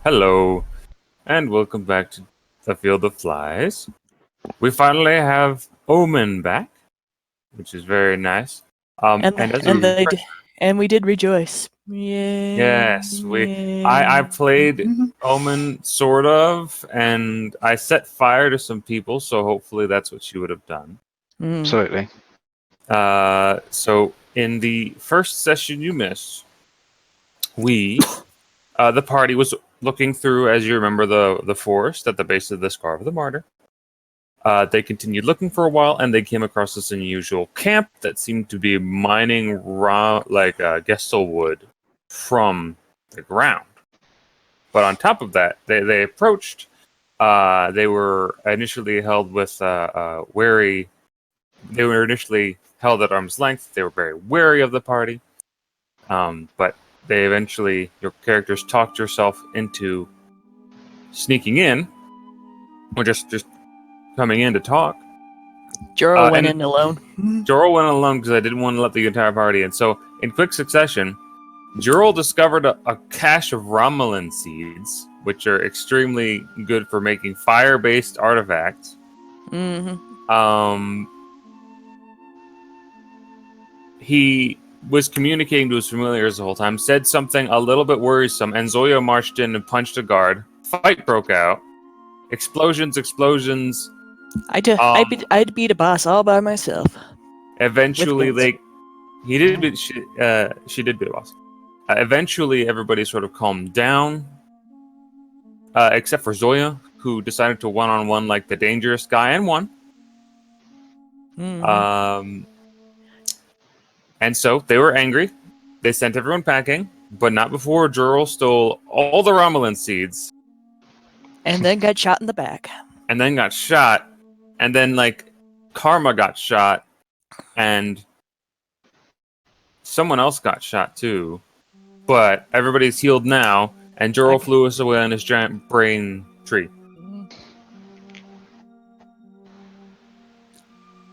Hello, and welcome back to the Field of Flies. We finally have Omen back, which is very nice. And as a And we did rejoice. Yay! yes, I played Omen sort of, and I set fire to some people, so hopefully that's what she would have done. Absolutely. So in the first session you missed, the party was looking through, as you remember, the forest at the base of the Scar of the Martyr. They continued looking for a while, and they came across this unusual camp that seemed to be mining gestal wood from the ground. But on top of that, they approached. They were initially held with wary. They were initially held at arm's length. They were very wary of the party. But they eventually, your characters talked yourself into sneaking in, or just coming in to talk. Jorl went in alone. Jorl went alone because I didn't want to let the entire party in. So, in quick succession, Jorl discovered a cache of Romulan seeds, which are extremely good for making fire-based artifacts. He was communicating to his familiars the whole time, said something a little bit worrisome, and Zoya marched in and punched a guard. Fight broke out. Explosions. I'd beat a boss all by myself. Eventually, she did beat a boss. Eventually, everybody sort of calmed down, except for Zoya, who decided to one-on-one like the dangerous guy and won. And so they were angry. They sent everyone packing, but not before Jorl stole all the Romulan seeds. And then got shot in the back. And then got shot. And then, Karma got shot. And someone else got shot, too. But everybody's healed now. And Jorl flew us away on his giant brain tree.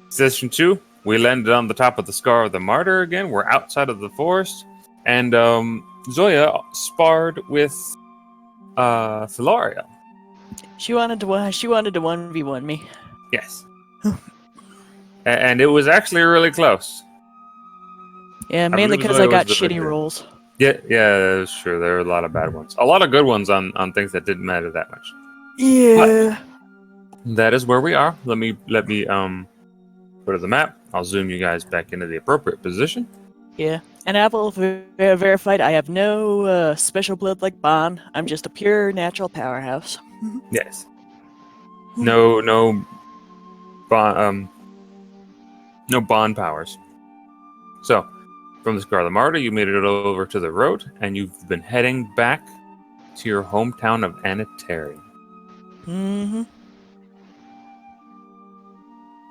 Session 2. We landed on the top of the Scar of the Martyr again. We're outside of the forest. And Zoya sparred with Philaria. She wanted to 1v1 me. Yes. And it was actually really close. Yeah, mainly because I got shitty rolls. Yeah, that's true. There were a lot of bad ones. A lot of good ones on things that didn't matter that much. Yeah. But that is where we are. Let me go to the map. I'll zoom you guys back into the appropriate position. Yeah. And Apple verified I have no special blood like Bon. I'm just a pure natural powerhouse. Yes. No bond powers. So, from the Scar of the Martyr, you made it over to the road, and you've been heading back to your hometown of Anitari.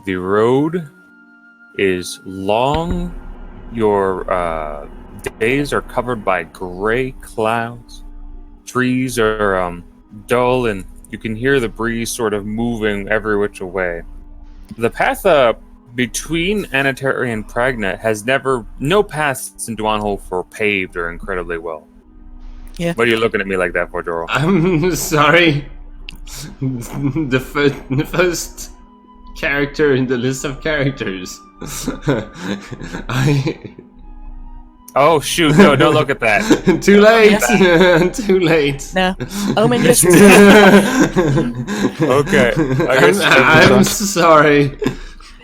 The road is long. Your days are covered by gray clouds. Trees are dull, and you can hear the breeze sort of moving every which way. The path between Anitari and Pragna has no paths in Dwanhol were paved or incredibly well. Yeah. What are you looking at me like that for, Jorl? I'm sorry. The first character in the list of characters. Oh shoot! No, don't look at that. Too late. Too late. No. Omen just. Okay. I'm sorry.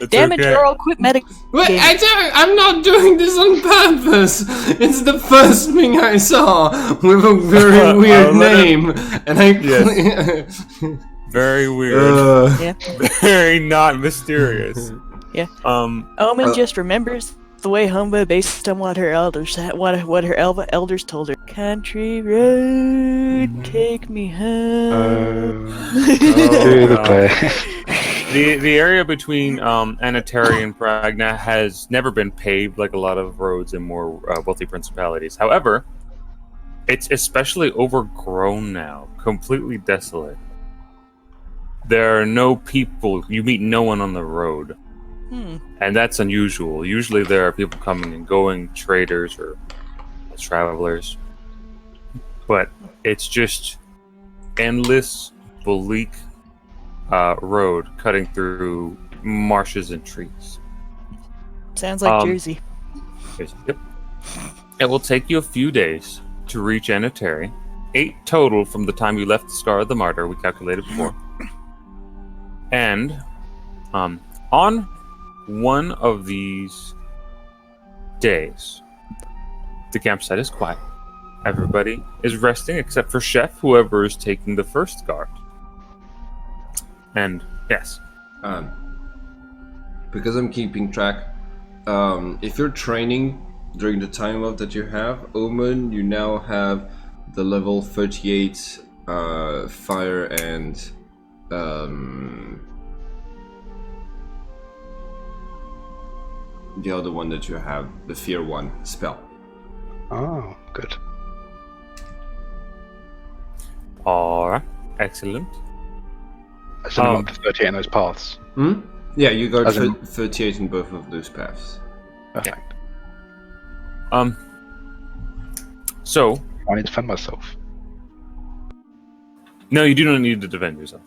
Damn it, Jorl! Quit Wait, I'm not doing this on purpose. It's the first thing I saw with a very weird name, and very weird. Yeah. Very not mysterious. Yeah. Omen just remembers the way home based on what her elders elders told her. Country road, take me home. The area between Anitari and Pragna has never been paved like a lot of roads in more wealthy principalities. However, it's especially overgrown now, completely desolate. There are no people. You meet no one on the road. And that's unusual. Usually there are people coming and going, traders or travelers. But it's just endless, bleak road cutting through marshes and trees. Sounds like Jersey. Yep. It will take you a few days to reach Anatari. 8 total from the time you left the Scar of the Martyr, we calculated before. And on one of these days, the campsite is quiet. Everybody is resting except for Chef, whoever is taking the first guard. And yes. Because I'm keeping track, if you're training during the time off that you have, Omen, you now have the level 38 fire and the other one that you have, the fear one spell. Oh, good. Alright, excellent. So I'm 38 in those paths. Yeah, you got As in- 38 in both of those paths. Perfect. So I need to defend myself. no, you do not need to defend yourself.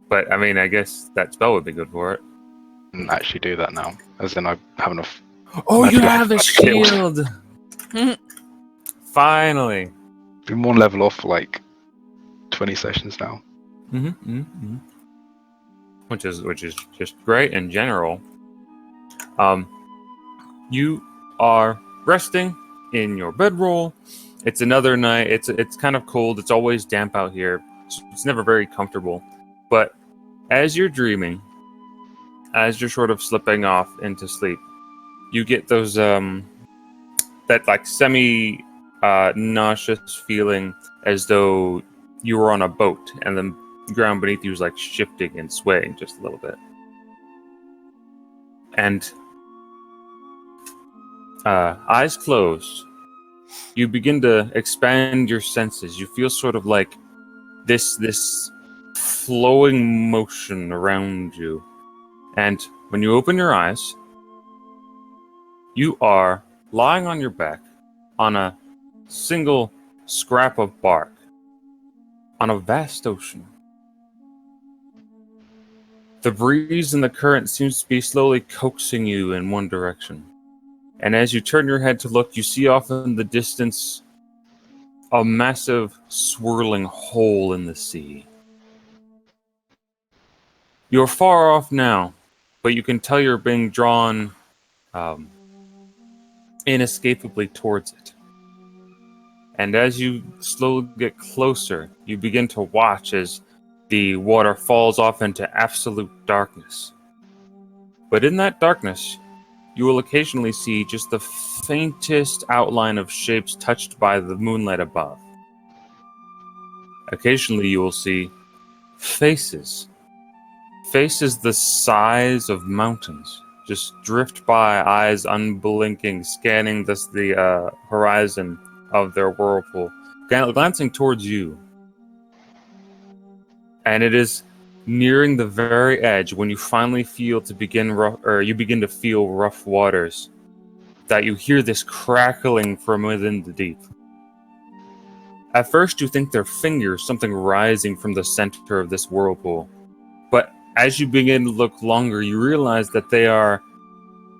But I mean, I guess that spell would be good for it. And actually do that now, as in I have enough. Oh, you Magic have a shield. shield! Finally. Been one level off for like 20 sessions now. Which is just great in general. You are resting in your bedroll. It's another night. It's kind of cold. It's always damp out here. It's never very comfortable. But as you're dreaming, as you're sort of slipping off into sleep, you get those that like semi nauseous feeling as though you were on a boat and the ground beneath you is like shifting and swaying just a little bit. And eyes closed, you begin to expand your senses. You feel sort of like this flowing motion around you. And when you open your eyes, you are lying on your back on a single scrap of bark on a vast ocean. The breeze and the current seems to be slowly coaxing you in one direction. And as you turn your head to look, you see off in the distance a massive swirling hole in the sea. You're far off now, but you can tell you're being drawn inescapably towards it. And as you slowly get closer, you begin to watch as the water falls off into absolute darkness. But in that darkness, you will occasionally see just the faintest outline of shapes touched by the moonlight above. Occasionally you will see faces. Faces the size of mountains. Just drift by, eyes unblinking, scanning the horizon of their whirlpool, glancing towards you. And it is nearing the very edge when you finally feel to begin to feel rough waters, that you hear this crackling from within the deep. At first you think they're fingers, something rising from the center of this whirlpool. But as you begin to look longer, you realize that they are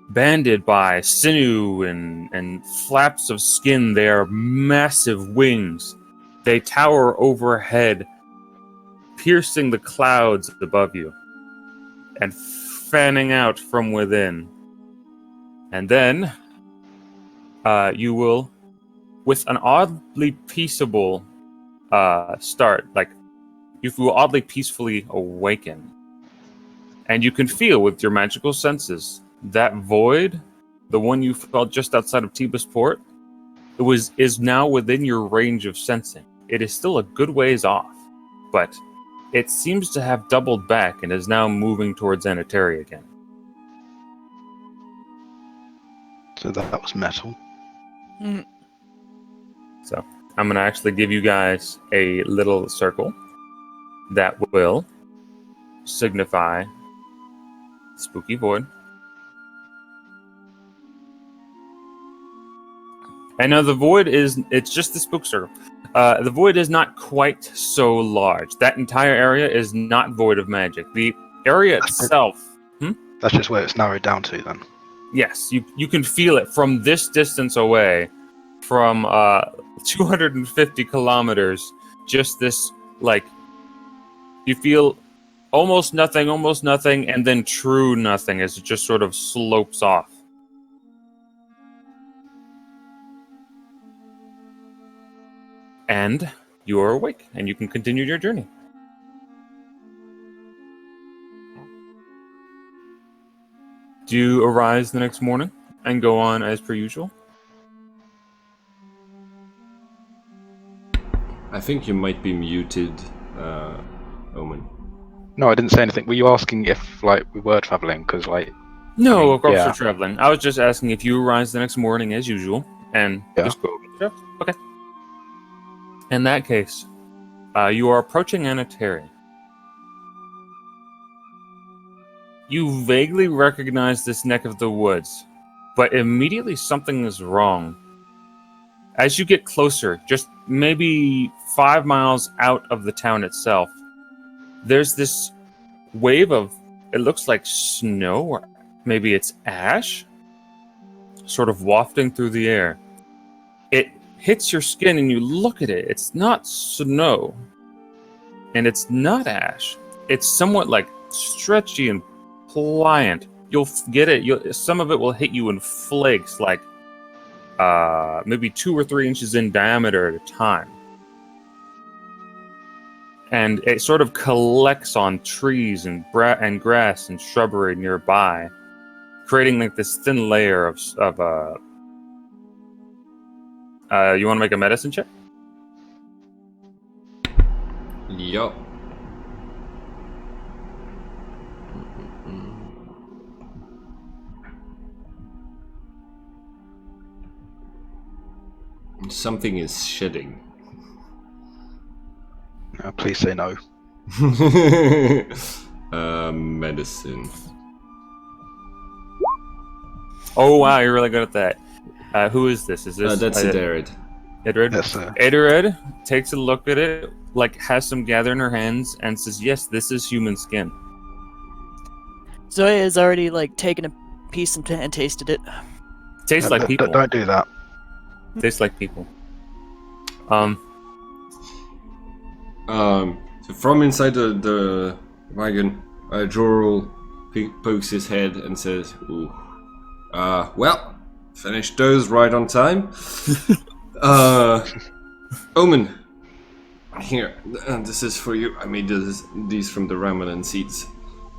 banded by sinew and flaps of skin. They are massive wings. They tower overhead, piercing the clouds above you and fanning out from within. And then you will, with an oddly peaceable start, like you will oddly peacefully awaken. And you can feel with your magical senses that void, the one you felt just outside of Tebas Port, is now within your range of sensing. It is still a good ways off, but it seems to have doubled back and is now moving towards Anatari again. So that was metal. So I'm going to actually give you guys a little circle that will signify Spooky Void. And now the void it's just the spook circle. The void is not quite so large. That entire area is not void of magic. The area itself... That's just where it's narrowed down to then. Yes, you can feel it from this distance away, from 250 kilometers. Just this, like, you feel almost nothing, and then true nothing as it just sort of slopes off. And you are awake, and you can continue your journey. Do you arise the next morning and go on as per usual? I think you might be muted, Omen. No, I didn't say anything. Were you asking if like we were traveling? Because like. No, I mean, of course yeah. you're traveling. I was just asking if you arise the next morning as usual and just go over the trip. Okay. In that case, you are approaching Anatari. You vaguely recognize this neck of the woods, but immediately something is wrong. As you get closer, just maybe 5 miles out of the town itself, there's this wave of, it looks like snow, or maybe it's ash, sort of wafting through the air. It hits your skin and you look at it. It's not snow, and it's not ash. It's somewhat like stretchy and pliant. You'll get it. Some of it will hit you in flakes, like maybe 2 or 3 inches in diameter at a time. And it sort of collects on trees and grass and shrubbery nearby, creating like this thin layer of you want to make a medicine check? Yup. Something is shedding. Please say no. Medicine. Oh wow, you're really good at that. Who is this? Is this? That's Idarid. Idarid? Yes, sir. Idarid takes a look at it, like has some gather in her hands, and says, "Yes, this is human skin." Zoya has already like taken a piece and tasted it. Tastes like people. Don't do that. Tastes like people. So from inside the wagon, Jorul pokes his head and says, "Ooh, well, finished those right on time." Omen, here, this is for you. I made these from the Ramadan seeds.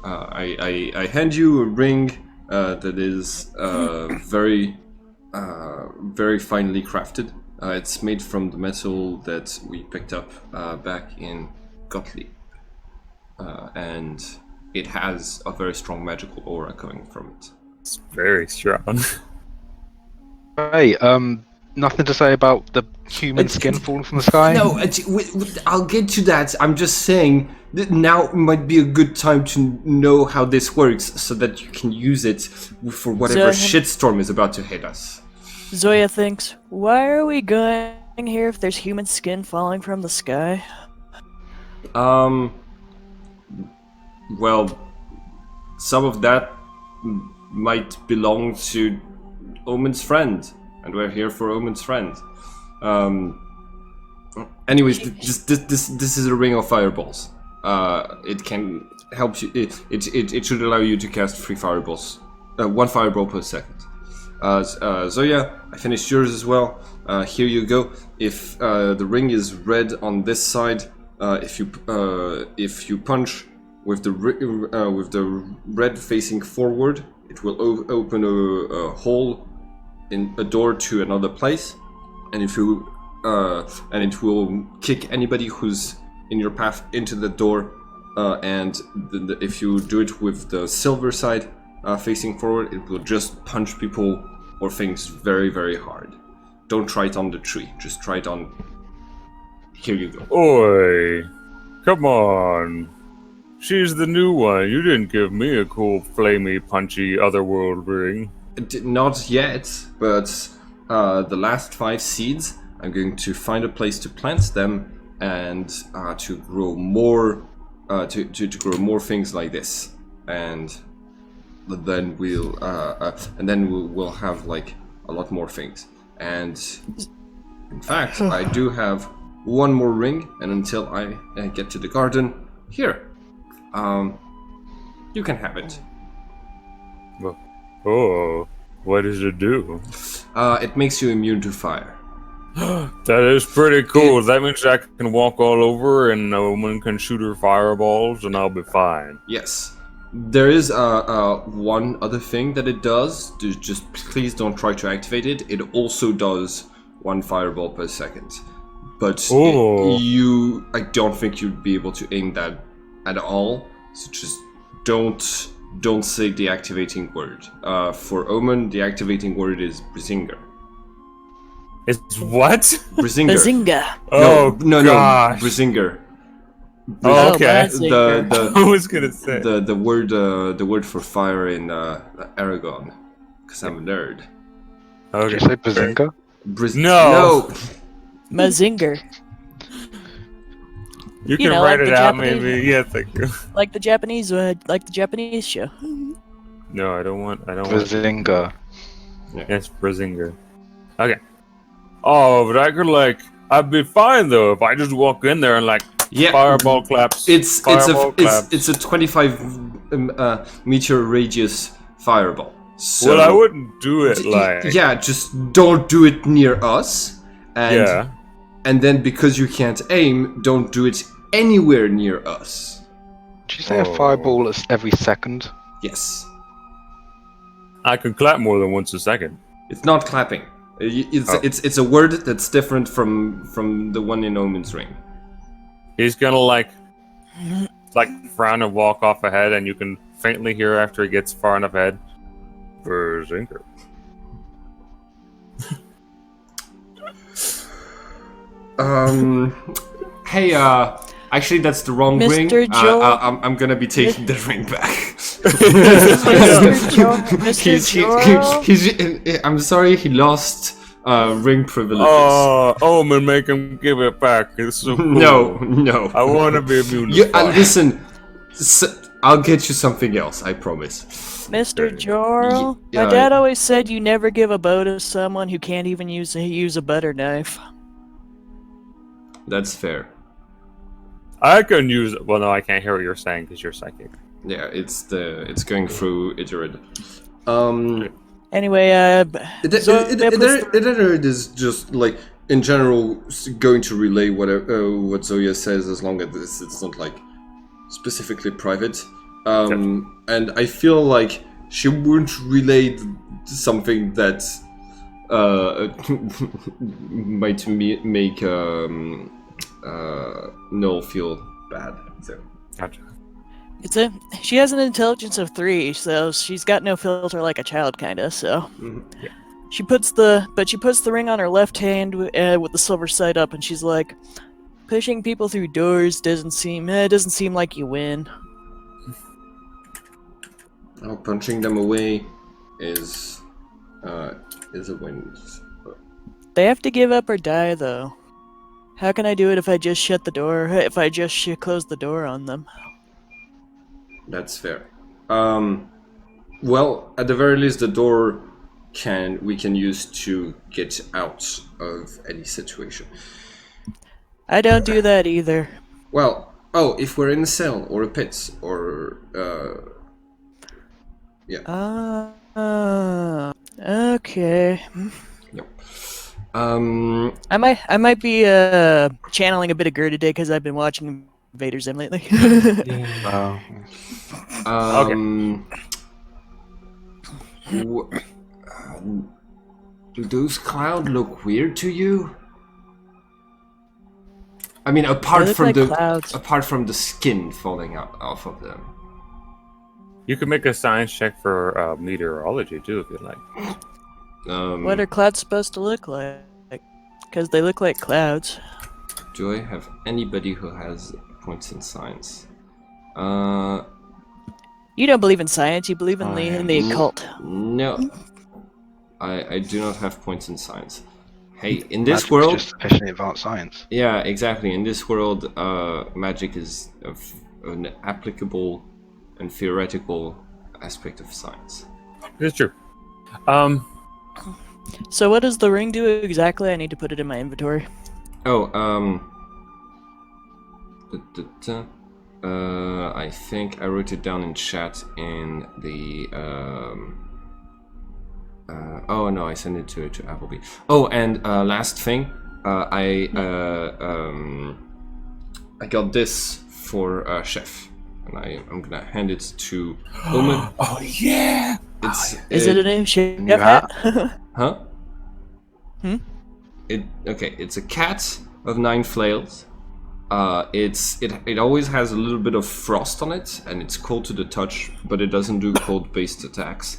I hand you a ring that is very finely crafted. It's made from the metal that we picked up back in Gottlieb. And it has a very strong magical aura coming from it. It's very strong. Hey, nothing to say about the human skin falling from the sky? No, I'll get to that. I'm just saying that now might be a good time to know how this works so that you can use it for whatever shitstorm is about to hit us. Zoya thinks, why are we going here if there's human skin falling from the sky? Well, some of that might belong to Omen's friend, and we're here for Omen's friend. Anyways, this is a ring of fireballs. It can help you. It should allow you to cast 3 fireballs, 1 fireball per second. Zoya, I finished yours as well. Here you go. If the ring is red on this side, if you punch with the red facing forward, it will open a hole in a door to another place, and if you and it will kick anybody who's in your path into the door. And if you do it with the silver side facing forward, it will just punch people or things very, very hard. Don't try it on the tree. Just try it on. Here you go. Oi, come on. She's the new one. You didn't give me a cool, flamey, punchy otherworld ring. Not yet, but the last 5 seeds I'm going to find a place to plant them and to grow more, to grow more things like this, and then we'll have like a lot more things. And in fact, I do have one more ring, and until I get to the garden, here, you can have it. Oh, what does it do? It makes you immune to fire. That is pretty cool. That means I can walk all over and a woman can shoot her fireballs and I'll be fine. Yes. There is one other thing that it does. Just please don't try to activate it. It also does 1 fireball per second. But I don't think you'd be able to aim that at all. So just don't say the activating word. For Omen, the activating word is Brizinger. It's what? Brizinger. Bazinga. Oh, no, gosh. Brizinger. Oh, okay. The I was gonna say the word for fire in Aragon, because I'm a nerd. Okay. Did you say Bazinga? No. Mazinger. You can know, write like it the out, Japanese- maybe. Yeah, thank you. Like the Japanese show. No, I don't want. Bazinga. Yes, Brazinger. Okay. Oh, but I'd be fine though if I just walk in there and fireball claps. It's a 25 meter radius fireball. So well, I wouldn't do it yeah, just don't do it near us. And yeah. and then because you can't aim, don't do it anywhere near us. Did you say a fireball is every second? Yes. I can clap more than once a second. It's not clapping. It's a word that's different from the one in Omen's ring. He's gonna frown and walk off ahead, and you can faintly hear after he gets far enough ahead. Berzinker. Hey, actually, that's the wrong ring. Mr. Joel? I'm gonna be taking the ring back. I'm sorry, he lost ring privileges. Oh, man, make him give it back. It's so cool. No. I want to be immune to fire. Listen, I'll get you something else, I promise. Mr. Jorl, Yeah, my dad always said you never give a bow to someone who can't even use a butter knife. That's fair. I can use it. Well, no, I can't hear what you're saying because you're psychic. Yeah, it's going through Iterid. Anyway, Iterid is just like in general going to relay what Zoya says as long as it's not like specifically private. And I feel like she wouldn't relay something that might make Noel feel bad. So. Gotcha. she has an intelligence of 3, so she's got no filter like a child, kinda. So Yeah. she puts the ring on her left hand with the silver side up, and she's like, pushing people through doors doesn't seem like you win. Oh, punching them away is a win. They have to give up or die, though. How can I do it if I just shut the door? If I just close the door on them? That's fair. Well, at the very least, the door we can use to get out of any situation. I don't do that either. Well, if we're in a cell or a pit or yeah. Okay. Yep. I might be channeling a bit of Gur today because I've been watching Vader Zim lately. Do those clouds look weird to you? I mean, apart look from like clouds. apart from the skin falling off of them. You can make a science check for meteorology too, if you'd like. What are clouds supposed to look like? Because they look like clouds. Do I have anybody who has points in science? You don't believe in science, you believe in the occult. No. I do not have points in science. Hey, in this Magic's world, just sufficiently advanced science. yeah, exactly. In this world, magic is an applicable and theoretical aspect of science. It's true. So what does the ring do exactly? I need to put it in my inventory. Oh, I think I wrote it down in chat in the oh no, I sent it to Appleby. Oh, and last thing, I got this for Chef, and I'm gonna hand it to Omen. Oh yeah. Is it a name chef New hat? Huh? Hmm? It's a cat of 9 flails. It always has a little bit of frost on it, and it's cold to the touch, but it doesn't do cold-based attacks.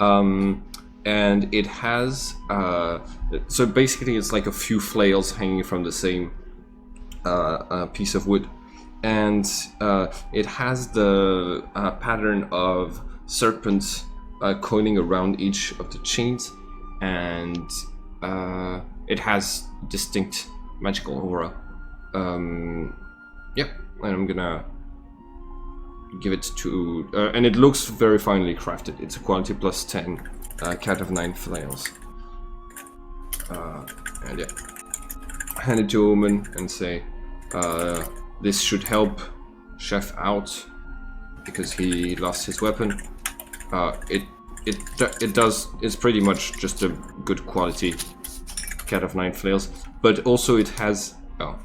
And it has so basically it's like a few flails hanging from the same piece of wood, and it has the pattern of serpents coiling around each of the chains, and it has distinct magical aura. Yep, and I'm gonna give it to, and it looks very finely crafted. It's a quality plus 10, cat of 9 flails. And yeah, hand it to Omen and say, this should help Chef out because he lost his weapon. It does. It's pretty much just a good quality cat of 9 flails, but also it has. Oh,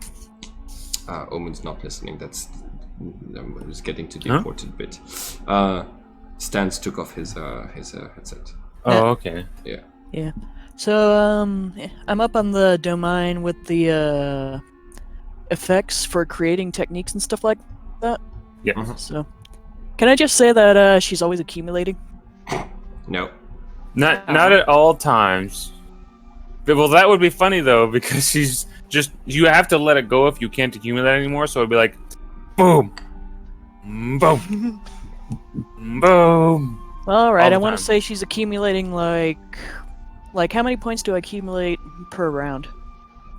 Omen's not listening. That's I was getting to the important bit. Stans took off his headset. Oh, okay. Yeah. Yeah. So I'm up on the domain with the effects for creating techniques and stuff like that. Yeah. So, can I just say that she's always accumulating? No. Not at all times. Well, that would be funny though, because she's just, you have to let it go if you can't accumulate anymore. So it'd be like, boom, boom, boom. All right, All the I want time. to say she's accumulating like how many points do I accumulate per round?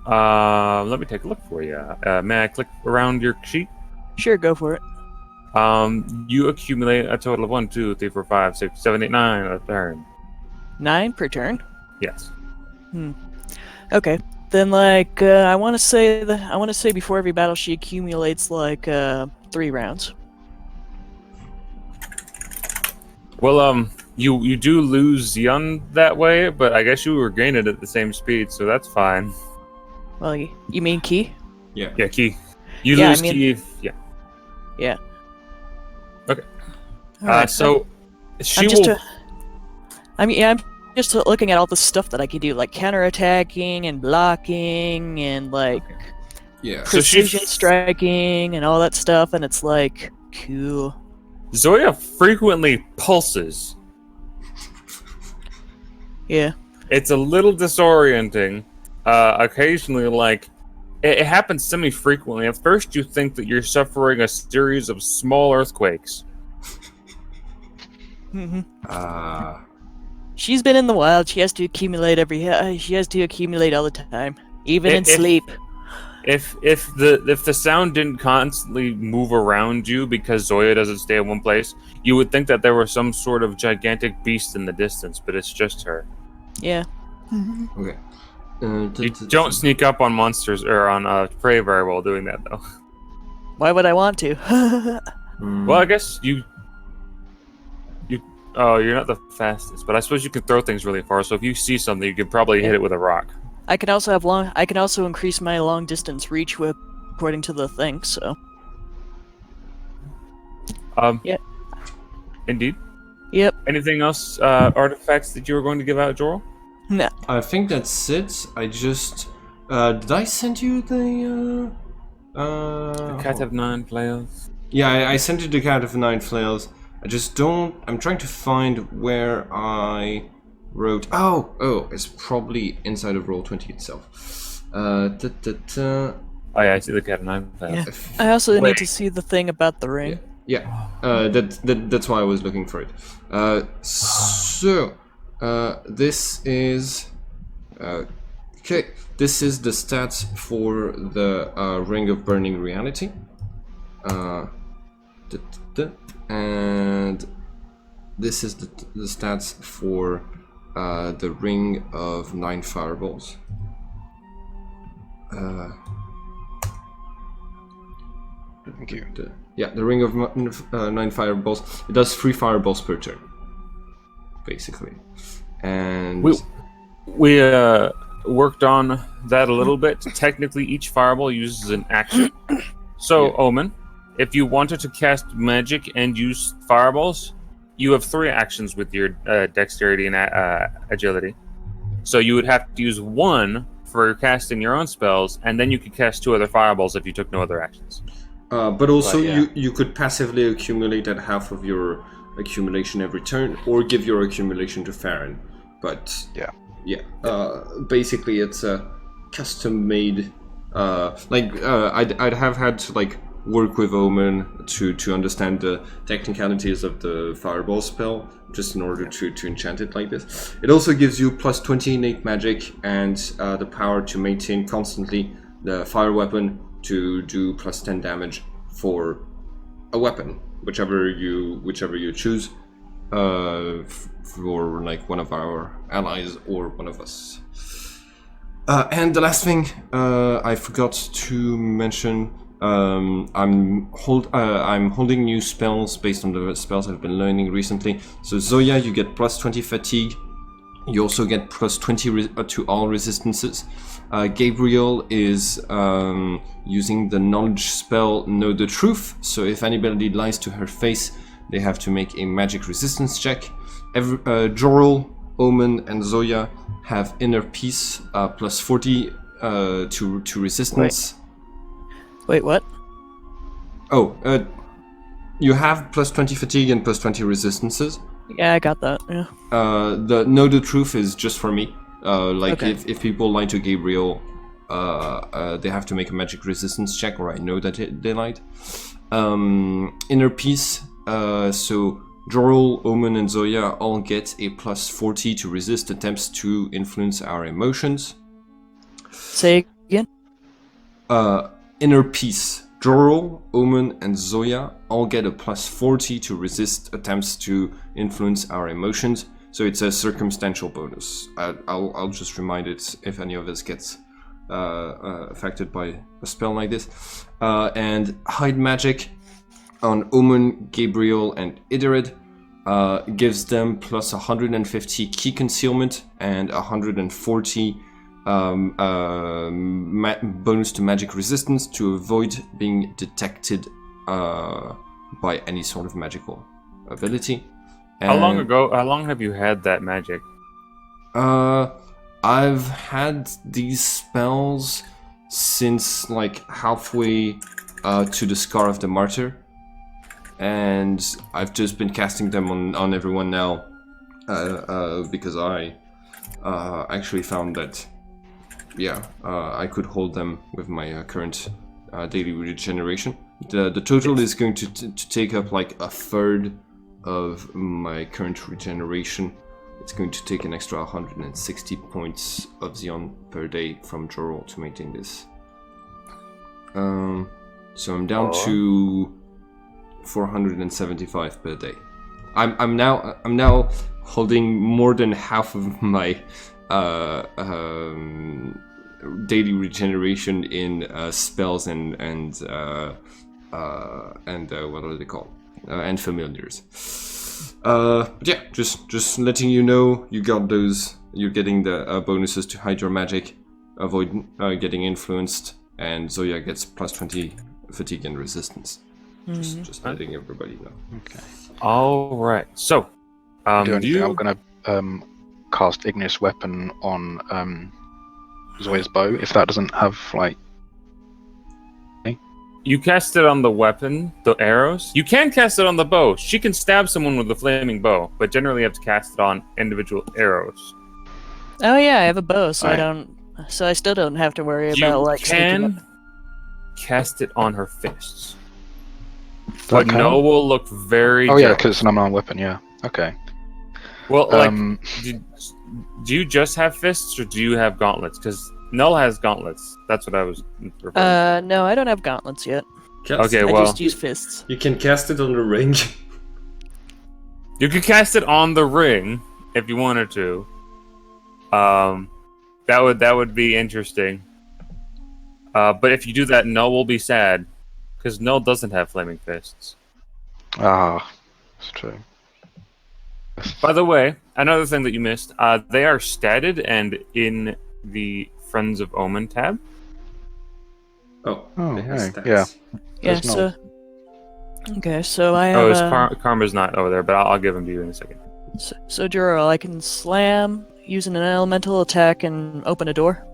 Let me take a look for you. May I click around your sheet? Sure, go for it. You accumulate a total of 1, 2, 3, 4, 5, 6, 7, 8, 9 a turn. 9 per turn. Yes. Okay, then I want to say before every battle she accumulates 3 rounds. Well, you do lose Yun that way, but I guess you regain it at the same speed, so that's fine. Well, you mean Key? Yeah. Yeah, Key. You Yeah, lose I mean- Key. Yeah. Yeah. Okay. Alright, So she I'm just will. I'm just looking at all the stuff that I can do, like counterattacking and blocking and Yeah. So she- precision striking and all that stuff, and it's like cool. Zoya frequently pulses. Yeah. It's a little disorienting. Occasionally, it happens semi-frequently. At first, you think that you're suffering a series of small earthquakes. hmm Uh, She's been in the wild. She has to accumulate she has to accumulate all the time, even in If- sleep. If the sound didn't constantly move around you because Zoya doesn't stay in one place, you would think that there was some sort of gigantic beast in the distance, but it's just her. Yeah. okay. You don't sneak up on monsters or on prey very well doing that, though. Why would I want to? Well, I guess you. Oh, you're not the fastest, but I suppose you can throw things really far. So if you see something, you could probably hit it with a rock. I can also increase my long distance reach according to the thing. So. Yeah. Indeed. Yep. Anything else? Artifacts that you were going to give out, Joel? No. I think that's it. I just did I send you the The cat have 9 flails. Yeah, I sent you the cat of 9 flails. I just don't. I'm trying to find where I wrote. Oh, it's probably inside of Roll20 itself. Oh yeah, I see the cat of 9 flails. Yeah. I also need Wait. to see the thing about the ring. Yeah, that's why I was looking for it. So, this is Okay, this is the stats for the Ring of Burning Reality. And this is the stats for the Ring of 9 Fireballs. Thank you. The Ring of 9 Fireballs. It does 3 fireballs per turn, basically. And we worked on that a little bit. Technically, each fireball uses an action. So, Yeah. Omen, if you wanted to cast magic and use fireballs, you have 3 actions with your dexterity and agility. So you would have to use 1 for casting your own spells, and then you could cast 2 other fireballs if you took no other actions. But also, But, yeah. you could passively accumulate at half of your accumulation every turn, or give your accumulation to Farron. But basically, it's a custom-made. I'd have had to work with Omen to understand the technicalities of the fireball spell, just in order to enchant it like this. It also gives you plus 20 innate magic and the power to maintain constantly the fire weapon to do plus 10 damage for a weapon, whichever you choose, for one of our allies or one of us. And the last thing I forgot to mention, I'm holding new spells based on the spells I've been learning recently. So Zoya, you get plus 20 fatigue. You also get plus 20 to all resistances. Gabriel is using the knowledge spell Know the Truth. So if anybody lies to her face, they have to make a magic resistance check. Jorel, Omen, and Zoya have Inner Peace plus 40 to resistance. Wait, what? Oh, you have plus 20 fatigue and plus 20 resistances. Yeah, I got that. Yeah. The Know the Truth is just for me. Okay. If people lie to Gabriel, they have to make a magic resistance check, or I know that they lied. Inner Peace, so Jorel, Omen, and Zoya all get a plus 40 to resist attempts to influence our emotions. Say again. Inner Peace. Jorel, Omen, and Zoya all get a plus 40 to resist attempts to influence our emotions. So it's a circumstantial bonus. I'll just remind it if any of us gets affected by a spell like this. And Hide Magic on Omen, Gabriel, and Idarid gives them plus 150 key concealment and 140 bonus to magic resistance to avoid being detected by any sort of magical ability. How long have you had that magic? I've had these spells since halfway to the Scar of the Martyr, and I've just been casting them on everyone now because I actually found that I could hold them with my current daily regeneration. The total is going to take up a third of my current regeneration. It's going to take an extra 160 points of Xeon per day from Jorel to maintain this. So I'm down to 475 per day. I'm now holding more than half of my daily regeneration in spells and what are they called? And familiars. Just letting you know, you got those. You're getting the bonuses to hide your magic, avoid getting influenced, and Zoya gets plus 20 fatigue and resistance. Just letting everybody know. Okay. All right. So, I'm gonna cast Igneous Weapon on Zoya's bow. If that doesn't have you cast it on the weapon, the arrows. You can cast it on the bow. She can stab someone with a flaming bow, but generally you have to cast it on individual arrows. Oh yeah, I have a bow, so Alright. I still don't have to worry You about sneaking up. can cast it on her fists. Does But that count? no will look very Oh yeah, jealous. because it's an unarmed weapon. Yeah. Okay. Well, Um, do you just have fists, or do you have gauntlets? Because Null has gauntlets. That's what I was referring No, I don't have gauntlets yet. Cast Okay, it. I well- just use fists. You can cast it on the ring. You could cast it on the ring if you wanted to. That would be interesting. But if you do that, Null will be sad because Null doesn't have flaming fists. Ah, that's true. By the way, another thing that you missed, they are statted and in the Friends of Omen tab. Oh, Oh, it has hey, stats. yeah. Yeah, There's so... Okay, so I have Oh, Karma's not over there, but I'll give him to you in a second. So Juro, I can slam using an elemental attack and open a door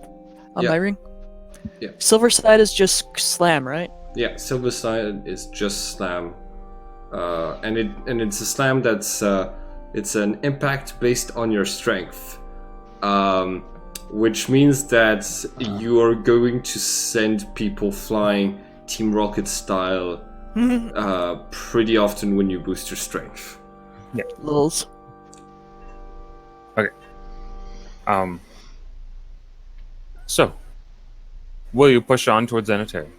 on Yeah. my ring? Yeah. Silver side is just slam, right? Yeah, silver side is just slam, and it's a slam that's it's an impact based on your strength, which means that you are going to send people flying Team Rocket style pretty often when you boost your strength. Lulz. So, will you push on towards Zenitary?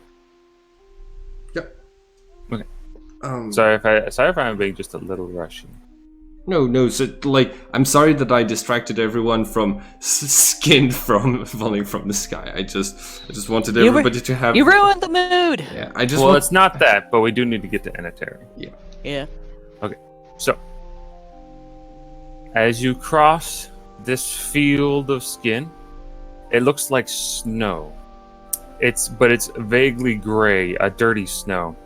Yep. Okay. Um, Sorry if I'm being just a little rushing. No. So, like, I'm sorry that I distracted everyone from skin from falling from the sky. I just wanted You everybody to have. You ruined the mood! Yeah, I just. Well, want... it's not that, but we do need to get to Zenitary. Yeah. So, as you cross this field of skin, it looks like snow. It's vaguely gray, a dirty snow.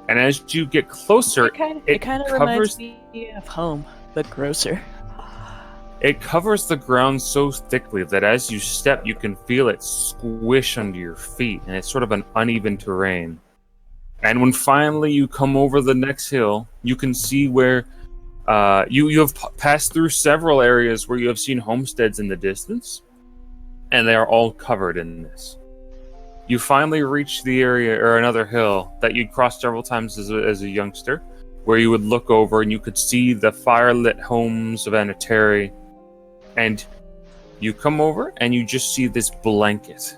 And as you get closer, It kind of reminds me of home, but grosser. it covers the ground so thickly that as you step, you can feel it squish under your feet, and it's sort of an uneven terrain. And when finally you come over the next hill, you can see where you have passed through several areas where you have seen homesteads in the distance, and they are all covered in this. You finally reach the area, or another hill, that you'd crossed several times as a youngster, where you would look over and you could see the firelit homes of Anatari, and you come over and you just see this blanket.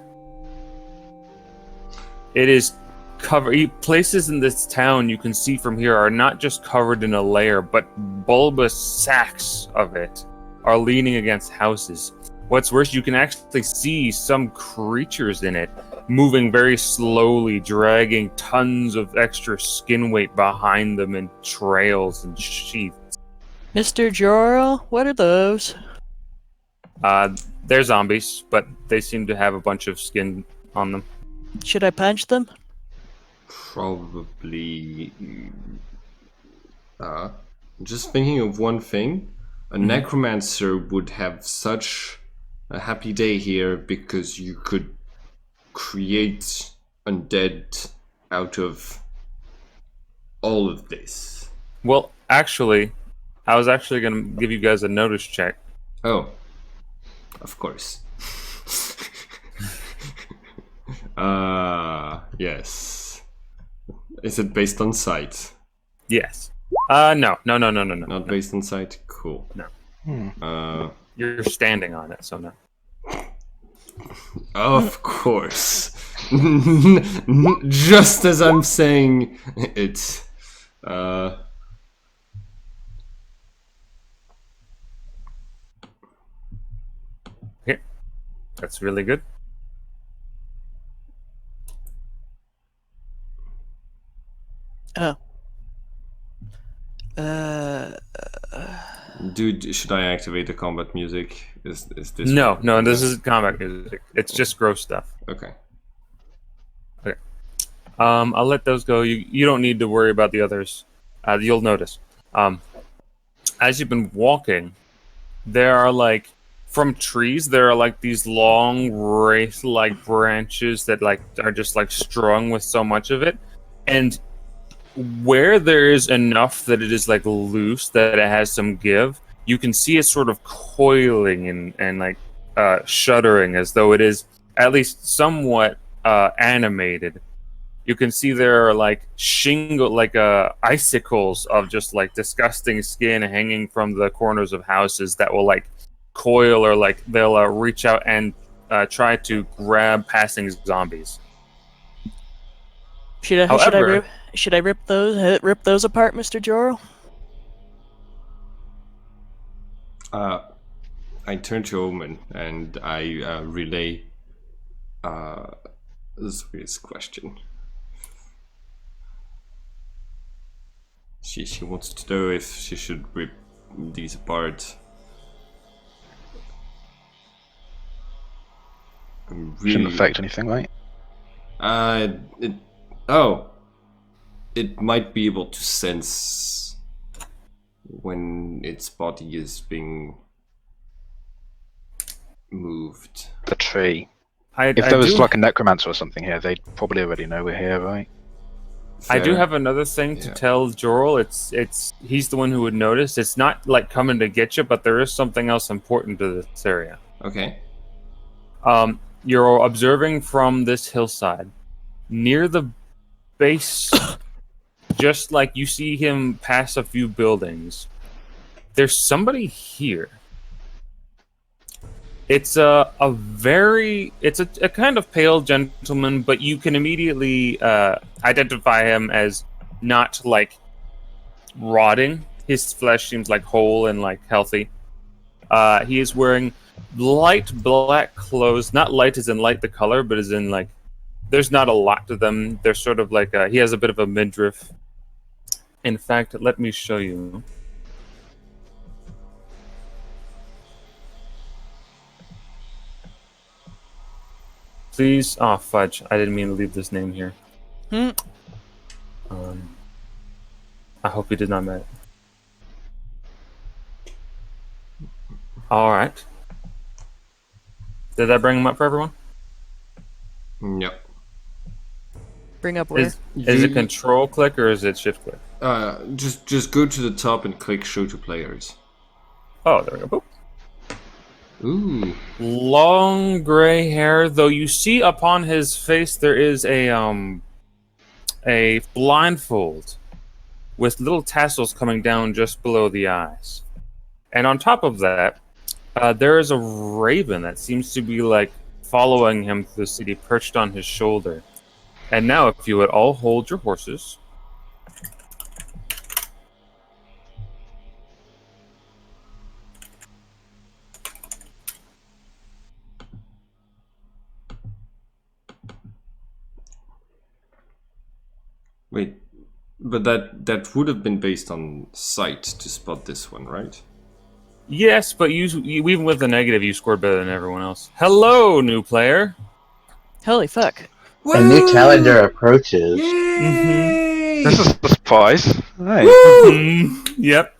It is covered. Places in this town you can see from here are not just covered in a layer, but bulbous sacks of it are leaning against houses. What's worse, you can actually see some creatures in it moving very slowly, dragging tons of extra skin weight behind them in trails and sheaths. Mr. Joro, what are those? They're zombies, but they seem to have a bunch of skin on them. Should I punch them? Probably. Just thinking of one thing, a necromancer would have such a happy day here because you could create undead out of all of this. Well, actually, I was actually going to give you guys a notice check. Oh, of course. Yes. Is it based on sight? Yes. No. Not based on sight? Cool. No. You're standing on it, so no. Of course. Just as I'm saying it. Okay. That's really good. Oh. Dude, should I activate the combat music? Is this? No, this is combat music. It's just gross stuff. Okay. I'll let those go. You don't need to worry about the others. You'll notice. As you've been walking, there are from trees, there are these long wraith-like branches that are just strung with so much of it. And where there is enough that it is loose, that it has some give, you can see it sort of coiling and shuddering as though it is at least somewhat animated. You can see there are icicles of just disgusting skin hanging from the corners of houses that will coil, or they'll reach out and try to grab passing zombies. Should I However- rip those apart, Mr. Jorl? I turn to Omen and I relay Zoe's question. She wants to know if she should rip these apart. Shouldn't affect anything, right? It might be able to sense when its body is being moved. The tree. I If there was do- like a necromancer or something here, they'd probably already know we're here, right? I do Fair. have another thing to Yeah. tell Jorl. It's he's the one who would notice. It's not like coming to get you, but there is something else important to this area. Okay. You're observing from this hillside near the base, just like you see him pass a few buildings. There's somebody here. It's a kind of pale gentleman, but you can immediately identify him as not like rotting. His flesh seems like whole and like healthy. He is wearing light black clothes, not light as in light the color, but as in like there's not a lot to them. They're sort of like he has a bit of a midriff. In fact, let me show you. Please, oh fudge! I didn't mean to leave this name here. Hmm. I hope he did not met. All right. Did that bring him up for everyone? Yep. Bring up where? Is it control click or is it shift click? Just go to the top and click show to players. Oh, there we go. Boop. Ooh. Long gray hair, though you see upon his face there is a blindfold with little tassels coming down just below the eyes. And on top of that, there is a raven that seems to be like following him through the city, perched on his shoulder. And now, if you would all hold your horses. Wait, but that would have been based on sight to spot this one, right? Yes, but you even with the negative, you scored better than everyone else. Hello, new player. Holy fuck. A new calendar approaches. Yay! This is the surprise. Hey. Yep.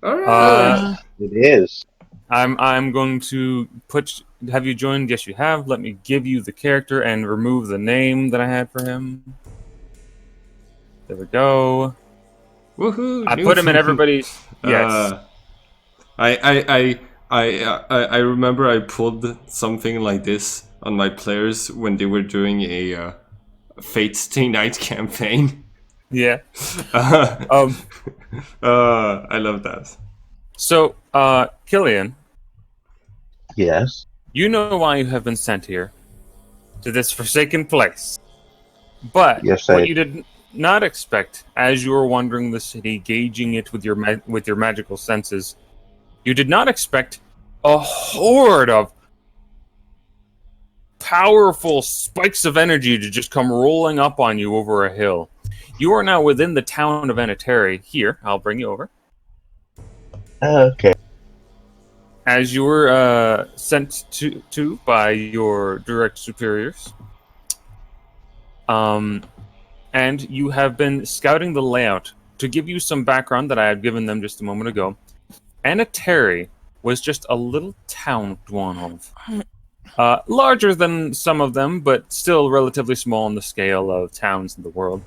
All right. It is. I'm going to put. Have you joined? Yes, you have. Let me give you the character and remove the name that I had for him. There we go. Woohoo! I put him in everybody's. Yes. I remember I pulled something like this on my players when they were doing a Fate Stay Night campaign. Yeah. I love that. So, Killian, Yes. you know why you have been sent here to this forsaken place. But Yes, what I- you did not expect, as you were wandering the city, gauging it with your magical senses, you did not expect a horde of powerful spikes of energy to just come rolling up on you over a hill. You are now within the town of Anateri. Here, I'll bring you over. Okay. As you were sent to by your direct superiors. And you have been scouting the layout. To give you some background that I had given them just a moment ago, Anateri was just a little town to one of. Larger than some of them, but still relatively small on the scale of towns in the world.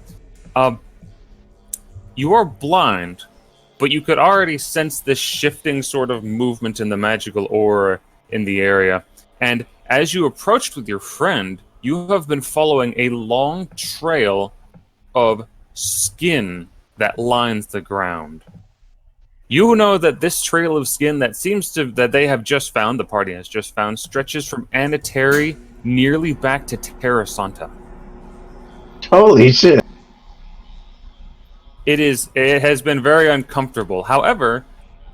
You are blind, but you could already sense this shifting sort of movement in the magical aura in the area. And as you approached with your friend, you have been following a long trail of skin that lines the ground. You know that this trail of skin that they have just found, the party has just found, stretches from Anateri nearly back to Terra Santa. Holy shit. It has been very uncomfortable. However,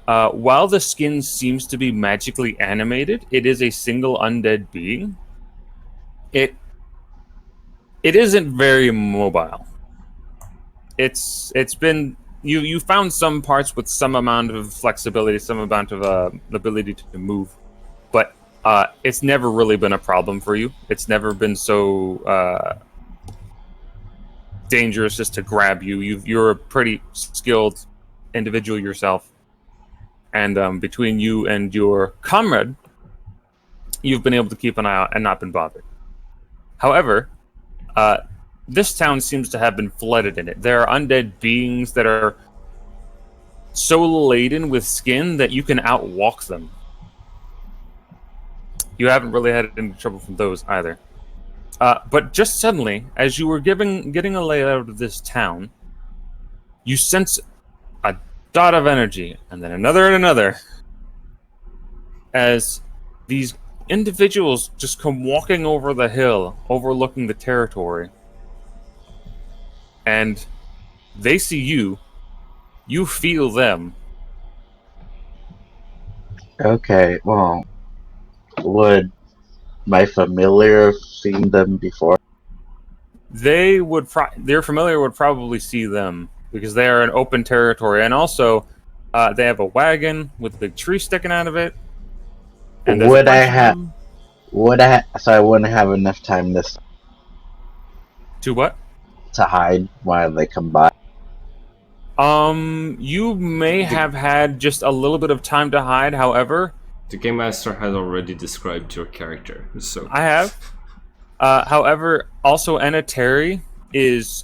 while the skin seems to be magically animated, it is a single undead being. It isn't very mobile. It's been you found some parts with some amount of flexibility, some amount of ability to move, but it's never really been a problem for you. It's never been so dangerous just to grab you. You're a pretty skilled individual yourself, and between you and your comrade, you've been able to keep an eye out and not been bothered. However, this town seems to have been flooded in it. There are undead beings that are so laden with skin that you can outwalk them. You haven't really had any trouble from those either. But just suddenly, as you were getting a layout of this town, you sense a dot of energy, and then another and another, as these individuals just come walking over the hill, overlooking the territory. And they see you. You feel them. Okay, well, would my familiar have seen them before? Their familiar would probably see them because they are in open territory, and also they have a wagon with a big tree sticking out of it. And so I wouldn't have enough time to what? To hide while they come by? You may have had just a little bit of time to hide. However, the game master has already described your character, so I have. However, also Anateri is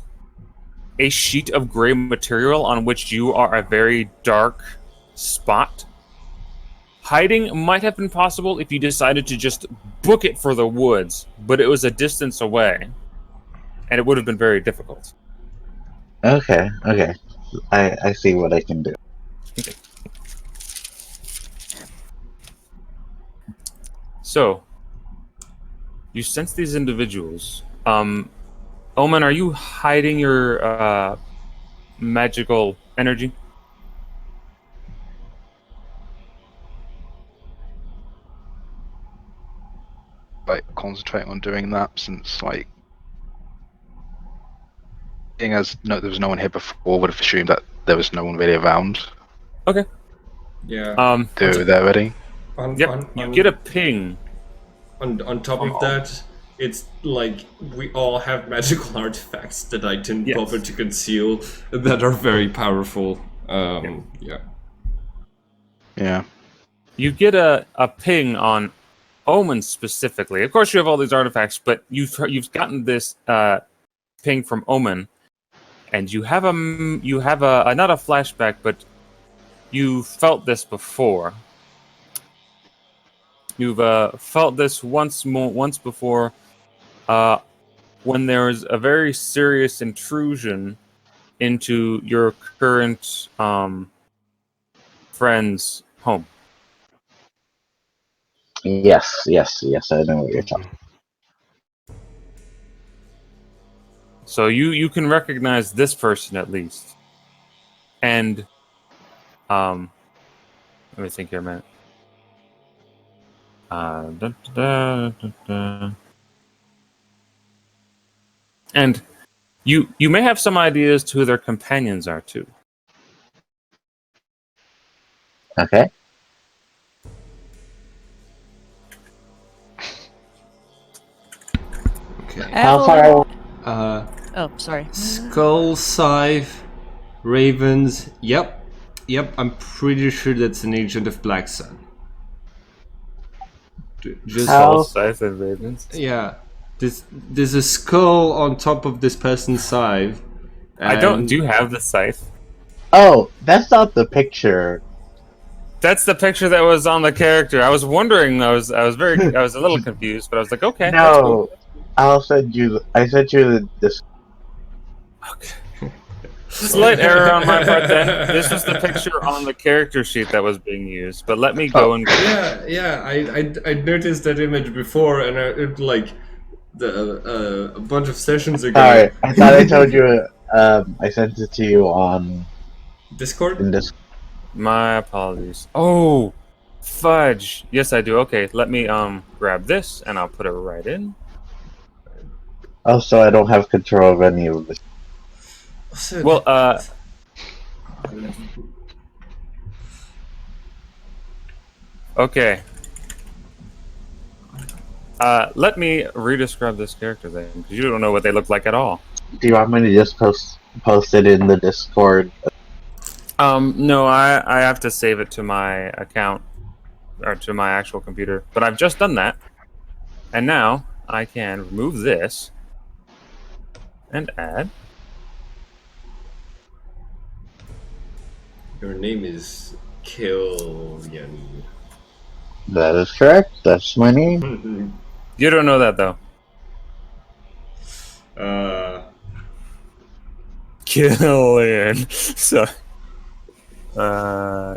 a sheet of gray material on which you are a very dark spot. Hiding might have been possible if you decided to just book it for the woods, but it was a distance away, and it would have been very difficult. Okay. I see what I can do. Okay. So, you sense these individuals. Omen, are you hiding your magical energy? Like concentrating on doing that, since like being as there was no one here before, would have assumed that there was no one really around. Okay. Yeah. Do they already? You get a ping. On top of that, it's like we all have magical artifacts that I didn't bother to conceal that are very powerful. Yeah. You get a ping on Omen specifically. Of course, you have all these artifacts, but you've gotten this ping from Omen, and you have a not a flashback, but you felt this before. You've felt this once before, when there was a very serious intrusion into your current friend's home. Yes, I know what you're talking. So you can recognize this person at least. And let me think here a minute. And you may have some ideas to who their companions are too. Okay. How far? Oh, sorry. Skull, Scythe, Ravens. Yep. I'm pretty sure that's an agent of Black Sun. Just Skull, Scythe, and Ravens. Yeah. There's a skull on top of this person's scythe. Do you have the scythe? Oh, that's not the picture. That's the picture that was on the character. I was wondering. I was a little confused, but I was like, okay. No, I sent you this. Okay. Slight error on my part then. This was the picture on the character sheet that was being used, but let me go and... Yeah. I noticed that image before, and a bunch of sessions ago. Sorry, I thought I told you. I sent it to you on Discord. in this. My apologies. Oh, fudge. Yes, I do. Okay, let me grab this, and I'll put it right in. Oh, so I don't have control of any of this. So Well, okay. Let me re-describe this character then, because you don't know what they look like at all. Do you want me to just post it in the Discord? No, I have to save it to my account, or to my actual computer. But I've just done that. And now, I can remove this, and add. your name is Killian. That is correct. That's my name. You don't know that, though. Killian. So,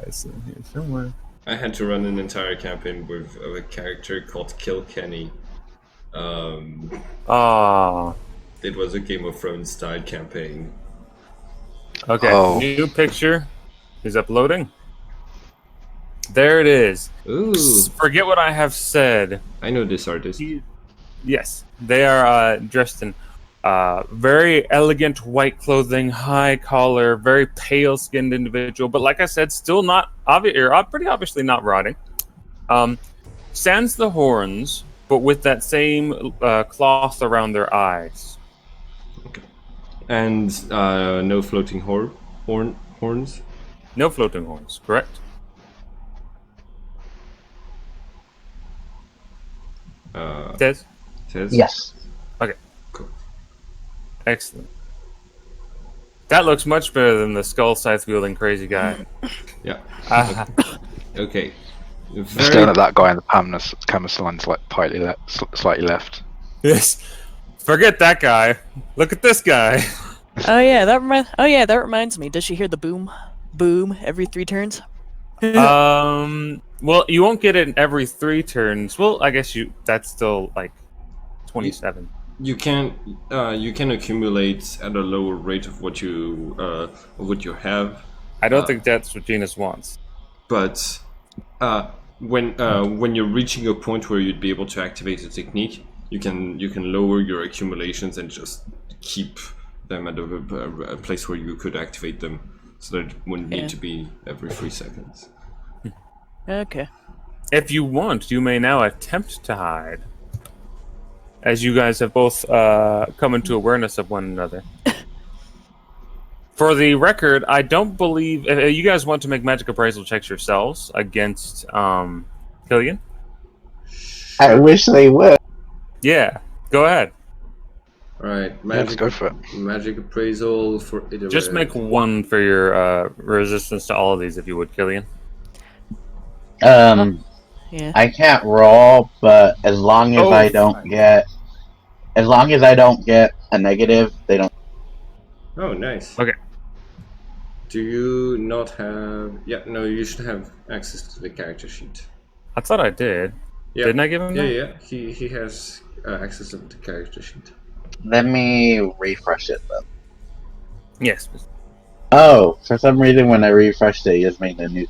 it's in here somewhere. I had to run an entire campaign with a character called Kilkenny. Ah. It was a Game of Thrones style campaign. Okay, new picture is uploading. There it is. Ooh, Forget what I have said. I know this artist. Yes, they are dressed in very elegant white clothing, high collar, very pale-skinned individual. But like I said, still not pretty obviously not rotting. Sans the horns, but with that same cloth around their eyes. Okay. And no floating horns. No floating horns, correct? Tez? Yes. Okay. Cool. Excellent. That looks much better than the skull scythe wielding crazy guy. Yeah. Ah, Okay. Staring at that guy in the canvas line's like slightly left. yes. Forget that guy. Look at this guy. Oh yeah, that reminds me. Does she hear the boom, boom every 3 turns? Well, you won't get it in every 3 turns. Well, I guess that's still like 27. You can accumulate at a lower rate of what you have. I don't think that's what Genus wants. But when you're reaching a point where you'd be able to activate a technique, you can lower your accumulations and just keep them at a place where you could activate them, so that it wouldn't need to be every 3 seconds. Okay. If you want, you may now attempt to hide, as you guys have both come into awareness of one another. For the record, I don't believe you guys want to make magic appraisal checks yourselves against Killian. I wish they would. Yeah, go ahead. All right, Let's go for it. Magic appraisal for either. Just make 1 for your resistance to all of these, if you would, Killian. Yeah. I can't roll, but as long as I don't get a negative, they don't. Oh, nice. Okay. Do you not have? Yeah, no. You should have access to the character sheet. I thought I did. Yeah. Didn't I give him that? Yeah. He has access to the character sheet. Let me refresh it then. Yes. Oh, for some reason when I refreshed it, it just made a new.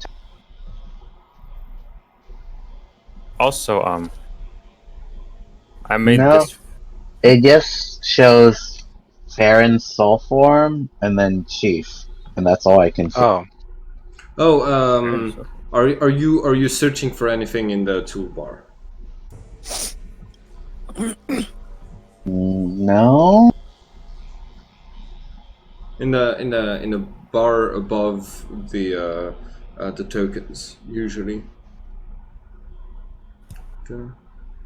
Also, I made No. this. It just shows Farron's soul form and then Chief, and that's all I can see. Are you searching for anything in the toolbar? No. In the bar above the tokens, usually.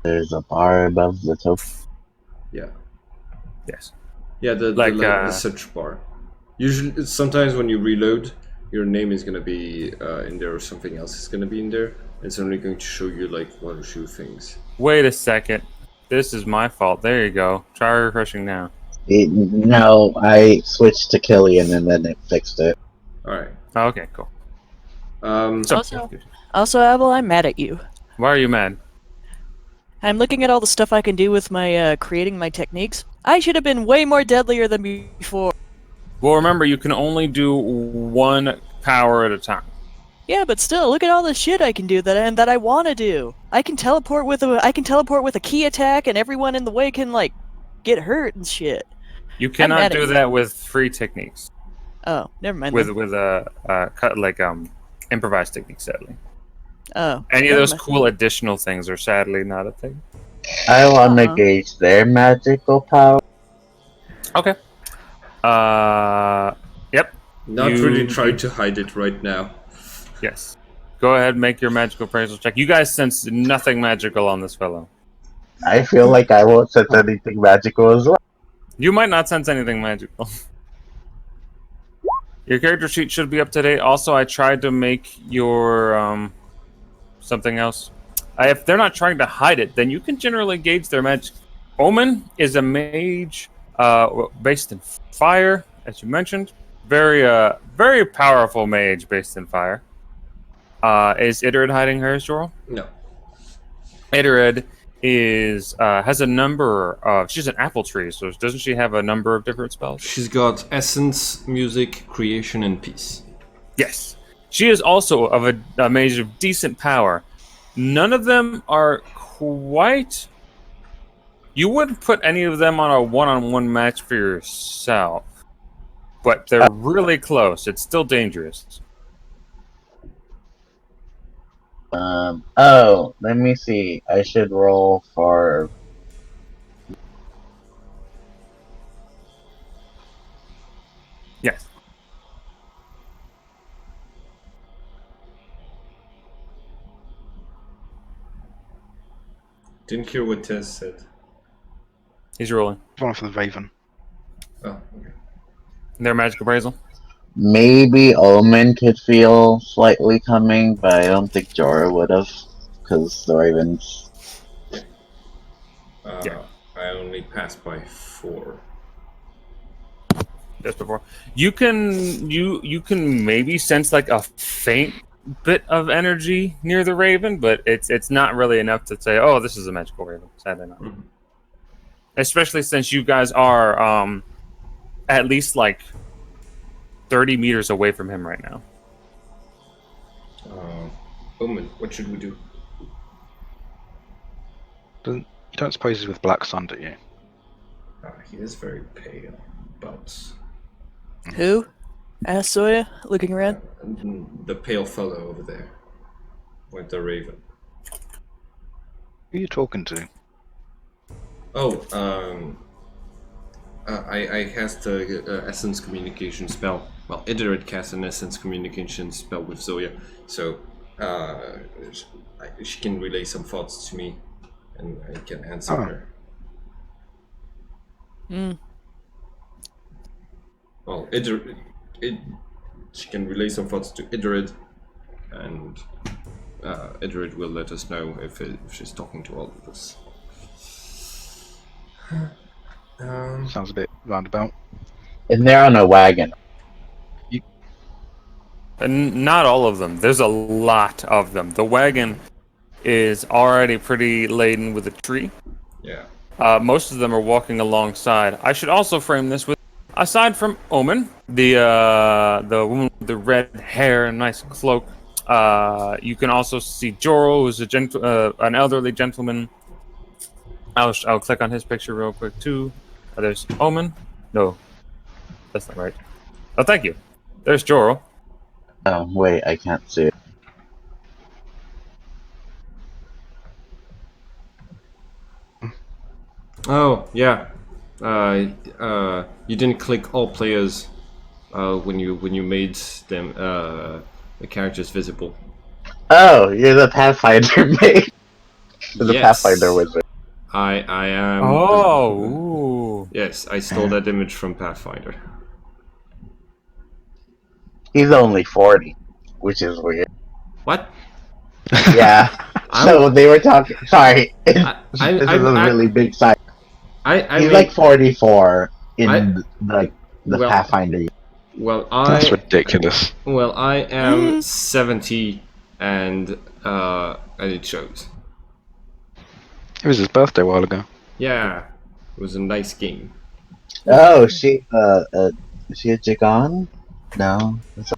There's a bar above the token. Yeah. Yes. Yeah, the search bar. Usually, sometimes when you reload, your name is gonna be in there, or something else is gonna be in there. It's only going to show you like 1 or 2 things. Wait a second. This is my fault. There you go. Try refreshing now. No, I switched to Killian and then it fixed it. Alright. Okay, cool. So, Also, Abel, I'm mad at you. Why are you mad? I'm looking at all the stuff I can do with my creating my techniques. I should have been way more deadlier than before. Well, remember, you can only do one power at a time. Yeah, but still, look at all the shit I can do that I want to do. I can teleport with a key attack, and everyone in the way can like get hurt and shit. You cannot mad at do you. that with free techniques. Oh, never mind. With then. improvised techniques, sadly. Oh, Any of never those mind. cool additional things are sadly not a thing. I want to Uh-huh. gauge their magical power. Okay. Yep. not You- really trying to hide it right now. Yes. Go ahead, make your magical appraisal check. You guys sense nothing magical on this fellow. I feel like I won't sense anything magical as well. You might not sense anything magical. Your character sheet should be up to date. Also, I tried to make your something else. If they're not trying to hide it, then you can generally gauge their magic. Omen is a mage based in fire, as you mentioned. Very powerful mage based in fire. Is Iterid hiding hers, Jorl? No. Iterid has a number of. She's an apple tree, so doesn't she have a number of different spells? She's got essence, music, creation, and peace. Yes. She is also of a mage of decent power. None of them are quite. You wouldn't put any of them on a one-on-one match for yourself, but they're really close. It's still dangerous. Oh, let me see. I should roll for. Yes. Didn't hear what Tess said. He's rolling. One for the Raven. Oh, okay. Their magic appraisal. Maybe Omen could feel slightly coming, but I don't think Jorah would have, because the Ravens. Yeah. I only passed by 4. Just before you can maybe sense like a faint bit of energy near the raven, but it's not really enough to say, oh, this is a magical raven. Sadly not. Mhm. Especially since you guys are at least like 30 meters away from him right now. Omen, what should we do? You don't suppose he's with Black Sun, do you? He is very pale, but Who? Asked Soya, looking around. the pale fellow over there with the raven. Who are you talking to? Oh, I cast the essence communication spell. Well, Iterid cast an essence communication spell with Zoya, so she can relay some thoughts to me, and I can answer her. Hmm. Well, she can relay some thoughts to Iterid, and Iterid will let us know if she's talking to all of us. Sounds a bit roundabout. And they're on a wagon. And not all of them. There's a lot of them. The wagon is already pretty laden with a tree. Yeah. Most of them are walking alongside. I should also frame this with, aside from Omen, the woman with the red hair and nice cloak, you can also see Joro, who's an elderly gentleman. I'll click on his picture real quick too. There's Omen. No, that's not right. Oh, thank you. There's Joro. Oh, wait, I can't see it. Oh, yeah. You didn't click all players when you made them the characters visible. Oh, you're the Pathfinder mate. The Yes. Pathfinder wizard. I am. Oh, ooh. Yes, I stole that image from Pathfinder. He's only 40, which is weird. What? Yeah. So they were talking. Sorry, this is a I- really big side. I He's made, like 44, in the well- Pathfinder. Well, That's ridiculous. I am 70, and it shows. It was his birthday a while ago. Yeah, it was a nice game. Oh, is she a Jigan? No. She's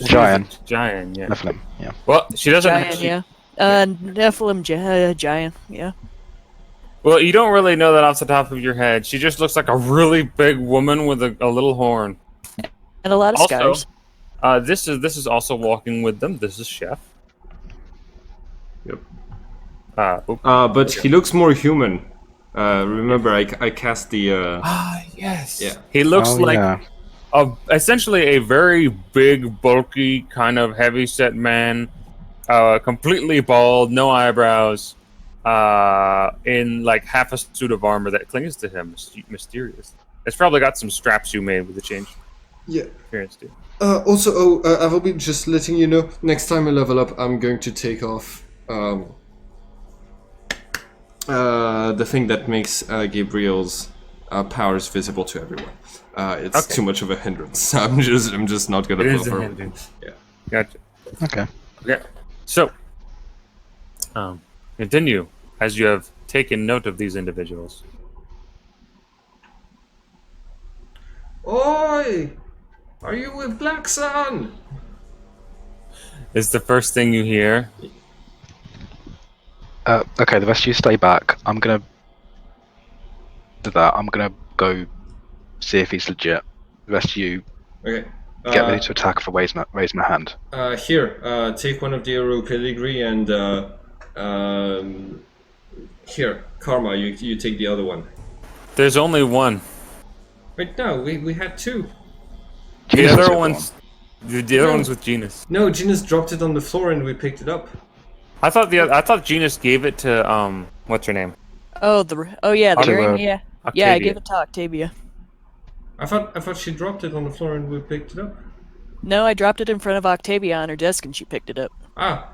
Giant. a giant, yeah. Nephilim, yeah. Well, she doesn't. Giant, yeah. Nephilim giant, yeah. Well, you don't really know that off the top of your head. She just looks like a really big woman with a little horn. And a lot of Also, scars. this is also walking with them. This is Chef. Yep. Oop. But he looks more human. Remember, I cast the. Yes. Yeah. He looks Oh, like yeah. essentially a very big, bulky, kind of heavy-set man, completely bald, no eyebrows, in like half a suit of armor that clings to him mysterious. It's probably got some straps you made with the change Yeah. appearance too. Also, I will be just letting you know. Next time I level up, I'm going to take off the thing that makes Gabriel's powers visible to everyone. It's too much of a hindrance. I'm just not gonna. It pull is a for hindrance. Yeah. Gotcha. Okay. Okay. So, continue as you have taken note of these individuals. Oi! Are you with Black Sun? Is the first thing you hear. Okay, the rest of you stay back. I'm gonna do that. I'm gonna go see if he's legit. The rest of you Okay. get ready to attack if I raise my hand. Here, take one of the Oro Pedigree and here, Karma, you take the other one. There's only one. Wait, no, we had two. The Jesus other is one's the other one's with Genus. No, Genus dropped it on the floor and we picked it up. I thought Genus gave it to what's her name? The To, ring, yeah. Octavia. Yeah, I gave it to Octavia. I thought she dropped it on the floor and we picked it up. No, I dropped it in front of Octavia on her desk and she picked it up. Ah,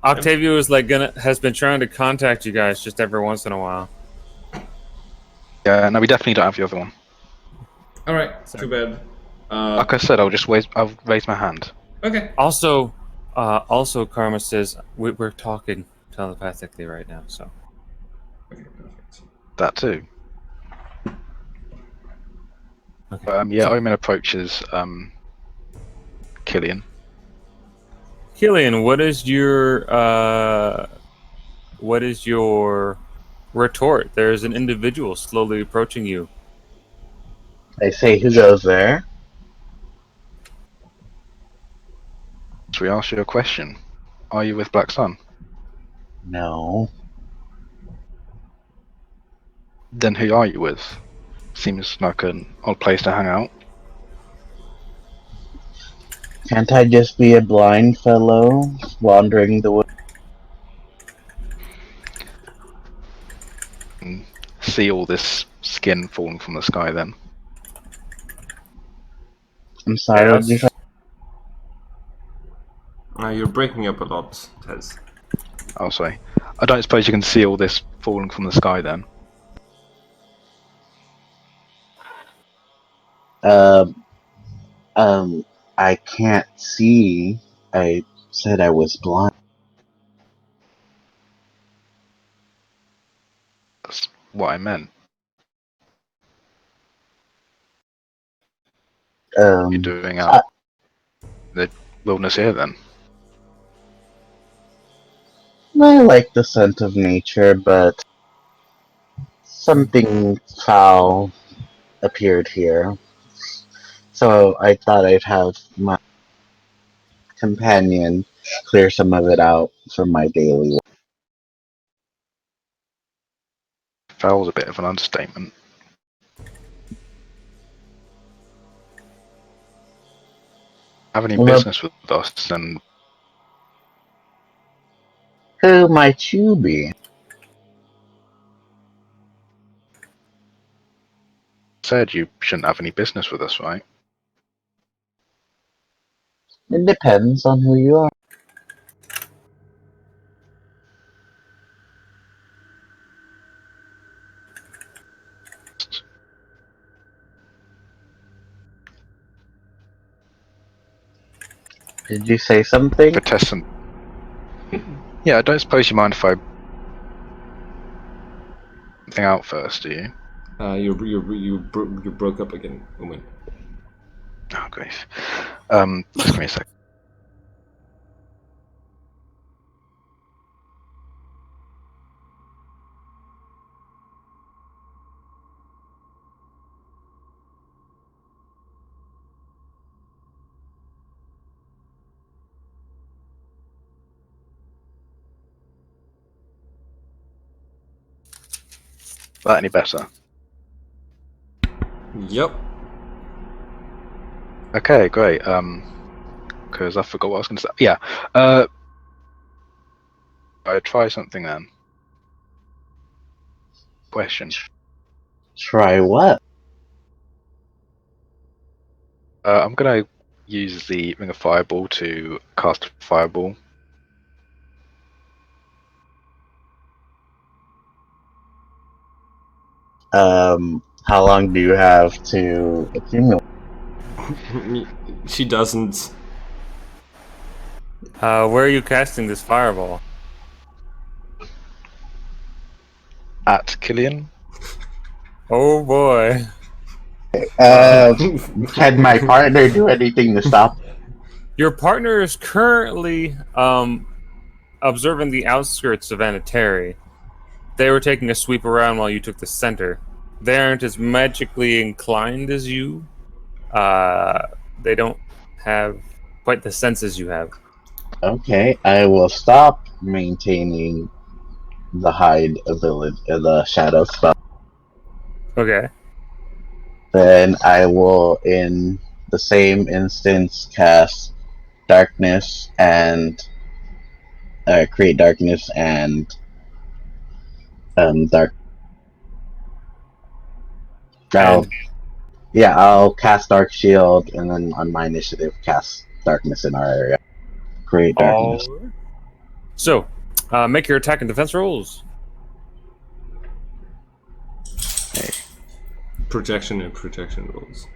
Octavia was has been trying to contact you guys just every once in a while. Yeah, no, we definitely don't have the other one. all right. Too bad. Like I said, I'll raise my hand. Okay. Also, Karma says we're talking telepathically right now. So Okay, perfect. That too. okay. Yeah, Omen approaches Killian. Killian, what is your retort? There's an individual slowly approaching you. I say, who goes there? Should we ask you a question? Are you with Black Sun? No. Then who are you with? Seems like an odd place to hang out. Can't I just be a blind fellow wandering the woods? And see all this skin falling from the sky then. I'm sorry, what did you say? You're breaking up a lot, Tez. I'll say. I don't suppose you can see all this falling from the sky then. I can't see. I said I was blind. That's what I meant. You're doing out the wilderness here then. I like the scent of nature, but something foul appeared here. So I thought I'd have my companion clear some of it out for my daily work. Foul's a bit of an understatement. Have any business with us, then Who might you be? said you shouldn't have any business with us, right? It depends on who you are. Did you say something? for Tesson. Yeah, I don't suppose you mind if I thing out first, do you? You broke up again, Omen. Oh, great. Just give me a sec. That any better? Yep. Okay, great. Because I forgot what I was going to say. Yeah. I try something then. Question. Try what? I'm going to use the Ring of Fireball to cast a Fireball. How long do you have to accumulate? She doesn't. Where are you casting this fireball? At Killian. Oh boy. Can my partner do anything to stop? Your partner is currently observing the outskirts of Anatari. They were taking a sweep around while you took the center. They aren't as magically inclined as you. They don't have quite the senses you have. Okay, I will stop maintaining the hide ability, the shadow spell. Okay. Then I will, in the same instance, cast darkness and create darkness and dark. I'll, And yeah, I'll cast Dark Shield, and then on my initiative, cast darkness in our area. Create darkness. all. So, make your attack and defense rolls. Projection and protection rolls.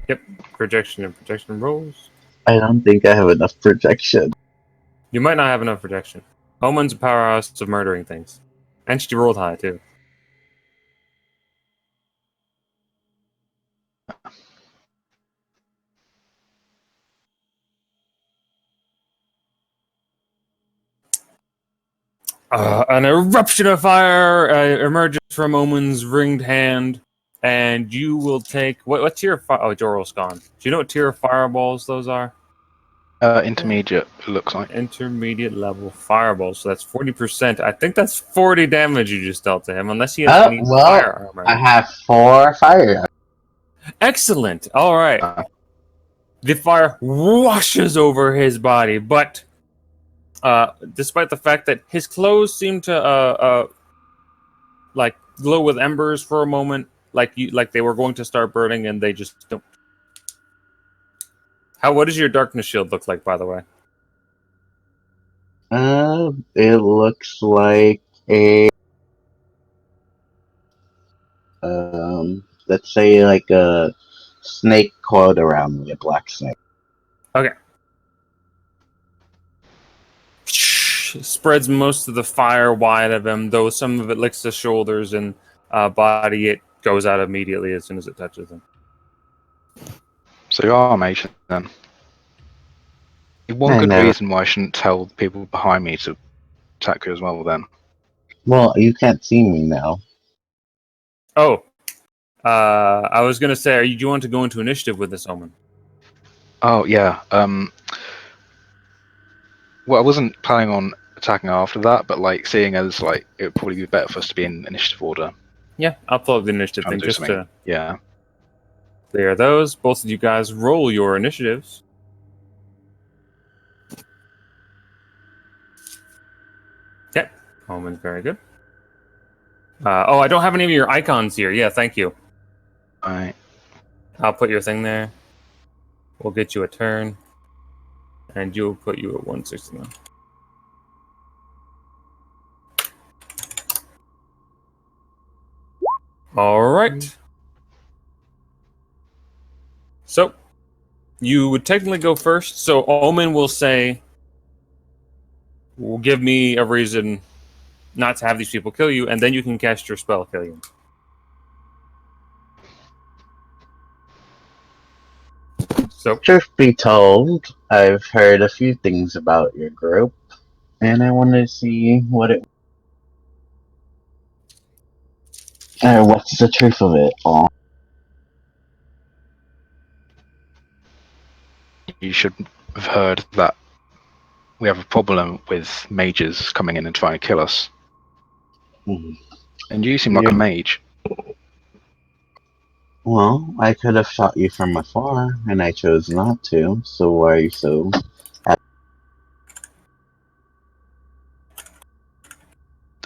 Yep. Projection and protection rolls. I don't think I have enough protection. You might not have enough protection. Omen's a powerhouse of murdering things. And she rolled high, too. An eruption of fire emerges from Omen's ringed hand, and you will take... What tier of fire... Oh, Joral's gone. Do you know what tier of fireballs those are? Intermediate, it looks like. Intermediate level fireballs, so that's 40%. I think that's 40 damage you just dealt to him, unless he has any fire armor. I have 4 fire. Excellent. All right. The fire washes over his body, but despite the fact that his clothes seem to like glow with embers for a moment, like they were going to start burning, and they just don't. What does your darkness shield look like, by the way? It looks like a let's say like a snake coiled around me, a black snake. Okay. Spreads most of the fire wide of him, though some of it licks the shoulders and body. It goes out immediately as soon as it touches him. So you are a mage then. One I good know. reason why I shouldn't tell people behind me to attack you as well then. Well, you can't see me now. Oh, I was gonna say, do you want to go into initiative with this Omen? Oh yeah. Well, I wasn't planning on attacking after that, but like seeing as like it would probably be better for us to be in initiative order. Yeah, I'll pull up the initiative Trying thing to do just something. to Yeah. clear those. Both of you guys roll your initiatives. Okay, Omen's very good. I don't have any of your icons here. Yeah, thank you. Alright. I'll put your thing there. We'll get you a turn. And you'll put you at 169. All right. So, You would technically go first, so Omen will say, give me a reason not to have these people kill you, and then you can cast your spell, Killian. So, Truth be told, I've heard a few things about your group, and I wanted to see what's the truth of it all. You should have heard that we have a problem with mages coming in and trying to kill us. Hmm. And you seem like a mage. Well, I could have shot you from afar, and I chose not to, so why are you so...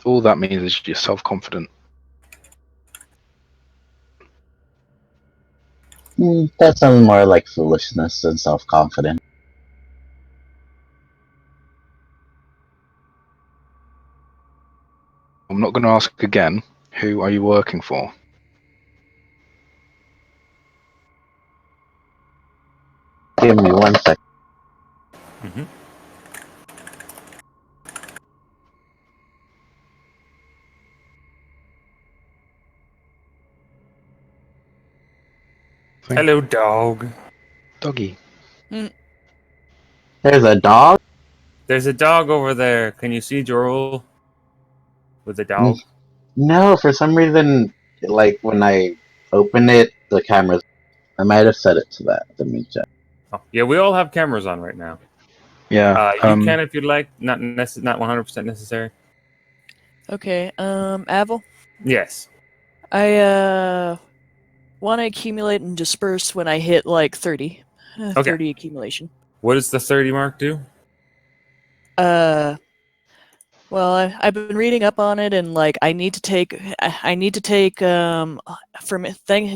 All that means is you're self-confident. That sounds more like foolishness than self-confidence. I'm not going to ask again. Who are you working for? Give me 1 second. mhm. Hello, dog. Doggy. There's a dog? There's a dog over there. Can you see Jorul with the dog? No, for some reason, like, when I open it, the camera's... I might have set it to that. Let me check. Oh, yeah, we all have cameras on right now. Yeah. You can if you'd like. Not 100% necessary. Okay, Avil, Yes. I want to accumulate and disperse when I hit like 30. Okay. 30 accumulation. What does the 30 mark do? Well, I've been reading up on it, and like I need to take from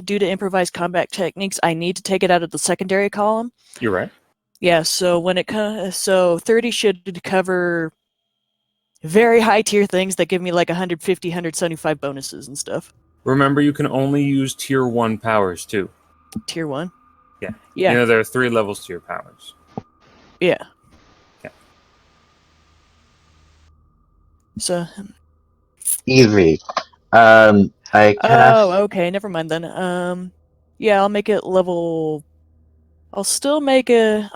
due to improvised combat techniques, I need to take it out of the secondary column. You're right. Yeah, so when it comes, so 30 should cover very high tier things that give me like 150, 175 bonuses and stuff. Remember, you can only use tier 1 powers too. Tier 1? Yeah. Yeah. You know, there are 3 levels to your powers. Yeah. Yeah. So. Easy. I cast... Oh, okay. Never mind then. Yeah, I'll make it level. I'll make an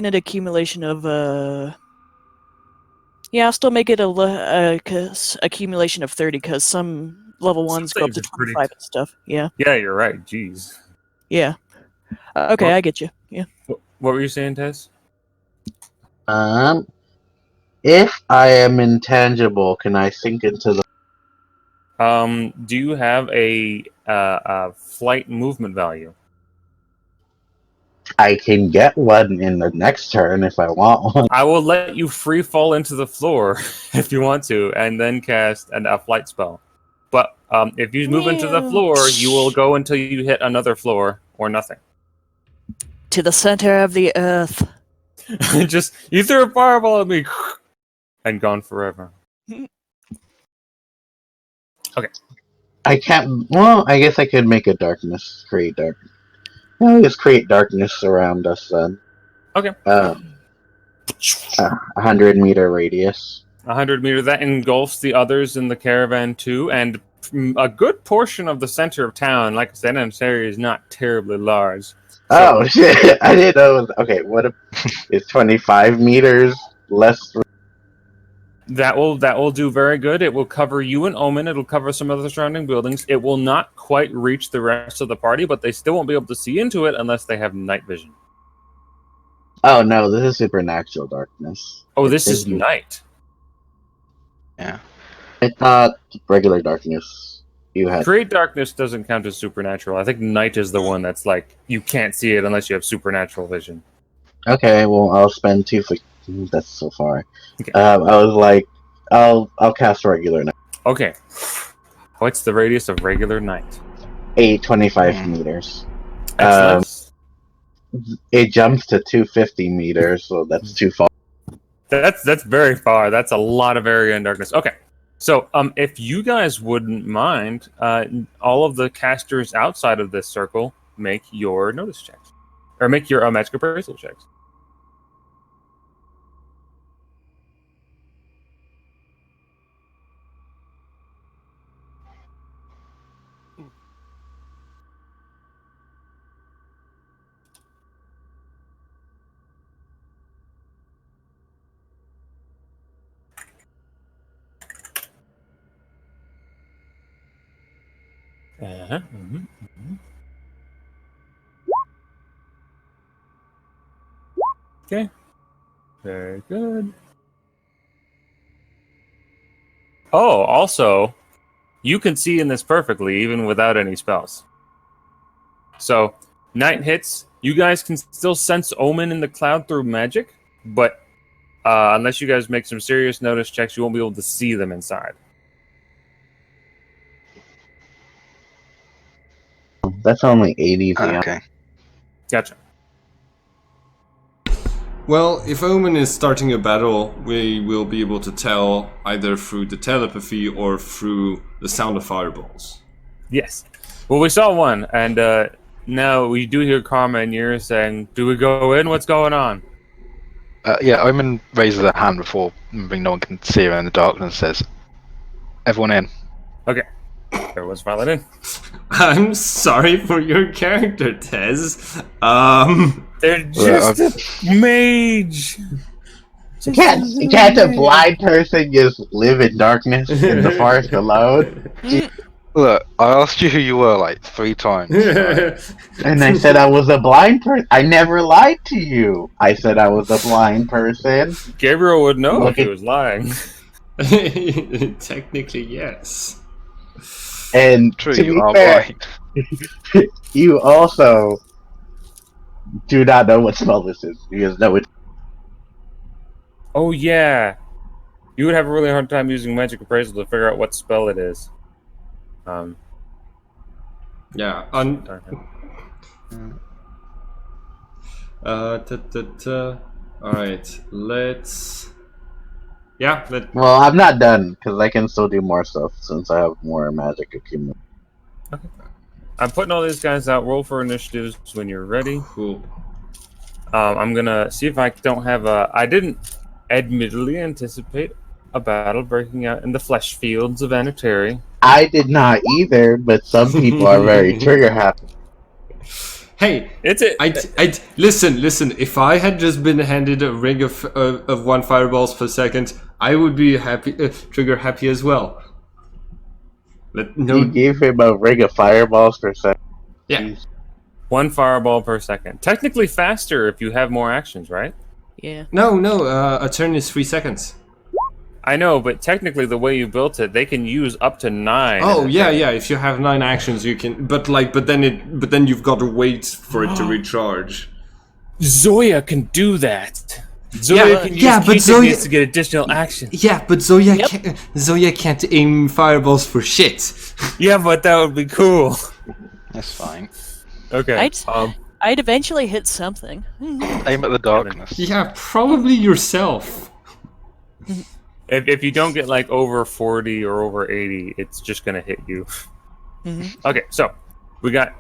accumulation of Yeah, I'll still make it accumulation of 30 because some level Some ones go up things to are pretty 25 and stuff. Yeah. Yeah, you're right. Jeez. Yeah. Okay, Well- I get you. Yeah. What were you saying, Tess? If I am intangible, can I sink into the... Do you have a flight movement value? I can get one in the next turn if I want one. I will let you free fall into the floor if you want to, and then cast a flight spell. But if you move into the floor, you will go until you hit another floor or nothing. To the center of the earth. Just you threw a fireball at me and gone forever. Okay. I can't... Well, I guess I could make a darkness. Create dark... I'll just create darkness around us then. Okay. 100-meter radius. 100 meter. That engulfs the others in the caravan too, and a good portion of the center of town. Like I said, this area is not terribly large. So, oh shit! I didn't know. It was... Okay, what if it's 25 meters less? that will do very good. It will cover you and Omen. It'll cover some of the surrounding buildings. It will not quite reach the rest of the party, but they still won't be able to see into it unless they have night vision. Oh no, this is supernatural darkness. Oh, this is night. Yeah. I thought regular darkness. You had... Create darkness doesn't count as supernatural. I think night is the one that's like you can't see it unless you have supernatural vision. Okay, well I'll spend 2 for... That's so far. Okay. I was like, I'll cast regular night. Okay. What's the radius of regular night? 25 meters. Excellent. It jumps to 250 meters, so that's too far. That's very far. That's a lot of area in darkness. Okay. So, if you guys wouldn't mind, all of the casters outside of this circle make your notice checks. Or make your magic appraisal checks. Okay. Very good. Oh, also, you can see in this perfectly, even without any spells. So, night hits. You guys can still sense omen in the cloud through magic, but unless you guys make some serious notice checks, you won't be able to see them inside. That's only 80. Okay. Gotcha. Well, if Omen is starting a battle, we will be able to tell either through the telepathy or through the sound of fireballs. Yes. Well, we saw one, and now we do hear Karma and you're saying, do we go in? What's going on? Yeah, Omen raises her hand before no one can see her in the darkness and says, "Everyone in." Okay. Everyone's filing in. I'm sorry for your character, Tez. They're just a mage. Can't a blind person just live in darkness in the forest alone? Look, I asked you who you were like 3 times. Right? And I said I was a blind person. I never lied to you. I said I was a blind person. Gabriel would know if he Look was lying. Technically, yes. And True, to you be are fair, blind. you also do not know what spell this is. Because no, it's Oh, yeah. You would have a really hard time using magic appraisal to figure out what spell it is. Yeah. Alright, let's... Yeah, well, I'm not done because I can still do more stuff since I have more magic accumulated. Okay. I'm putting all these guys out. Roll for initiatives when you're ready. Cool. I'm gonna see if I don't have a... I didn't admittedly anticipate a battle breaking out in the flesh fields of Anatari. I did not either, but some people are very trigger happy. Hey, It's listen. If I had just been handed a ring of 1 fireballs per second, I would be happy, trigger happy as well. You gave him a ring of fireballs per second. Yeah. 1 fireball per second. Technically faster if you have more actions, right? Yeah. No, a turn is 3 seconds. I know, but technically the way you built it, they can use up to 9. Oh yeah. If you have 9 actions, you can. But then you've got to wait for it to recharge. Zoya can do that. Zoya can use but key Zoya techniques to get additional actions. Yeah, but Zoya can't aim fireballs for shit. Yeah, but that would be cool. That's fine. Okay. I'd eventually hit something. Aim at the darkness. Yeah, probably yourself. If you don't get like over 40 or over 80, it's just gonna hit you. Okay, so we got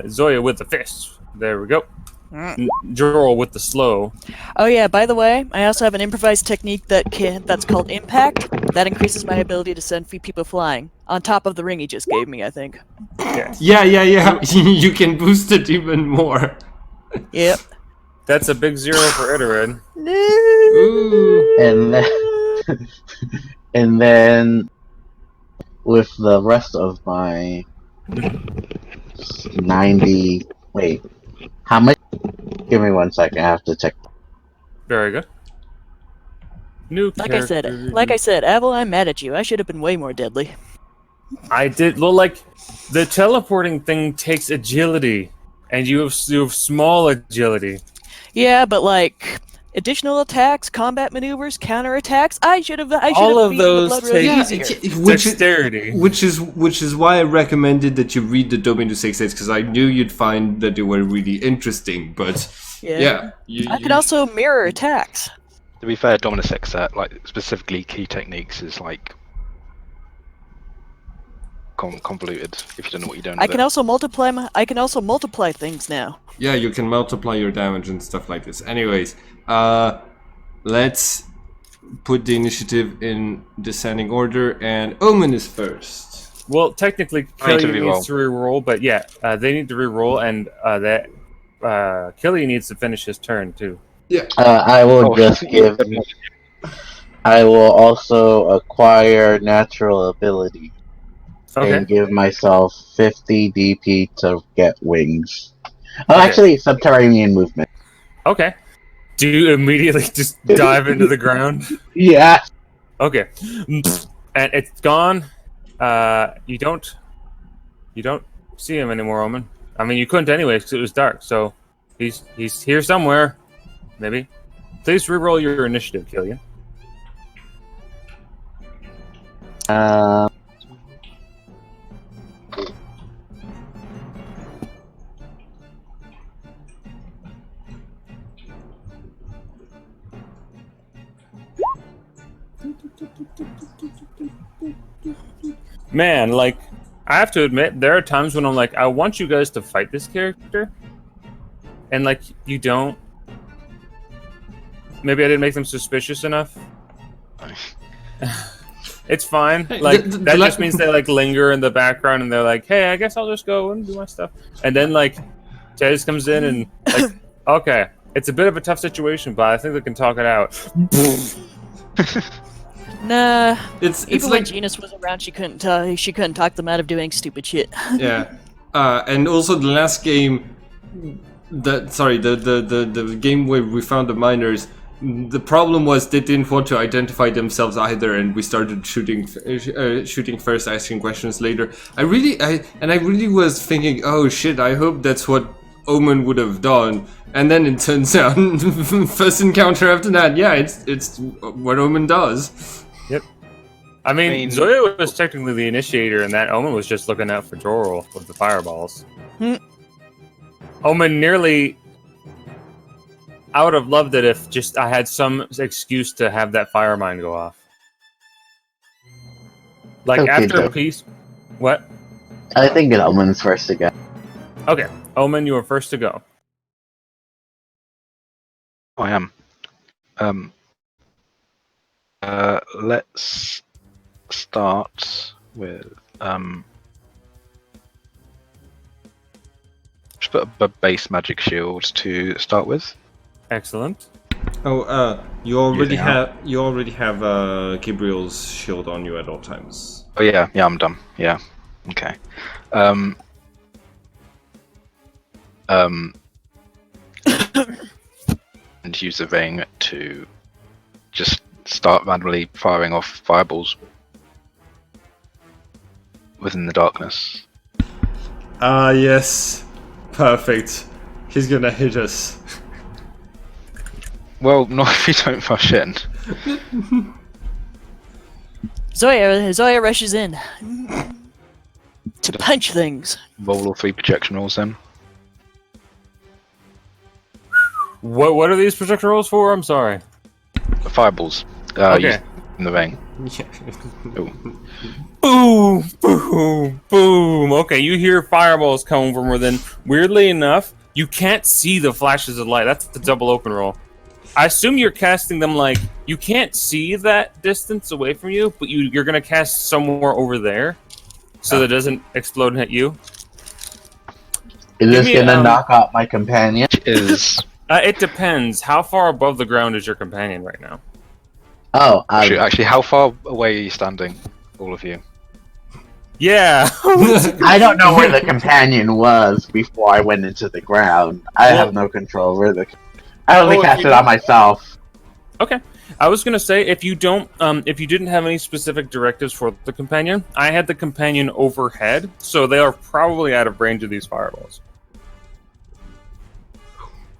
Zoya with the fists. There we go. Jorl with the slow. Oh yeah, by the way, I also have an improvised technique that's called Impact. That increases my ability to send people flying. On top of the ring he just gave me, I think. Yes. Yeah. You can boost it even more. Yep. That's a big 0 for Iterid. Ooh. And then with the rest of my 90. Wait, how much? Give me 1 second. I have to check. Very good. New Like character. I said, Abel, I'm mad at you. I should have been way more deadly. I did. Well, like the teleporting thing takes agility, and you have small agility. Yeah, but like additional attacks, combat maneuvers, counterattacks. I should have. All of those take easier. dexterity. Which is why I recommended that you read the Dominus 6 because I knew you'd find that they were really interesting. But yeah, I could also mirror attacks. To be fair, Dominus X, like specifically key techniques is like convoluted if you don't know what you're doing. I with can it. also multiply. I can also multiply things now. Yeah, you can multiply your damage and stuff like this. Anyways, let's put the initiative in descending order, and Omen is first. Well, technically, I need to Killian reroll. needs to reroll, but yeah, they need to reroll, and Killian needs to finish his turn too. Yeah. I will Oh, just give. I will also acquire natural ability Okay. and give myself 50 DP to get wings. Oh, Okay. actually, subterranean movement. Okay. Do you immediately just dive into the ground? Yeah. Okay. And it's gone. You don't see him anymore, Omen. I mean, you couldn't anyway because it was dark. So he's here somewhere, maybe. Please reroll your initiative, Killian. Man, like, I have to admit, there are times when I'm like, I want you guys to fight this character, and like, you don't. Maybe I didn't make them suspicious enough. It's fine. Like, that just means they like linger in the background, and they're like, "Hey, I guess I'll just go and do my stuff." And then like, Tez comes in and like, okay, it's a bit of a tough situation, but I think they can talk it out. Nah. It's Even like when Genus was around, she couldn't talk them out of doing stupid shit. yeah, and also the last game, the game where we found the miners. The problem was they didn't want to identify themselves either, and we started shooting first, asking questions later. I really was thinking, oh shit, I hope that's what Omen would have done. And then it turns out, first encounter after that, yeah, it's what Omen does. Yep. I mean, Zoya was technically the initiator, and that Omen was just looking out for Jorl with the fireballs. Omen nearly I would have loved it if just I had some excuse to have that fire mine go off. Like Okay, after Joe. peace. What? I think it Omen's first again. Okay, Omen, you were first to go. I am. Let's start with just put a base magic shield to start with. Excellent. Oh, you already Using have Gabriel's shield on you at all times. Oh yeah, I'm done. Yeah, okay. And use the ring to just start randomly firing off fireballs within the darkness. Ah, yes. Perfect. He's gonna hit us. Well, not if you don't rush in. Zoya rushes in to punch things. Roll all 3 projection rolls then. What are these projection rolls for? I'm sorry. Fireballs. Okay. Used in the ring. Boom, boom, boom. Okay, you hear fireballs coming from within. Weirdly enough, you can't see the flashes of light. That's the double open roll. I assume you're casting them like you can't see that distance away from you, but you're gonna cast somewhere over there, so that it doesn't explode and hit you. Is this gonna knock out my companion? Is It depends. How far above the ground is your companion right now? Oh, actually, how far away are you standing, all of you? Yeah. I don't know where the companion was before I went into the ground. I have no control over the. I only cast it on myself. Okay. I was gonna say if you didn't have any specific directives for the companion, I had the companion overhead, so they are probably out of range of these fireballs.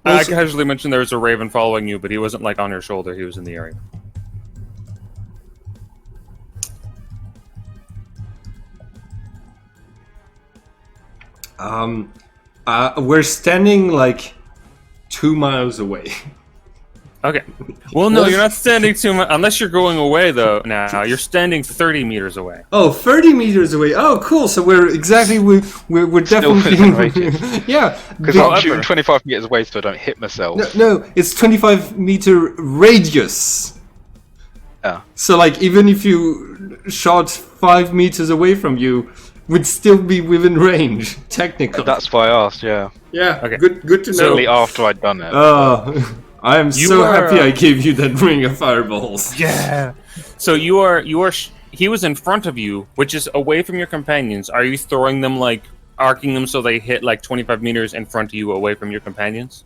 I casually mentioned there was a raven following you, but he wasn't like on your shoulder; he was in the area. We're standing like 2 miles away. Okay. Well, no, you're not standing too much. Unless you're going away, though, now. You're standing 30 meters away. Oh, 30 meters away. Oh, cool. So we're definitely... within radius. Yeah. Because I'm shooting 25 meters away so I don't hit myself. No, it's 25-meter radius. Yeah. So, like, even if you shot 5 meters away from you, would still be within range, technically. That's why I asked, yeah. Yeah, Okay. good to know. Certainly after I'd done it. I am so happy I gave you that ring of fireballs. Yeah. So he was in front of you, which is away from your companions. Are you throwing them, like, arcing them so they hit, like, 25 meters in front of you, away from your companions?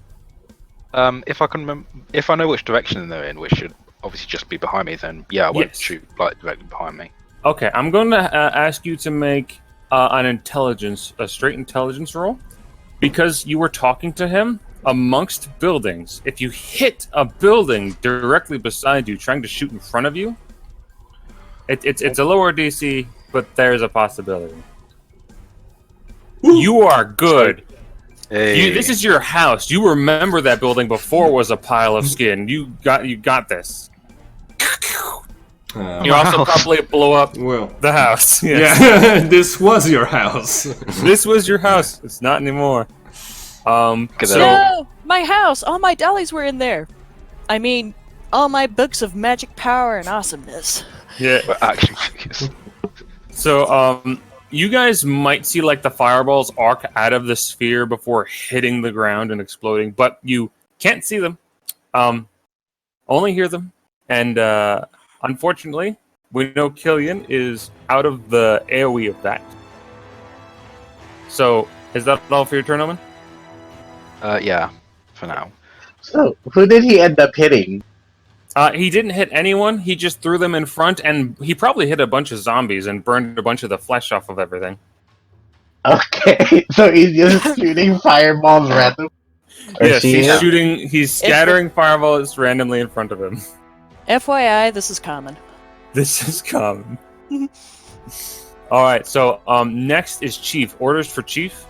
If I can if I know which direction they're in, which should obviously just be behind me, then yeah, I won't shoot like directly behind me. Okay, I'm going to ask you to make a straight intelligence roll, because you were talking to him amongst buildings. If you hit a building directly beside you, trying to shoot in front of you, it's a lower DC, but there's a possibility. You are good. Hey. This is your house. You remember that building before it was a pile of skin. You got this. You also probably blow up the house. Yes. Yeah, this was your house. This was your house. It's not anymore. No! My house! All my dollies were in there! I mean, all my books of magic power and awesomeness. Yeah. But action figures. So, you guys might see, like, the fireballs arc out of the sphere before hitting the ground and exploding, but you can't see them. Only hear them. And, unfortunately, we know Killian is out of the AoE of that. So, is that all for your turn, Omen? Yeah, for now. So, who did he end up hitting? He didn't hit anyone. He just threw them in front, and he probably hit a bunch of zombies and burned a bunch of the flesh off of everything. Okay, so he's just shooting fireballs randomly? Yes, he's scattering fireballs randomly in front of him. FYI, this is common. This is common. Alright, so next is Chief. Orders for Chief?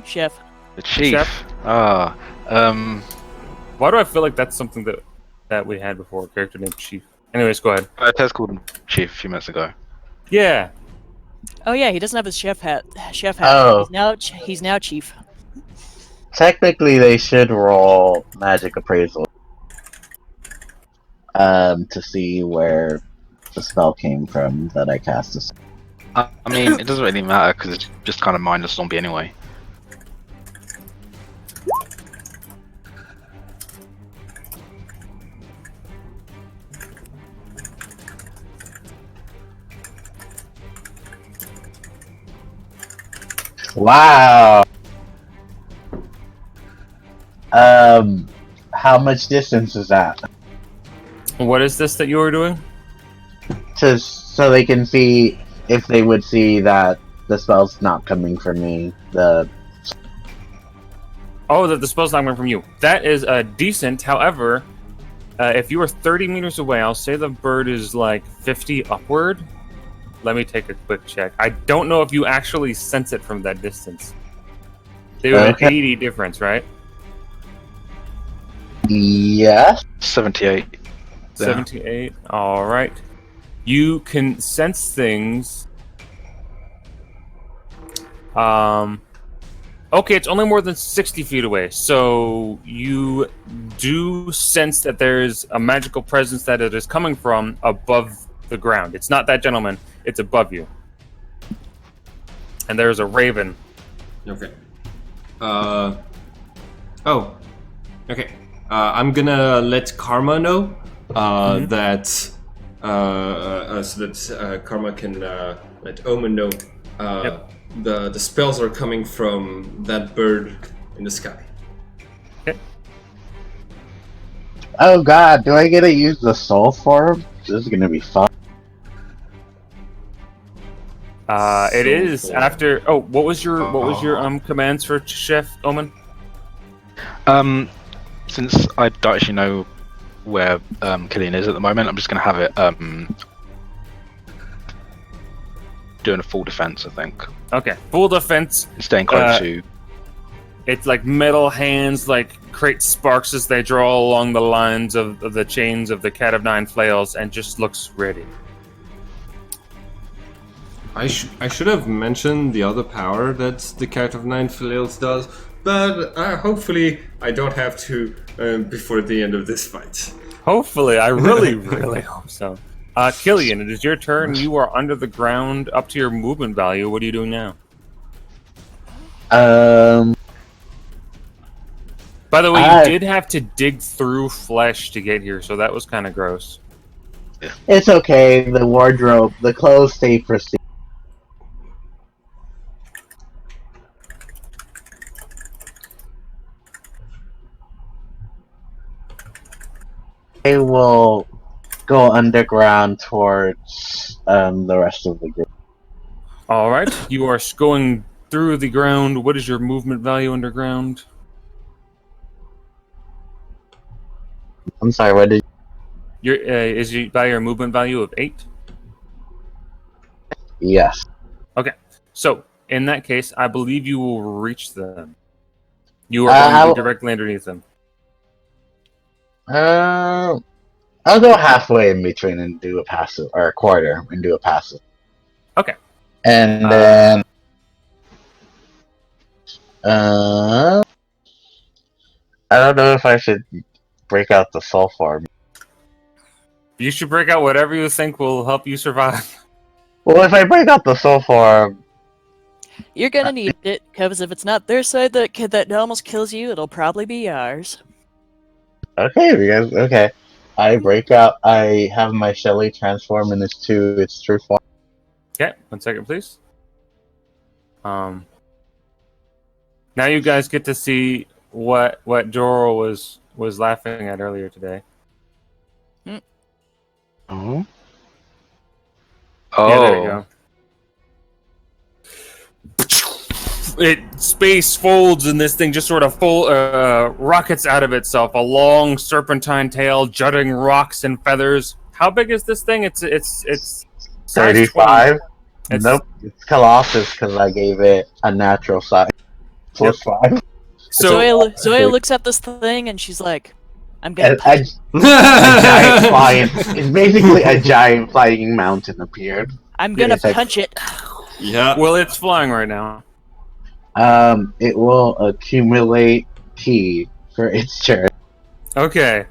Chef. The chief. Chef? Why Why do I feel like that's something that we had before, a character named Chief? Anyways, go ahead. Tez called him chief a few minutes ago. Yeah. Oh yeah, he doesn't have his chef hat. Oh. He's now chief. Technically, they should roll magic appraisal. To see where the spell came from that I cast this. I mean, it doesn't really matter because it's just kind of mindless zombie anyway. Wow. How much distance is that? What is this that you were doing? So they can see if they would see that the spell's not coming from me. Oh, the spell's not coming from you. That is decent. However, if you are 30 meters away, I'll say the bird is like 50 upward. Let me take a quick check. I don't know if you actually sense it from that distance. There was an 80 difference, right? Yes. 78. 78. All right. You can sense things. Okay, it's only more than 60 feet away, so you do sense that there's a magical presence that it is coming from above the ground. It's not that gentleman, it's above you. And there's a raven. Okay. Okay. I'm gonna let Karma know that so that Karma can let Omen know the spells are coming from that bird in the sky. Okay. Oh god, do I get to use the soul form? This is gonna be fun. It is after. Oh, what was your commands for Chef Omen? Since I don't actually know where Killian is at the moment, I'm just gonna have it doing a full defense, I think. Okay, full defense. Staying close to It's like metal hands, like create sparks as they draw along the lines of the chains of the Cat of Nine Flails, and just looks ready. I should have mentioned the other power that the Cat of Nine Flails does, but hopefully I don't have to before the end of this fight. Hopefully, I really, really hope so. Killian, it is your turn. You are under the ground, up to your movement value. What are you doing now? By the way, you did have to dig through flesh to get here, so that was kind of gross. It's okay. The wardrobe, the clothes stay pristine. I will go underground towards the rest of the group. All right, you are going through the ground. What is your movement value underground? I'm sorry, what did Your is you by your movement value of 8? Yes. Okay, so in that case, I believe you will reach them. You are going to be directly underneath them. I'll go halfway in between and do a passive, or a quarter and do a passive. Okay. And then, I don't know if I should break out the soul form. You should break out whatever you think will help you survive. Well, if I break out the soul form, You're gonna need it, because if it's not their side that almost kills you, it'll probably be ours. okay, because okay, I break out. I have my Shelly transform into its true form. Okay, 1 second, please. Now you guys get to see what Joro was laughing at earlier today. Oh. Yeah, there you go. Space folds and this thing just sort of rockets out of itself. A long serpentine tail, jutting rocks and feathers. How big is this thing? It's 35. Nope, it's Colossus because I gave it a natural size. Plus 5. So Zoya looks at this thing and she's like, "I'm gonna A punch it. giant flying. It's basically a giant flying mountain appeared. I'm gonna It's like- punch it." Yeah. well, it's flying right now. It will accumulate T for its turn. Okay.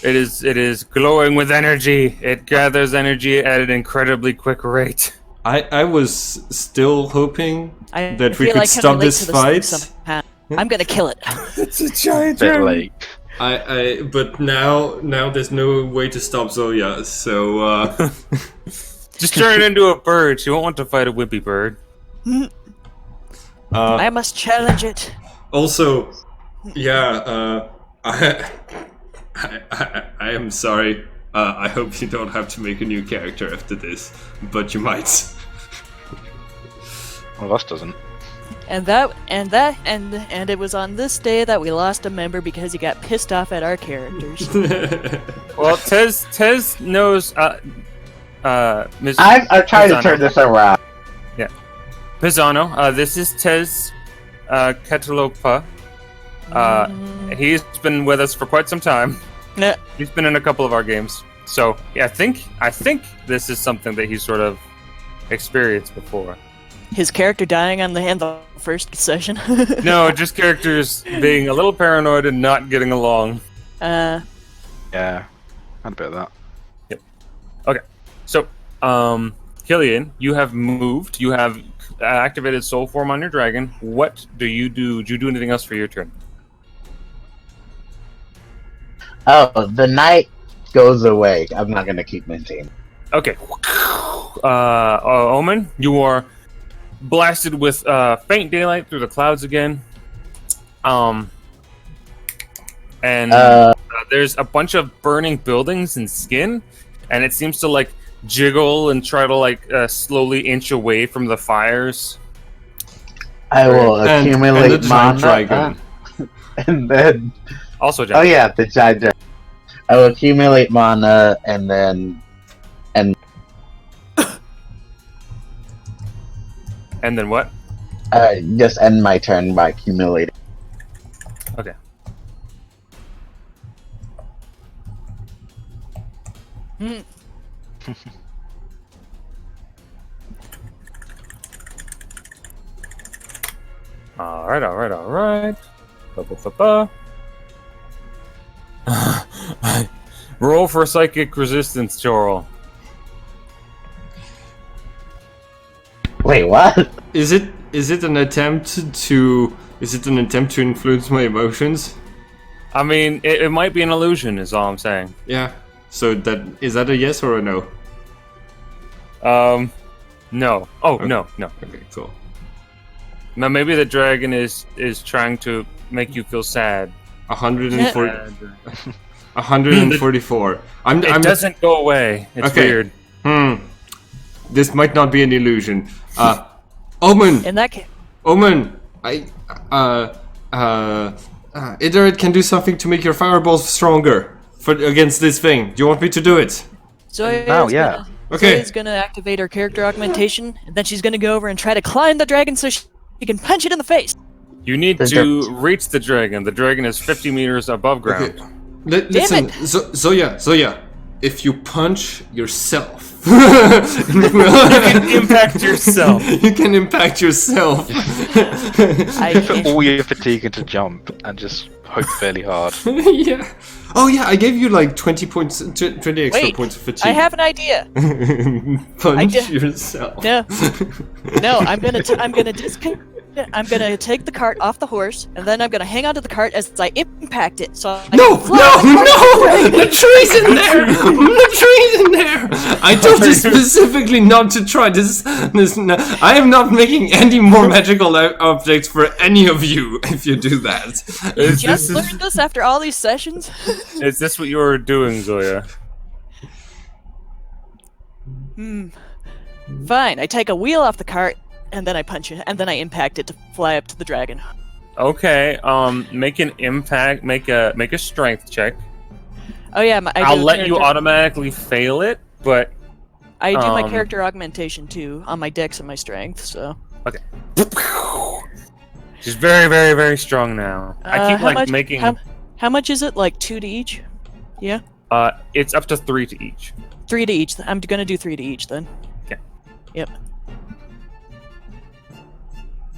It is glowing with energy. It gathers energy at an incredibly quick rate. I was still hoping I that we feel could I can stop relate this to thing fight. somehow. I'm gonna kill it. It's a giant Bit dragon. late. But now there's no way to stop Zoya, so Just turn it into a bird. She won't want to fight a wimpy bird. I must challenge it. also, yeah, I am sorry. I hope you don't have to make a new character after this, but you might. Well, us doesn't. And it was on this day that we lost a member because he got pissed off at our characters. Well, Tez knows. Ms. I'm trying to Pisano. turn this around. Pisano. This is Tez Catalopa. He's been with us for quite some time. Nah. He's been in a couple of our games. So yeah, I think this is something that he's sort of experienced before. His character dying on the first session. No, just characters being a little paranoid and not getting along. Yeah. Had a bit of that. Okay, so Killian, you have moved. You have activated soul form on your dragon. What do you do? Did you do anything else for your turn? Oh, the night goes away. I'm not gonna keep maintaining. Okay. Omen, you are blasted with faint daylight through the clouds again. There's a bunch of burning buildings and skin, and it seems to like jiggle and try to like slowly inch away from the fires. I will And accumulate the giant mana, dragon. and then Also, oh John. yeah, the giant dragon. I will accumulate mana, and then And then what? Just end my turn by accumulating. Okay. Alright. Ba-ba-ba-ba. Roll for psychic resistance, Jorl. Wait, what? Is it an attempt to influence my emotions? I mean, it might be an illusion, is all I'm saying. Yeah. So is that a yes or a no? No. Oh, Okay. no. Okay, cool. Now maybe the dragon is trying to make you feel sad. 144. It doesn't go away. It's Okay. weird. This might not be an illusion. Omen. In that case, Omen. Iterate can do something to make your fireballs stronger against this thing. Do you want me to do it? Zoya's Now, yeah. Okay. Zoya's gonna activate her character augmentation, and then she's gonna go over and try to climb the dragon so she can punch it in the face. You need to reach the dragon. The dragon is 50 meters above ground. Okay. Listen, it. Zoya. If you punch yourself, You can impact yourself. You can impact yourself. I Put can't. all your fatigue into jump and just hope fairly hard. Yeah. Oh yeah, I gave you like 20 points, 20 extra Wait, points of fatigue. I have an idea. Punch did- yourself. No, I'm gonna take the cart off the horse, and then I'm gonna hang onto the cart as I impact it. So I No, can fly the cart. the tree's in there. The tree's in there. I told you specifically not to try this. I am not making any more magical objects for any of you if you do that. Just learned this after all these sessions. Is this what you were doing, Zoya? Fine, I take a wheel off the cart, and then I punch it, and then I impact it to fly up to the dragon. Okay. Make an impact. Make a strength check. Oh yeah, I'll let you automatically fail it, but I do my character augmentation too on my dex and my strength. So she's very, very, very strong now. I keep how much, making. How much is it? Like 2 to each? Yeah, It's up to 3 to each. 3 to each. I'm gonna do 3 to each then. Okay. Yep.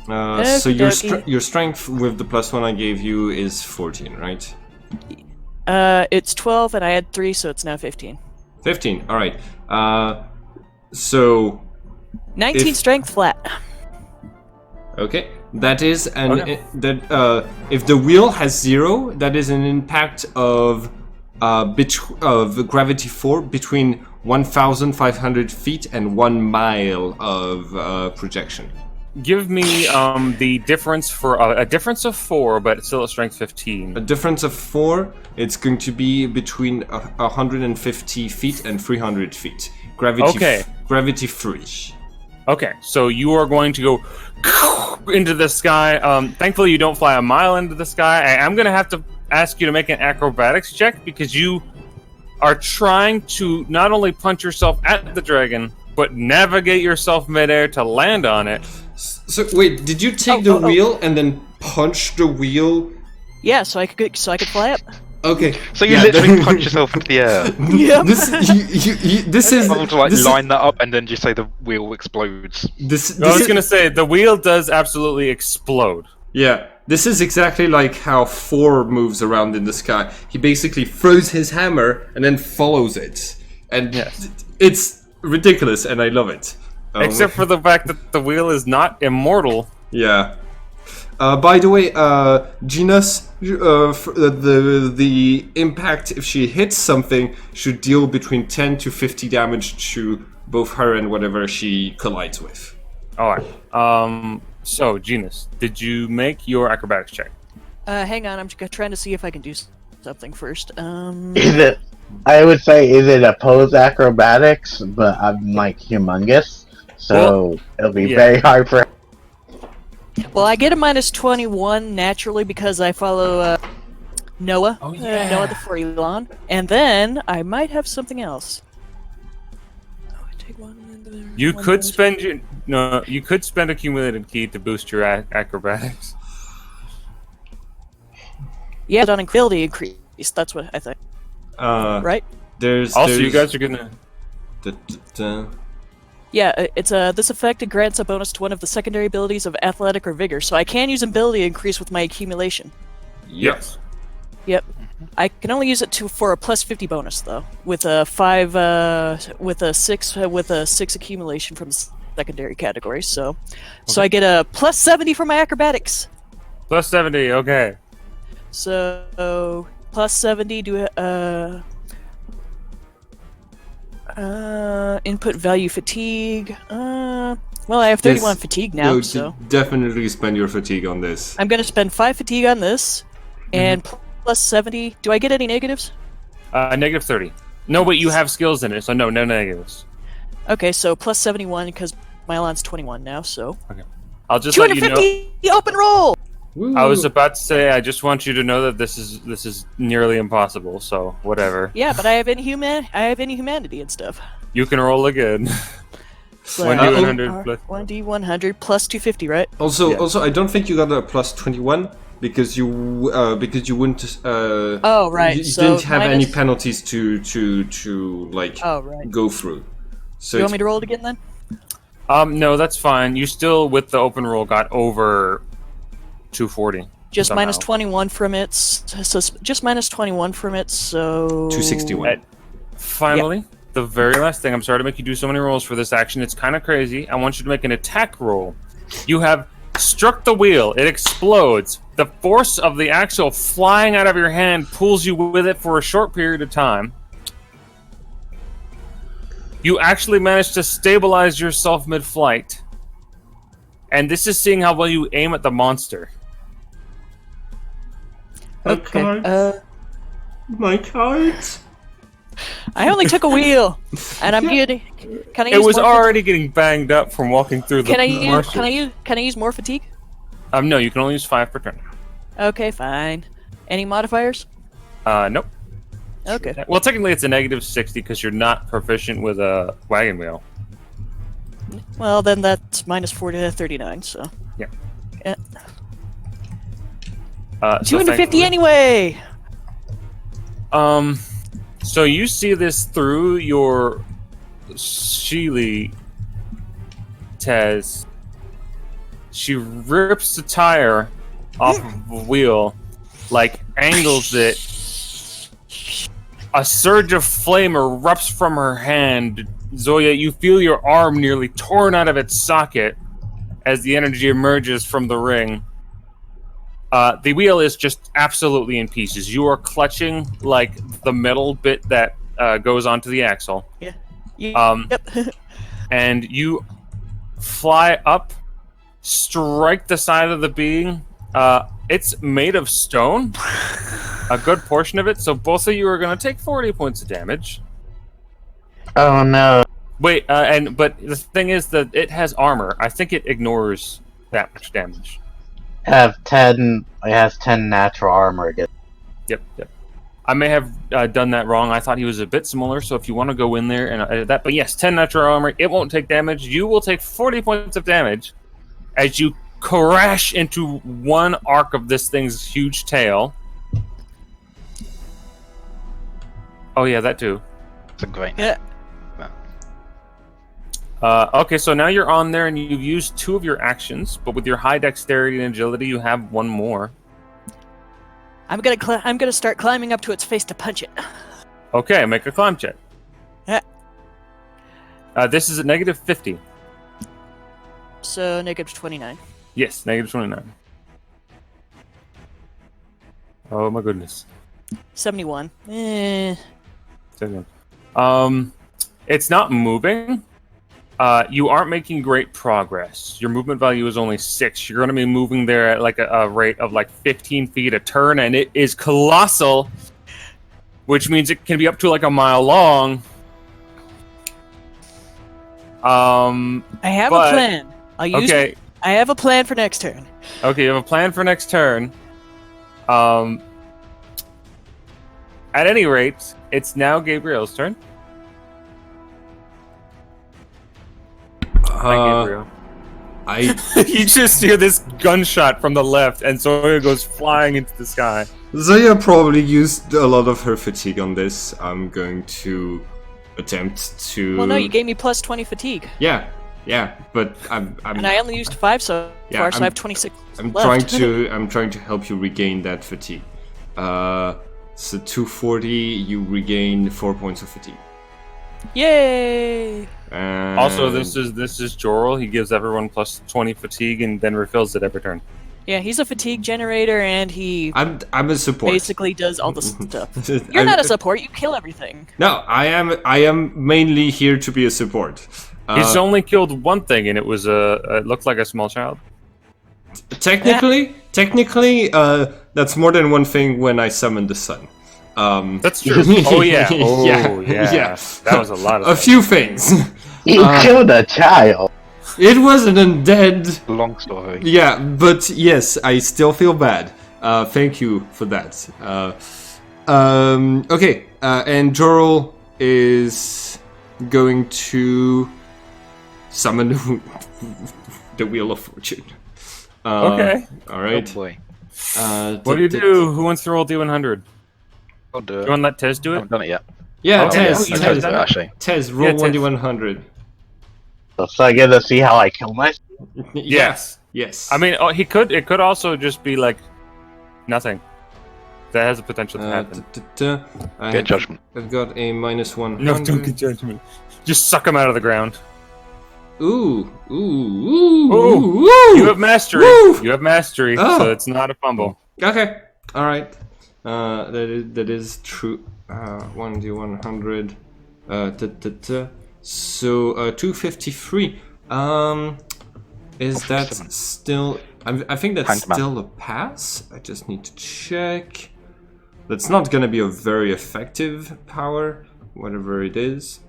So Okey-dokey. your strength with the +1 I gave you is 14, right? It's 12, and I had 3, so it's now 15. 15. All right. So 19 strength flat. okay, that is Okay. if the wheel has 0, that is an impact of gravity 4 between 1,500 feet and 1 mile of projection. Give me the difference for a difference of 4, but still a strength 15. A difference of 4, it's going to be between 150 feet and 300 feet. Gravity free. Okay, so you are going to go into the sky. Thankfully, you don't fly a mile into the sky. I'm going to have to ask you to make an acrobatics check because you are trying to not only punch yourself at the dragon, but navigate yourself midair to land on it. So wait, did you take the wheel and then punch the wheel? Yeah, so I could fly up. Okay. So you yeah, literally then- punch yourself into the air. Yep. This is Able to like this is- line that up and then just say the wheel explodes. this I was is- going to say, the wheel does absolutely explode. Yeah, this is exactly like how Thor moves around in the sky. He basically throws his hammer and then follows it, and Yes. it's ridiculous, and I love it. Except for the fact that the wheel is not immortal. yeah. By the way, Genus, the impact if she hits something should deal between 10 to 50 damage to both her and whatever she collides with. Alright. So, Genus, did you make your acrobatics check? Hang on, I'm just trying to see if I can do something first. Is it? I would say is it opposed acrobatics, but I'm like humongous, so it'll be yeah. very hard for. Well, I get a minus 21 naturally because I follow Noah. Oh, yeah. Noah the Freelon. And then I might have something else. Take one. You could spend you could spend accumulated key to boost your acrobatics. Yeah, on ability increase. That's what I think. Right? Also, you guys are gonna. Yeah, it's this effect grants a bonus to one of the secondary abilities of athletic or vigor, so I can use ability increase with my accumulation. Yes. Yep. I can only use it for a plus 50 bonus though, with a 6 accumulation from the secondary category. So I get a plus 70 for my acrobatics. Plus 70. Okay. So plus 70. Input value fatigue. Well, I have 31 fatigue now, so definitely spend your fatigue on this. I'm gonna spend 5 fatigue on this, and plus 70. Do I get any negatives? Negative 30. No, but you have skills in it, so no negatives. Okay, so plus 71 because my allowance 21 now. So okay, I'll just let you know. 250 open roll. Woo. I was about to say, I just want you to know that this is nearly impossible. So whatever. Yeah, but I have any humanity and stuff. You can roll again. So, 1d100 plus 1d100 plus 250, right? Also, I don't think you got a plus 21 because you wouldn't. Oh right. You so didn't have any minus... penalties to like go through. So you want me to roll it again then? No, that's fine. You still, with the open roll, got over 240. Just somehow. minus 21 from it. So just minus 21 from it. So 261. Finally, the very last thing. I'm sorry to make you do so many rolls for this action. It's kind of crazy. I want you to make an attack roll. You have struck the wheel. It explodes. The force of the axle flying out of your hand pulls you with it for a short period of time. You actually managed to stabilize yourself mid-flight. And this is seeing how well you aim at the monster. Okay. My cards. I only took a wheel, and I'm getting. Can I use It was more already getting banged up from walking through the Can I use more fatigue? No, you can only use 5 per turn. Okay, fine. Any modifiers? Nope. Okay. Well, technically it's a negative 60 because you're not proficient with a wagon wheel. Well, then that's minus 40 to 39, so. Yeah. Yeah. 250 so anyway! So you see this through your Sheely, Tez. She rips the tire off of the wheel, like angles it. A surge of flame erupts from her hand. Zoya, you feel your arm nearly torn out of its socket as the energy emerges from the ring. The wheel is just absolutely in pieces. You are clutching like the metal bit that goes onto the axle. Yeah. Yep. And you fly up, strike the side of the being. It's made of stone, a good portion of it. So both of you are going to take 40 points of damage. Oh no. Wait, but the thing is that it has armor. I think it ignores that much damage. I have 10. It has 10 natural armor again. Yep. I may have done that wrong. I thought he was a bit smaller, so if you want to go in there and edit that. But yes, 10 natural armor. It won't take damage. You will take 40 points of damage as you crash into one arc of this thing's huge tail. Oh yeah, that too. It's a great. Yeah. Okay, so now you're on there and you've used 2 of your actions, but with your high dexterity and agility, you have 1 more. I'm gonna start climbing up to its face to punch it. Okay, make a climb check. Yeah. This is at negative 50. So negative 29. Yes, negative 29. Oh my goodness. 71. 71. It's not moving. You aren't making great progress. Your movement value is only 6. You're going to be moving there at like a rate of like 15 feet a turn, and it is colossal, which means it can be up to like a mile long. I have a plan. I have a plan for next turn. Okay, you have a plan for next turn. At any rate, it's now Gabriel's turn. Gabriel. I You just hear this gunshot from the left, and Zoya goes flying into the sky. Zoya probably used a lot of her fatigue on this. I'm going to attempt to. Well, no, you gave me plus 20 fatigue. Yeah, but I'm And I only used 5 so far, so I have 26 I'm left. trying to help you regain that fatigue. So 240, you regain 4 points of fatigue. Yay! And Also, this is Jorl. He gives everyone plus 20 fatigue and then refills it every turn. Yeah, he's a fatigue generator, and he I'm a support. basically does all the stuff. You're not a support. You kill everything. No, I am mainly here to be a support. He's only killed one thing, and it was it looked like a small child. Technically, that's more than one thing when I summon the sun. That's true. Oh yeah. Oh yeah. That was a lot of a few things. You killed a child. It was an undead. Long story. Yeah, but yes, I still feel bad. Thank you for that. Okay, and Jorl is going to summon the Wheel of Fortune. Okay. All right. Oh boy. What do you do? Who wants to roll D100? I'll do You it. want to let Tez do I it? haven't done it yet. Yeah, Oh, Tez, you I have did done it, it? actually. Tez, roll Yeah, Tez. 1d100. So I get to see how I kill myself. Yes. Yes. I mean, it could also just be like nothing. That has the potential to happen. Get judgment. I've got a minus 100. No, don't get judgment. Just suck him out of the ground. Ooh. You have mastery. Woo! You have mastery, Oh. so it's not a fumble. Okay. All right. That is true. 1d100. So 253. Is that 47. still? I think that's Hangman. still a pass. I just need to check. That's not gonna be a very effective power, whatever it is.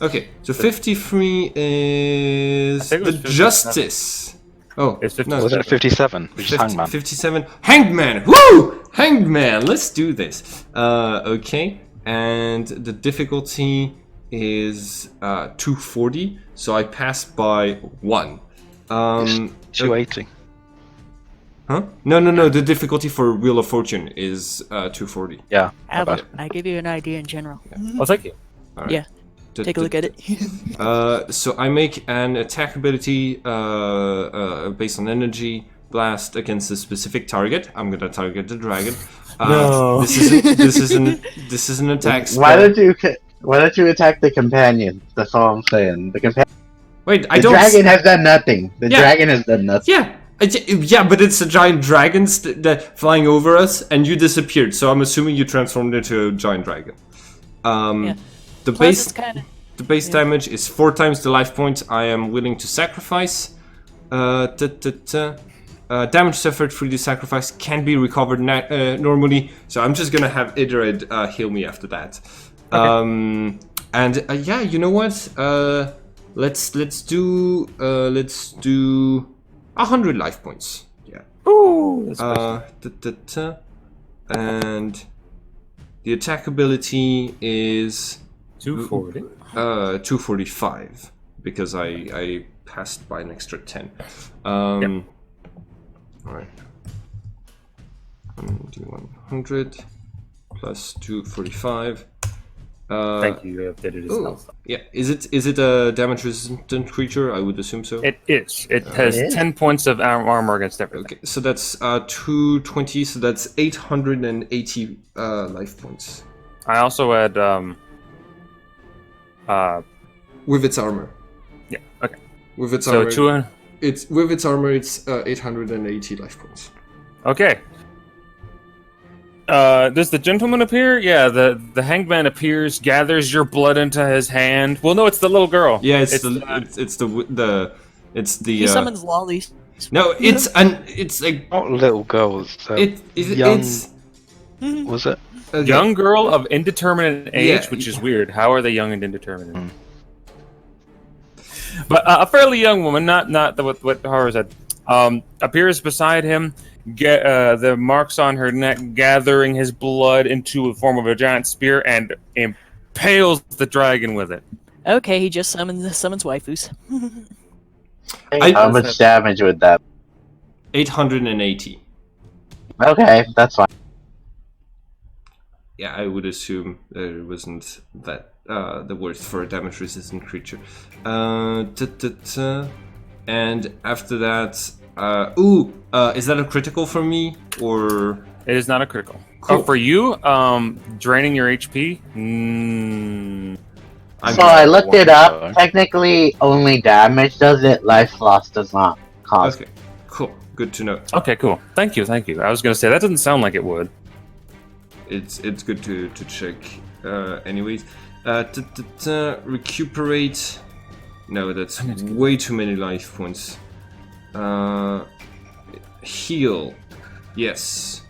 Okay, so 53 is I think it was the 57. Justice. Oh, It's no, Was it 57? Which is 50, Hangman. 57. Hanged Man! Woo! Hanged Man! Let's do this. Okay, and the difficulty is 240, so I passed by 1. 280. Huh? No. The difficulty for Wheel of Fortune is 240. Yeah. my bad. I give you an idea in general. Oh, thank you. All right. Yeah, take a look at it. So I make an attack ability based on energy blast against a specific target. I'm gonna target the dragon. No. This is an attack spell. Why don't you attack the companion? That's all I'm saying. The Wait, I the don't. dragon has done nothing. The Yeah. dragon has done nothing. Yeah. Yeah, but it's a giant dragon that flying over us, and you disappeared. So I'm assuming you transformed into a giant dragon. Yeah. The Plus, base it's kind of the base damage is 4 times the life points I am willing to sacrifice. Damage suffered through the sacrifice can be recovered normally. So I'm just gonna have Idrid heal me after that. And yeah, you know what? Let's do 100 life points. Yeah. Ooh. That's And the attack ability is 240. 245 because I passed by an extra 10. All right. 100 plus 245. Thank you. You updated his Ooh, health. yeah. Is it a damage resistant creature? I would assume so. It is. It has 10 points of armor against everything. Okay, so that's 220. So that's 880 life points I also had with its armor. yeah. Okay. With its So armor, 200. it's 880 life points. Okay. Does the gentleman appear? Yeah, the hanged man appears, gathers your blood into his hand. Well, no, it's the little girl. Yeah, it's the he summons lollies. no, it's like Not little girls. young. It's was it? young girl of indeterminate age, Yeah. which is weird. How are they young and indeterminate? But a fairly young woman, not what Horror said, appears beside him. The marks on her neck, gathering his blood into a form of a giant spear, and impales the dragon with it. Okay, he just summons waifus. How much damage would that? 880. Okay, that's fine. Yeah, I would assume that it wasn't that the worst for a damage-resistant creature. And after that, is that a critical for me or? It is not a critical. Cool. Oh, for you, draining your HP. So I looked it up. Technically, only damage does it. Life loss does not cause. Okay, cool. Good to know. Okay, cool. Thank you. I was gonna say that doesn't sound like it would. It's good to check. Anyways, recuperate. No, that's way too many life points. Heal. Yes.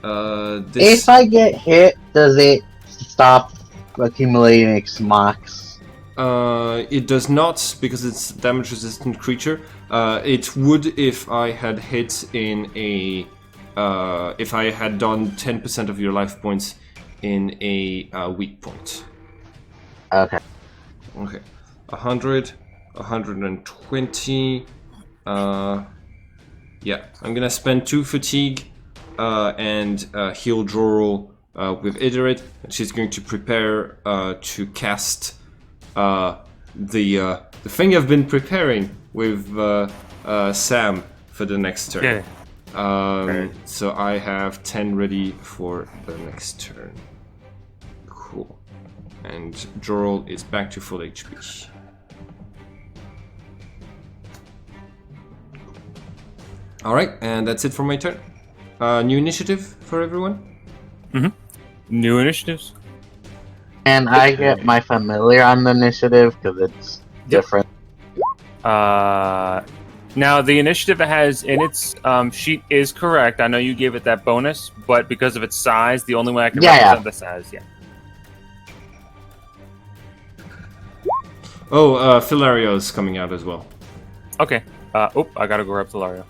If I get hit, does it stop accumulating smocks? It does not, because it's a damage-resistant creature. It would if I had hit in a... if I had done 10% of your life points in a weak point. Okay. Okay. 100, 120. Yeah, I'm gonna spend 2 fatigue and heal Jorul with Iterate. And she's going to prepare to cast the thing I've been preparing with Sam for the next turn. Yeah. So I have 10 ready for the next turn. Cool. And Jorul is back to full HP. Alright, and that's it for my turn. New initiative for everyone? New initiatives. And I get my familiar on the initiative because it's different. Now the initiative it has in its sheet is correct. I know you gave it that bonus, but because of its size, the only way I can represent the size, Oh, Philario's coming out as well. Okay. I gotta go grab Philario.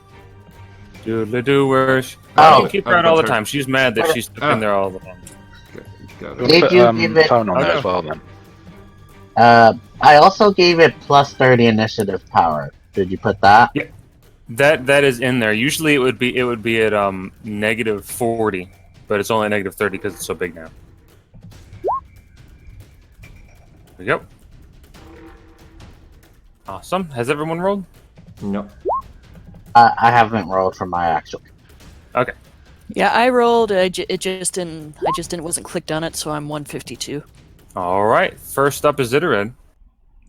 Doodly-doo, where's... Oh, keep her out all the time. She's mad that she's stuck in there all the time. Did you give it... phone on there as well then? I also gave it plus 30 initiative power. Did you put that? Yeah. That is in there. Usually it would be at negative 40, but it's only negative 30 because it's so big now. There we go. Awesome. Has everyone rolled? No. I haven't rolled for my actual. Okay. Yeah, I rolled. It just didn't. Wasn't clicked on it, so I'm 152. All right. First up is Iterid.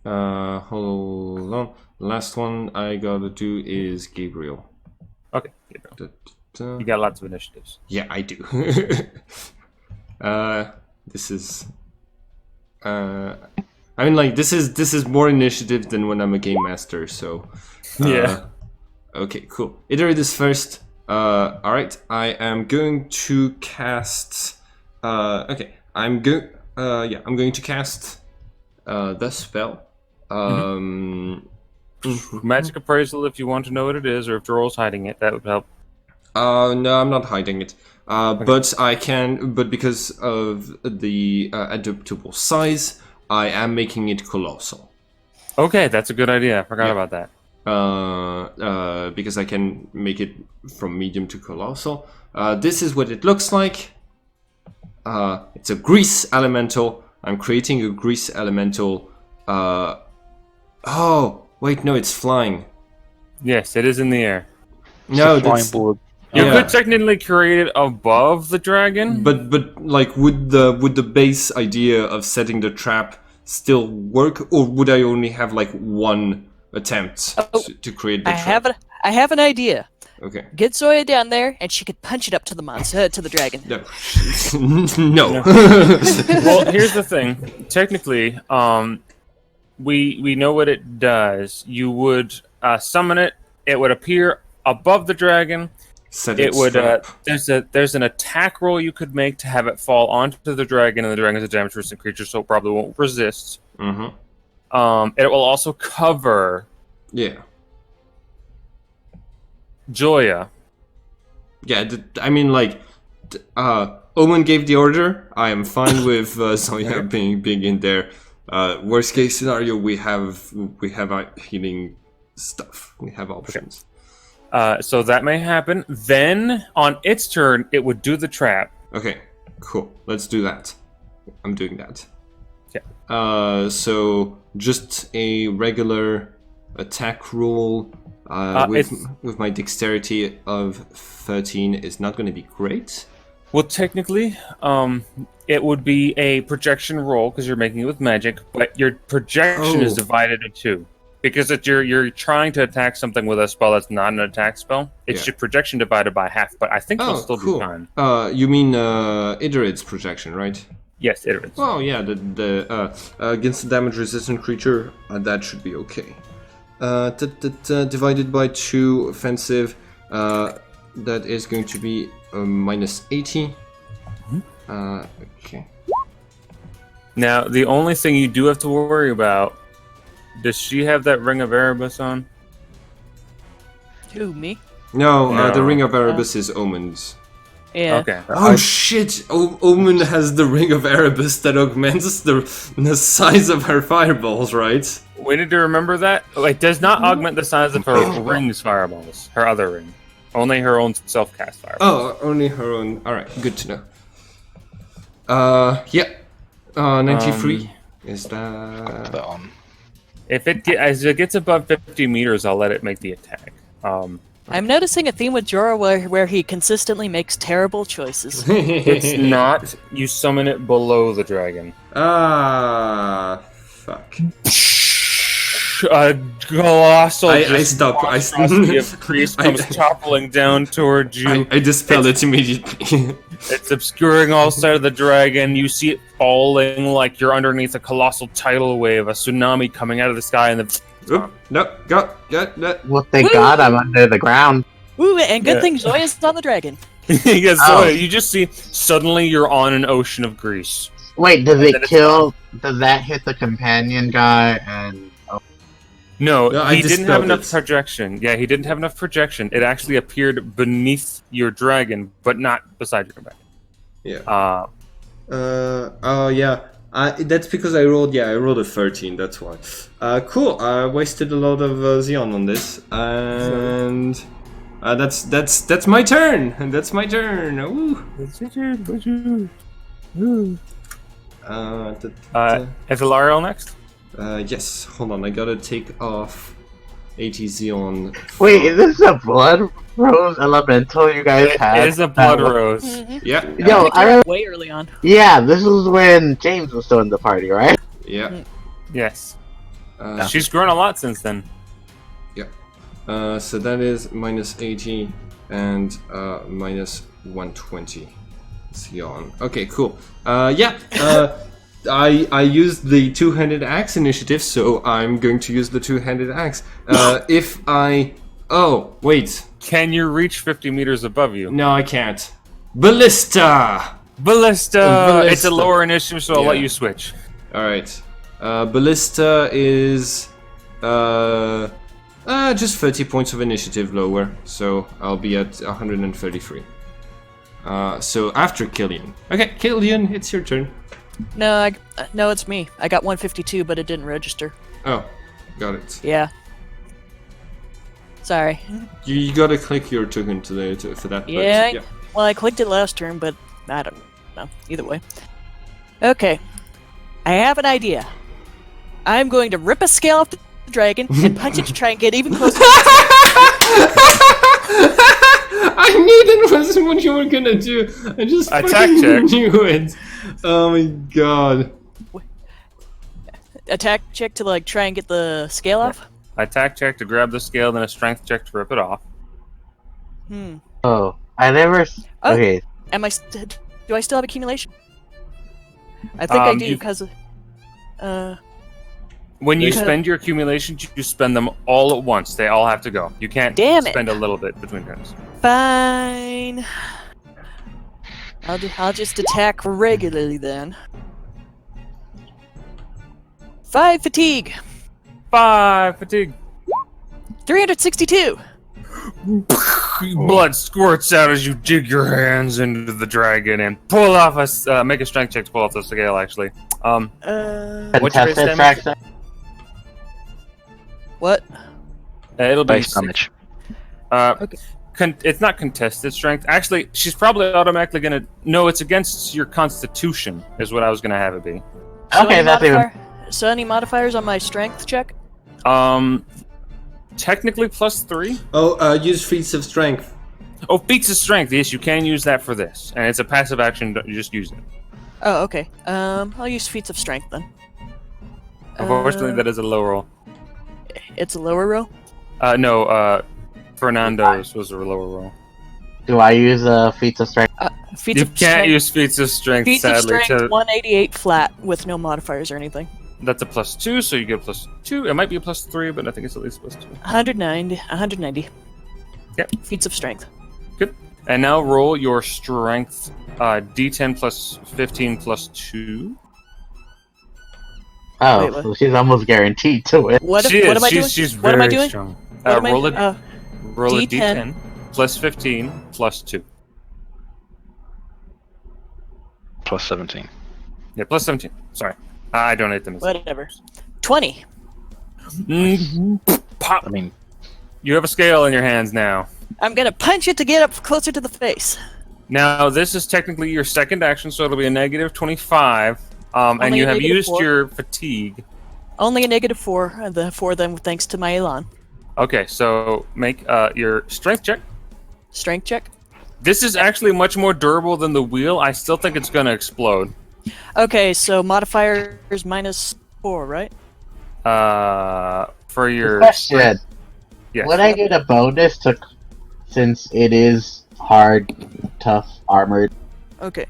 Hold on. Last one I gotta do is Gabriel. Okay. You got lots of initiatives. Yeah, I do. This is. I mean, like this is more initiative than when I'm a game master. So. Yeah. Okay, cool. Iterate is first. Alright, I am going to cast... okay, I'm going to cast the spell. Magic Appraisal, if you want to know what it is, or if Jorul's hiding it, that would help. No, I'm not hiding it. Okay. But because of the adaptable size, I am making it colossal. Okay, that's a good idea. I forgot about that. Because I can make it from medium to colossal. This is what it looks like. It's a grease elemental. I'm creating a grease elemental. Oh, wait, no, it's flying. Yes, it is in the air. No, that's... You could technically create it above the dragon. But like, would the base idea of setting the trap still work, or would I only have like one attempt to create the trap? I have an idea. Okay. Get Zoya down there, and she could punch it up to the monster, to the dragon. No. No. Well, here's the thing. Technically, we know what it does. You would summon it. It would appear above the dragon. It would. There's an attack roll you could make to have it fall onto the dragon, and the dragon is a damage-resistant creature, so it probably won't resist. Mm-hmm. It will also cover. Yeah. Joya. Yeah, I mean, like, Omen gave the order. I am fine with Zoya being in there. Worst case scenario, we have healing stuff. We have options. So that may happen. Then, on its turn, it would do the trap. Okay, cool. Let's do that. I'm doing that. Yeah. So just a regular attack roll with my dexterity of 13 is not going to be great. Well, technically, it would be a projection roll because you're making it with magic, but your projection is divided into 2. Because you're trying to attack something with a spell that's not an attack spell, it's your projection divided by half. But I think it'll still be fine. You mean Idorid's projection, right? Yes, Idorid. Oh yeah, the against a damage-resistant creature, that should be okay. Divided by 2 offensive, that is going to be minus 80. Okay. Now, the only thing you do have to worry about. Does she have that Ring of Erebus on? Who, me? No, the Ring of Erebus is Omen's. Yeah. Okay. Oh shit! Omen has the Ring of Erebus that augments the size of her fireballs, right? We need to remember that. It does not augment the size of her ring's fireballs. Her other ring. Only her own self-cast fireballs. Oh, only her own. Alright, good to know. Yeah. 93 is that... Put that on. As it gets above 50 meters, I'll let it make the attack. I'm noticing a theme with Jorah where he consistently makes terrible choices. It's not. You summon it below the dragon. Fuck. A colossal I stop. of priest comes toppling down towards you. I dispel it immediately. It's obscuring all sight of the dragon. You see it falling like you're underneath a colossal tidal wave, a tsunami coming out of the sky, and the... Oop, no, go. Well, thank God I'm under the ground. Ooh, and good thing Zoya's on the dragon. Yes, Zoya, you just see suddenly you're on an ocean of grease. Wait, does it kill? Does that hit the companion guy? And No, I he didn't have dispelled enough it. projection. Yeah, he didn't have enough projection. It actually appeared beneath your dragon, but not beside your dragon. Yeah. Oh yeah. That's because I rolled a 13. That's why. Cool. I wasted a lot of Xeon on this, and that's my turn. And that's my turn. Ooh. That's your turn. Ooh. Is Ilariel next? Yes. Hold on. I gotta take off 80 Xeon. wait, is this a blood rose elemental you guys have? It is a blood rose. Yeah. Yo, I remember, Way early on. yeah, this was when James was still in the party, right? Yeah. Yes. She's grown a lot since then. So that is minus 80 and minus 120 Xeon. Okay, cool. I used the two-handed axe initiative, so I'm going to use the two-handed axe. Oh, wait. Can you reach 50 meters above you? No, I can't. Ballista! Ballista! It's a lower initiative, so I'll let you switch. Alright. Ballista is... just 30 points of initiative lower, so I'll be at 133. So after Killian. Okay, Killian, it's your turn. No, no, it's me. I got 152, but it didn't register. Oh, got it. Yeah. Sorry. You gotta click your token for that. but, Yeah. Well, I clicked it last turn, but I don't know. Either way. Okay. I have an idea. I'm going to rip a scale off the dragon and punch it to try and get even closer. I knew that wasn't what you were gonna do. I just Attack fucking check. knew it. Oh my god. Attack check to like try and get the scale off. Attack check to grab the scale, then a strength check to rip it off. Oh, I never. Oh. Okay, Am I? Do I still have accumulation? I think I do you- because. When you Okay. spend your accumulations, you spend them all at once. They all have to go. You can't Damn it. spend a little bit between turns. Fine. I'll just attack regularly then. 5 fatigue. 5 fatigue. 362. Blood squirts out as you dig your hands into the dragon and pull off make a strength check to pull off the scale. Actually, What's your base Contested damage? fraction. What? It'll be Base damage. Okay. It's not contested strength. Actually, she's probably automatically gonna. No, it's against your constitution, is what I was gonna have it be. Okay, that's even. So any modifiers on my strength check? Technically +3. Oh, use feats of strength. Oh, feats of strength. Yes, you can use that for this, and it's a passive action. You just use it. Oh, okay. I'll use feats of strength then. Unfortunately, that is a low roll. It's a lower roll? No, Fernando's was a lower roll. Do I use feats of strength? Feats You of can't strength. use feats of strength, Feats of sadly. strength 188 flat with no modifiers or anything. That's a +2, so you get a +2. It might be a +3, but I think it's at least +2. 190. Yep. Feats of strength. Good. And now roll your strength D10 plus 15 plus 2. Oh, Wait, what? so she's almost guaranteed to it. What She am is. I doing? She's What am I very doing? strong. What am I- Roll a D10. D10 plus 15 plus 2. Plus 17. Yeah, plus 17. Sorry. I donate them. Whatever. 20. Pop. I mean, You have a scale in your hands now. I'm gonna punch it to get up closer to the face. Now, this is technically your second action, so it'll be a negative 25. And Only you a have negative used 4. your fatigue. Only a -4. The 4 then thanks to my Elan. Okay, so make your strength check. Strength check. This is actually much more durable than the wheel. I still think it's going to explode. Okay, so modifier is -4, right? For your Question: yes. Would I get a bonus to, since it is hard, tough, armored? Okay.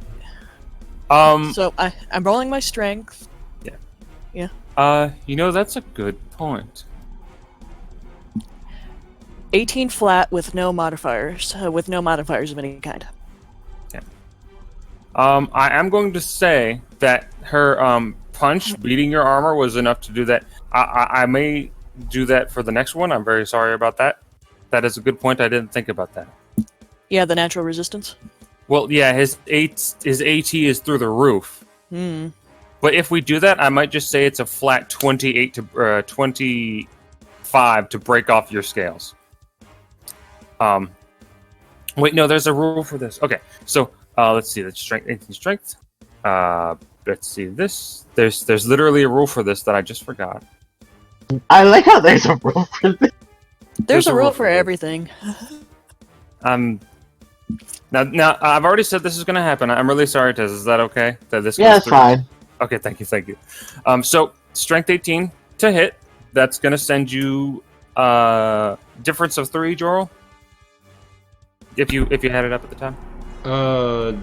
Um. So I'm rolling my strength. That's a good point. 18 flat with no modifiers. With no modifiers of any kind. I am going to say that her punch beating your armor was enough to do that. I may do that for the next one. I'm very sorry about that. That is a good point. I didn't think about that. Yeah, the natural resistance. Well, yeah, his AT is through the roof. Hmm. But if we do that, I might just say it's a flat 28 to 25 to break off your scales. Wait, no, there's a rule for this. Okay, so let's see. That's strength, 18 strength. Let's see this. There's literally a rule for this that I just forgot. I like how there's a rule for this. There's a rule for this. everything. Now I've already said this is going to happen. I'm really sorry, Tez. Is that okay? That this Yeah, goes it's through? fine. Okay, thank you. So strength 18 to hit. That's going to send you difference of 3, Jorl. If you had it up at the time.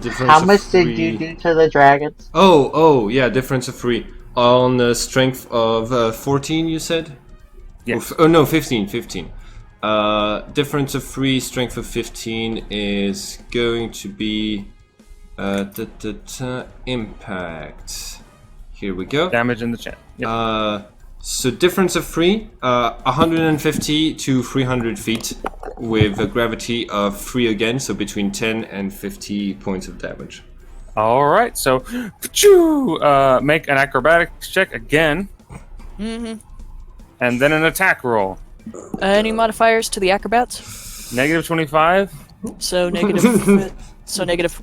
Difference How of much 3. did you do to the dragons? Oh, yeah, difference of 3. On the strength of 14, you said? Yes. Oh, no, 15. Difference of 3, strength of 15 is going to be impact. Here we go. Damage in the chat. Yep. So difference of 3, 150 to 300 feet with a gravity of 3 again, so between 10 and 50 points of damage. All right, so make an acrobatics check again, Mm-hmm. and then an attack roll. Any modifiers to the acrobats? Negative 25. So negative. So negative.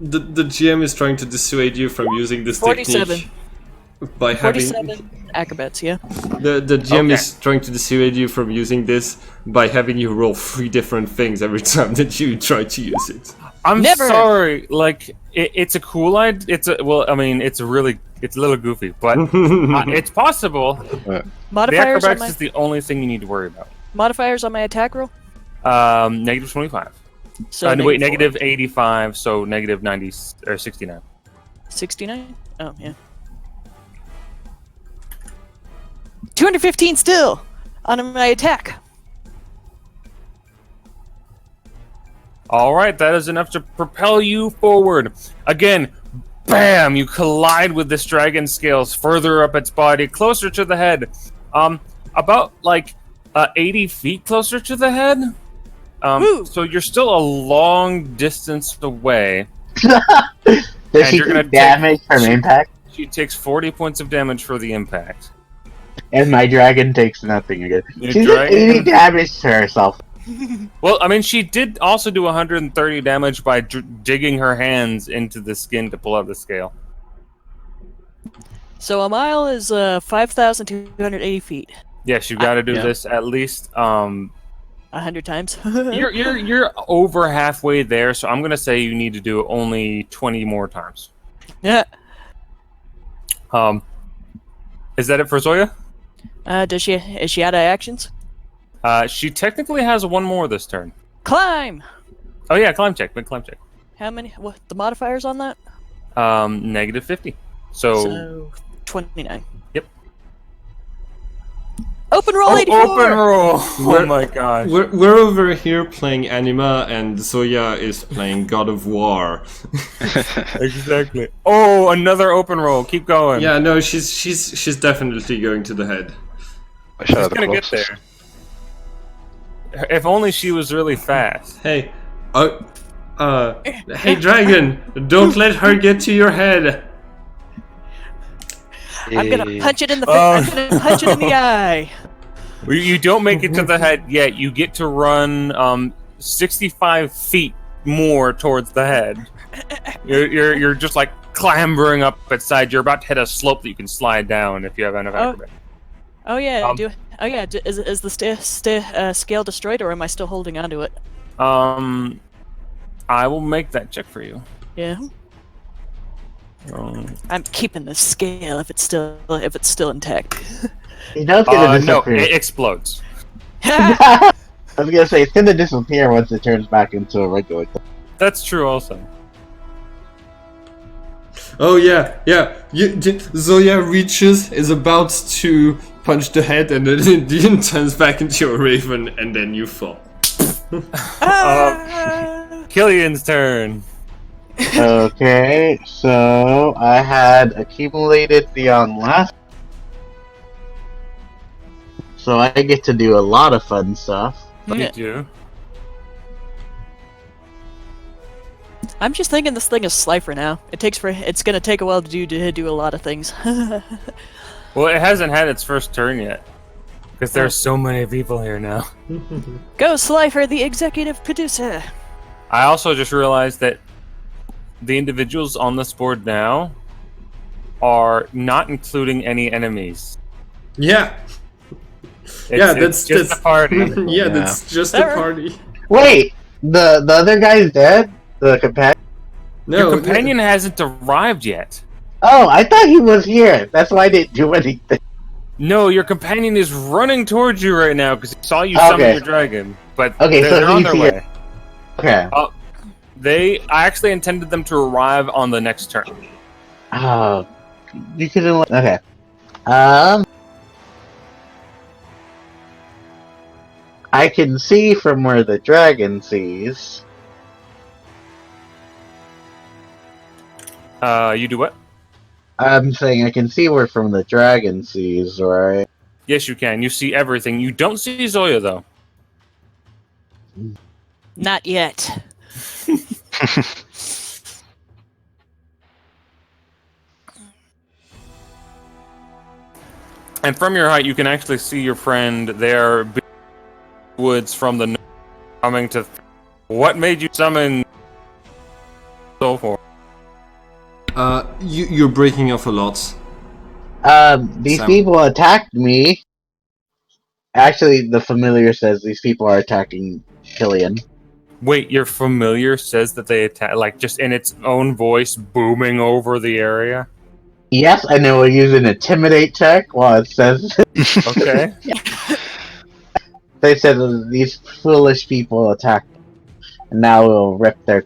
The GM is trying to dissuade you from using this 47. technique by having 47 acrobats. Yeah. the GM Okay. is trying to dissuade you from using this by having you roll 3 different things every time that you try to use it. I'm Never. sorry. Like it's a cool idea. It's a little goofy, but it's possible. The Modifiers on acrobatics my is the only thing you need to worry about. modifiers on my attack roll. Negative 25. So Wait, -4. negative 85. So negative 90 or 69. 69. Oh yeah. 215 still on my attack. All right, that is enough to propel you forward. Again, bam! You collide with this dragon scales further up its body, closer to the head. About like 80 feet closer to the head. Woo. So you're still a long distance away. Does she you're gonna take damage from impact? She takes 40 points of damage for the impact. And my dragon takes nothing again. Your She did dragon- 80 damage to herself. Well, I mean, she did also do 130 damage by digging her hands into the skin to pull out the scale. So a mile is 5,280 feet. Yes, you got to do Yeah. this at least. 100 times. You're over halfway there, so I'm gonna say you need to do it only 20 more times. Yeah. Is that it for Zoya? Is she out of actions? She technically has one more this turn. Climb. Oh yeah, climb check, big climb check. How many? What the modifiers on that? Negative 50. So 29. Yep. Open roll 84. Open roll. We're- Oh my gosh. We're over here playing Anima, and Zoya is playing God of War. Exactly. Oh, another open roll. Keep going. Yeah, no, she's definitely going to the head. I Shadow She's the gonna get Colossus. there. If only she was really fast. Hey, hey dragon, don't let her get to your head. I'm gonna punch it in the. Oh, I'm gonna punch it in the eye. You don't make it to the head yet. You get to run 65 feet more towards the head. You're just like clambering up its side. You're about to hit a slope that you can slide down if you have enough acrobat. Oh yeah. Um, Is the scale destroyed, or am I still holding onto it? I will make that check for you. Yeah. Um, I'm keeping the scale if it's still intact. It does gonna no, disappear. it explodes. I was gonna say it's gonna disappear once it turns back into a regular thing. That's true also. Oh yeah. Zoya reaches, is about to punch the head, and then it turns back into a raven, and then you fall. Killian's turn. Okay, so I had accumulated beyond last. So I get to do a lot of fun stuff. You do. I'm just thinking this thing is Slifer now. It's gonna take a while to do a lot of things. Well, it hasn't had its first turn yet. Because there's so many people here now. Go Slifer, the executive producer. I also just realized that the individuals on this board now are not including any enemies. Yeah. It's just a party. Yeah, that's just a There- party. Wait, the other guy's dead? The companion? No, Your companion hasn't arrived yet. Oh, I thought he was here. That's why I didn't do anything. No, your companion is running towards you right now because he saw you summon Okay. your dragon. But Okay, so they're on he's their here. way. Okay. I actually intended them to arrive on the next turn. Oh, you could have. Okay. I can see from where the dragon sees. You do what? I'm saying I can see where from the dragon sees, right? Yes, you can. You see everything. You don't see Zoya though. Not yet. And from your height, you can actually see your friend there. Woods from the north coming to. What made you summon? So forth. You're breaking off a lot. These Sam. people attacked me. Actually, the familiar says these people are attacking Killian. Wait, your familiar says that they attack, like just in its own voice, booming over the area. Yes, and it will use an intimidate check while it says. Okay. They said these foolish people attacked, and now we'll rip their.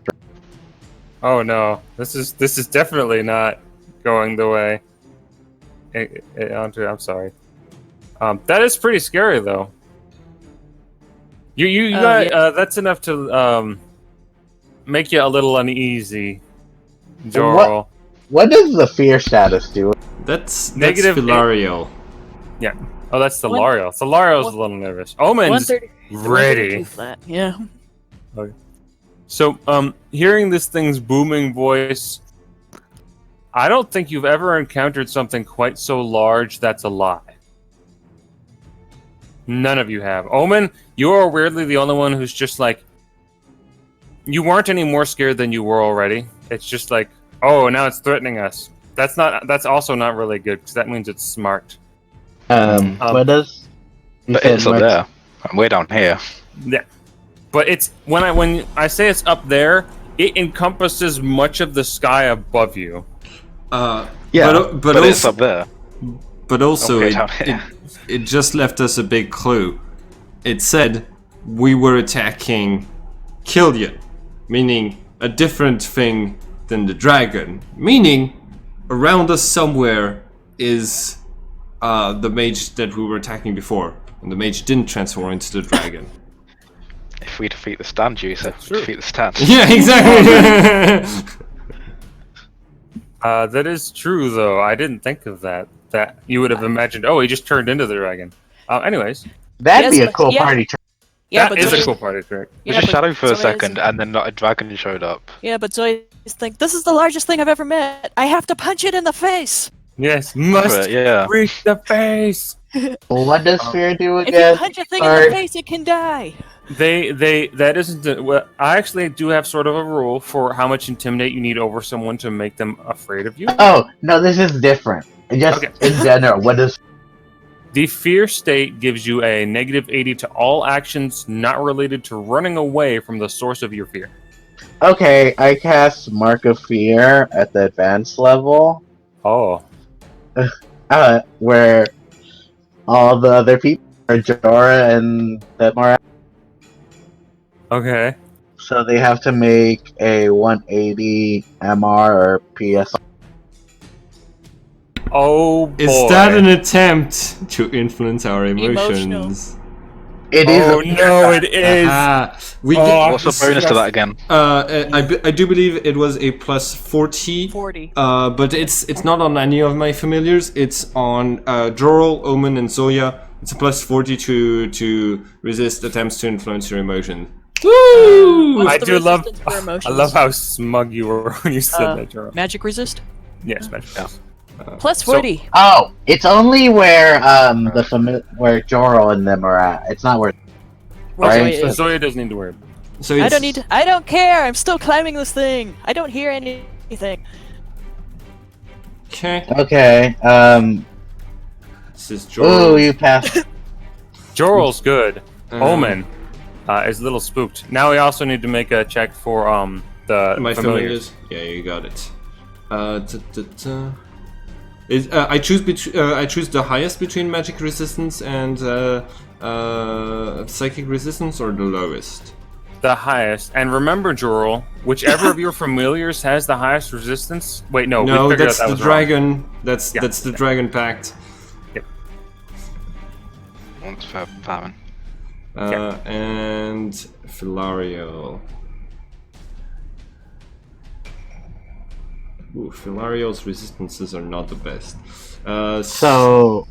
Oh no, this is definitely not going the way. I'm sorry. That is pretty scary though. You got yeah. that's enough to make you a little uneasy, Jorl. What does the fear status do? That's Negative Philario. Oh, that's One- Thalario. Thalario's a little nervous. Omen's 130 ready. 132 flat. Yeah. So, hearing this thing's booming voice, I don't think you've ever encountered something quite so large that's alive. None of you have. Omen, you're weirdly the only one who's just like... You weren't any more scared than you were already. It's just like, oh, now it's threatening us. That's also not really good, because that means it's smart. What does... But it's up there. I'm way down here. Yeah. But it's... When I say it's up there, it encompasses much of the sky above you. But also, it's up there. But also, Okay, it just left us a big clue. It said we were attacking Killian, meaning a different thing than the dragon. Meaning, around us somewhere is the mage that we were attacking before, and the mage didn't transform into the dragon. If we defeat the stand user, we defeat the stand. Yeah, exactly. That is true, though. I didn't think of that. That you would have imagined, oh, he just turned into the dragon. Anyways. That'd be Yes, a cool yeah. party trick. Yeah, that but is a Zoe- cool party trick. We Yeah, just but shadow for a Zoe is- second, and then a dragon showed up. Yeah, but Zoe think this is the largest thing I've ever met. I have to punch it in the face. Yes, must But, yeah. reach the face. What does fear do If again? you punch a thing in Sorry. the face, it can die. That isn't. Well, I actually do have sort of a rule for how much intimidate you need over someone to make them afraid of you. Oh, no, this is different. Just Okay. in general, what does... The fear state gives you a -80 to all actions not related to running away from the source of your fear. Okay, I cast Mark of Fear at the advanced level, Oh, where all the other people are Jorah and Detmar, okay. so they have to make a 180 MR or PS. Oh boy. Is that an attempt to influence our Emotional. emotions? It is. Oh no, it is. We Oh, What's the bonus to that again? I do believe it was a plus 40. 40. But it's not on any of my familiars. It's on Jorel, Omen, and Zoya. It's a plus 40 to resist attempts to influence your emotion. Woo! What's I the do love. resistance for I emotions? love how smug you were when you said that, Jorah. Magic resist? Yes, magic. Yeah. Plus So- 40. Oh, it's only where where Jorah and them are at. It's not where. Where Right. Zoe So is. Zoya doesn't need to worry. So I it's, don't need to, I don't care. I'm still climbing this thing. I don't hear anything. Okay. Okay. This is Ooh, Jorel. you passed. Jorel's good. Um, Omen is a little spooked. Now we also need to make a check for the My familiars. familiars. Yeah, you got it. I choose I choose the highest between magic resistance and psychic resistance, or the lowest. The highest. And remember, Jorel, whichever of your familiars has the highest resistance. Wait, no, No, we figured that's out that the was wrong. dragon. That's Yeah. the dragon pact. Once for famine. And Philario. Ooh, Philario's resistances are not the best. So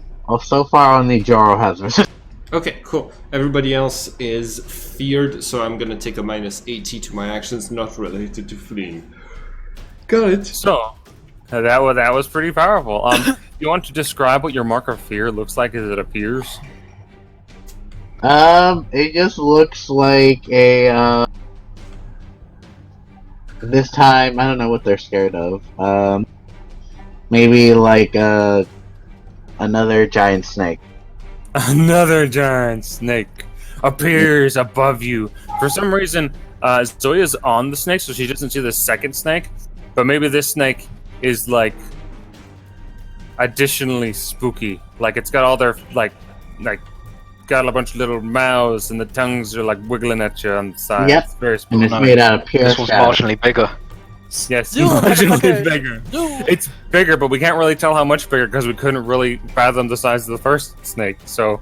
far only Jorah has resistance. Okay, cool. Everybody else is feared, so I'm gonna take a -80 to my actions not related to fleeing. Got it. So, that was pretty powerful. You want to describe what your mark of fear looks like as it appears? It just looks like a, this time, I don't know what they're scared of. Maybe like, another giant snake. Another giant snake appears above you. For some reason, Zoya's on the snake, so she doesn't see the second snake. But maybe this snake is like additionally spooky. Like it's got all their like got a bunch of little mouths, and the tongues are like wiggling at you on the side. Yep. It's very And spooky. it's made out of pure This one's shadow. marginally bigger. Yes, Zoom, marginally motherfucker. bigger. Zoom. It's bigger, but we can't really tell how much bigger because we couldn't really fathom the size of the first snake. So,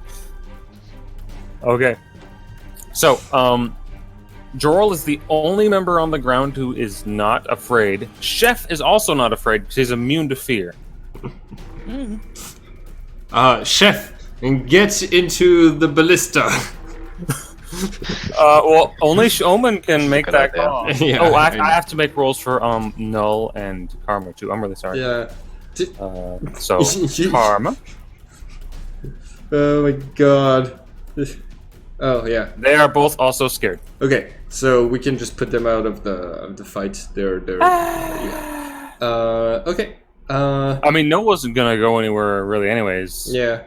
okay. So, Jorel is the only member on the ground who is not afraid. Chef is also not afraid because he's immune to fear. Chef, and get into the ballista. Well, only Omen can make Good that idea. call. Yeah, Oh, I I have to make rolls for Null and Karma too. I'm really sorry. Yeah. So Karma, Oh my god. Oh yeah. they are both also scared. Okay, so we can just put them out of the fight. They're yeah. Okay. I mean, Null wasn't gonna go anywhere really, anyways. Yeah.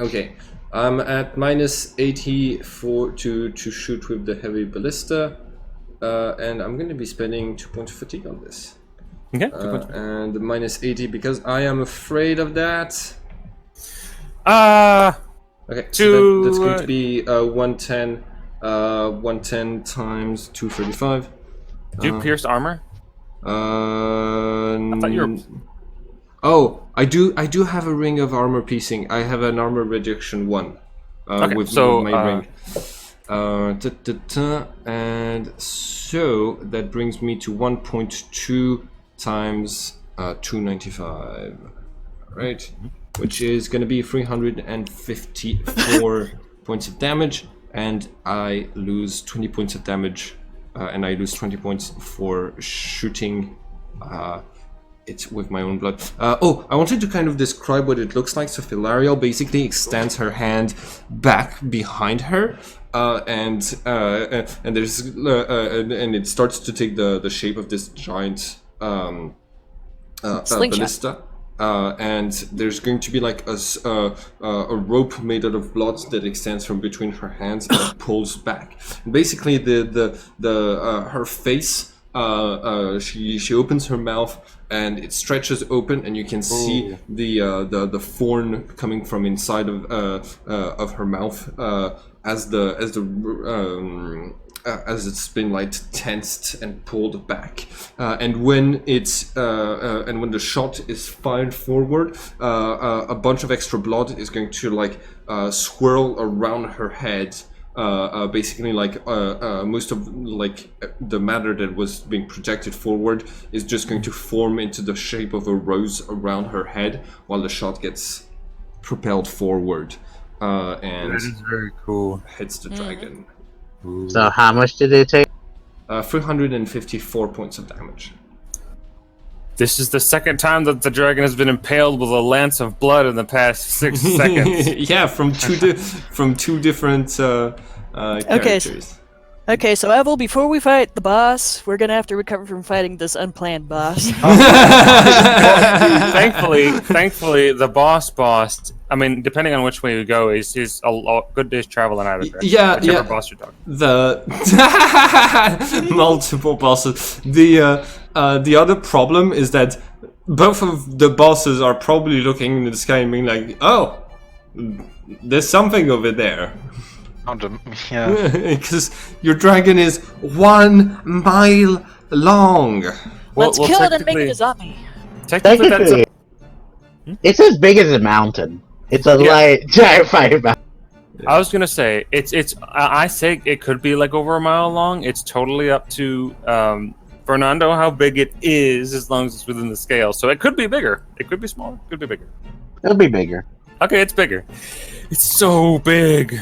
Okay. I'm at -80 to shoot with the heavy ballista, and I'm going to be spending 2 points of fatigue on this. Okay. 2 points. And -80 because I am afraid of that. Okay, so that's going to be 110. 110 times 235. Do you pierce armor? I thought you were. Oh, I do have a ring of armor piecing. I have an armor reduction 1 Okay, with so, my ring. And so that brings me to 1.2 times 295, right? Which is going to be 354 points of damage, and I lose 20 points of damage, and I lose 20 points for shooting it with my own blood. Oh, I wanted to kind of describe what it looks like. So Filarial basically extends her hand back behind her, and there's and it starts to take the shape of this giant ballista. And there's going to be like a rope made out of blood that extends from between her hands and pulls back. And basically, her face. She opens her mouth and it stretches open, and you can see the thorn coming from inside of her mouth as it's been like tensed and pulled back, and when the shot is fired forward, a bunch of extra blood is going to like swirl around her head. Basically, like most of like the matter that was being projected forward is just going to form into the shape of a rose around her head while the shot gets propelled forward, and That is very cool. hits the dragon. So how much did it take? 354 points of damage. This is the second time that the dragon has been impaled with a lance of blood in the past 6 seconds. Yeah, from two different characters. Okay, so Evel, before we fight the boss, we're gonna have to recover from fighting this unplanned boss. Thankfully, the boss. I mean, depending on which way we go, is a good day's travel in either direction. Yeah, whichever yeah. boss you're talking. The multiple bosses. The other problem is that both of the bosses are probably looking in the sky and being like, "Oh, there's something over there." Yeah. Because your dragon is 1 mile long. Let's kill it and make technically- it a zombie. Technically, that's Technically, it's as big as a mountain. It's a light giant fire mountain. I was gonna say I say it could be like over a mile long. It's totally up to Fernando how big it is, as long as it's within the scale. So it could be bigger. It could be smaller. It could be bigger. It'll be bigger. Okay, it's bigger. It's so big.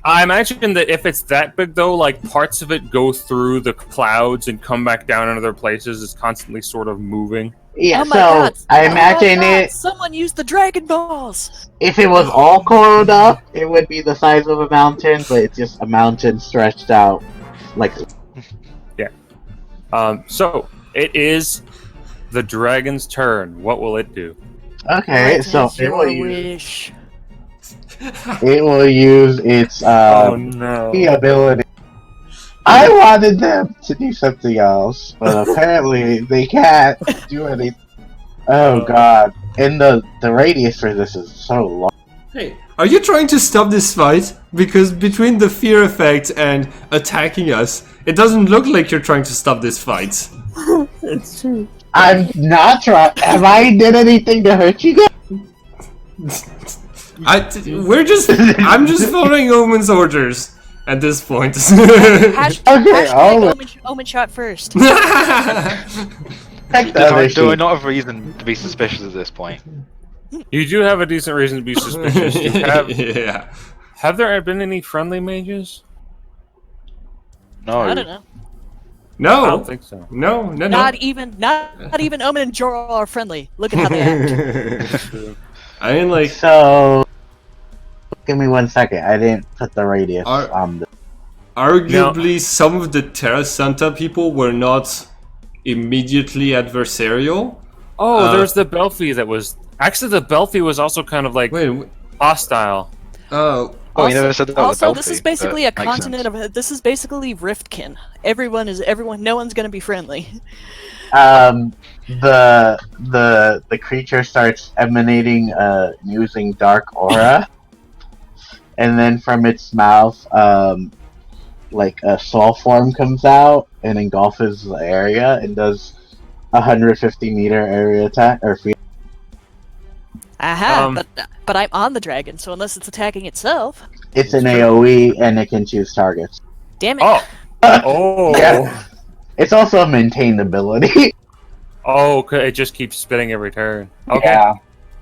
I imagine that if it's that big, though, like parts of it go through the clouds and come back down in other places. It's constantly sort of moving. Yeah, Oh my so God. I Oh my imagine God, it. Someone used the Dragon Balls! If it was all coiled up, it would be the size of a mountain, but it's just a mountain stretched out like. So it is the dragon's turn. What will it do? Okay, so Grant us your wish. it will use its Oh no! ability. I wanted them to do something else, but apparently they can't do anything. Oh god. And the radius for this is so long. Hey, are you trying to stop this fight? Because between the fear effect and attacking us, it doesn't look like you're trying to stop this fight. It's true. I'm not trying. Have I did anything to hurt you guys? I'm just following Omen's orders at this point. Hashtag Omen shot first. Do I not have reason to be suspicious at this point? You do have a decent reason to be suspicious. You have Yeah. Have there been any friendly mages? No. I don't know. No. I don't think so. No. Not even Omen and Jorah are friendly. Look at how they act. I mean, like, So, give me 1 second. I didn't put the radius Are- on the. arguably, some of the Terra Santa people were not immediately adversarial. Oh, there's the Belfie that was... Actually, the Belfie was also kind of like Wait. hostile. Oh. Oh, you never said that was Also, Belfie, this is basically a but makes continent sense. of. This is basically Riftkin. Everyone. No one's gonna be friendly. The creature starts emanating using dark aura, and then from its mouth, like a soul form comes out and engulfs the area and does 150-meter area attack or free. Aha! But I'm on the dragon, so unless it's attacking itself, It's an AOE and it can choose targets. damn it! Oh! Oh! Yeah. It's also a maintained ability. Oh, okay, it just keeps spitting every turn. Okay. Yeah.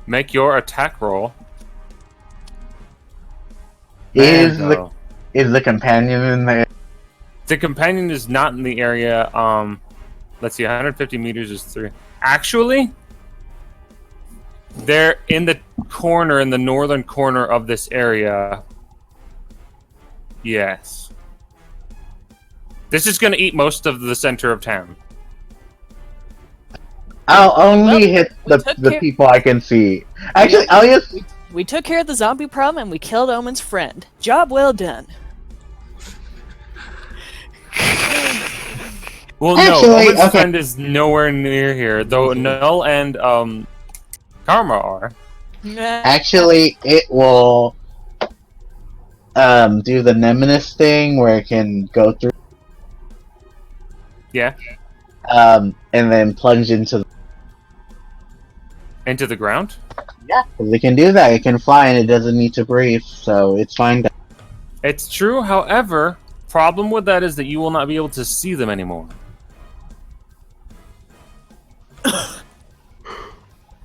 Make your attack roll. Is Man, the companion in there? the companion is not in the area. Let's see, 150 meters is 3. Actually, they're in the corner, in the northern corner of this area. Yes. This is going to eat most of the center of town. I'll only hit we took the care- people I can see. Actually, I'll just. We took care of the zombie problem and we killed Omen's friend. Job well done. Well, Actually, no, Owen's okay. friend is nowhere near here, though Null and Karma are. Actually, it will do the Nemesis thing where it can go through, Yeah, and then plunge into. into the ground. Yeah, 'cause it can do that. It can fly and it doesn't need to breathe, so it's fine. It's true, however, problem with that is that you will not be able to see them anymore.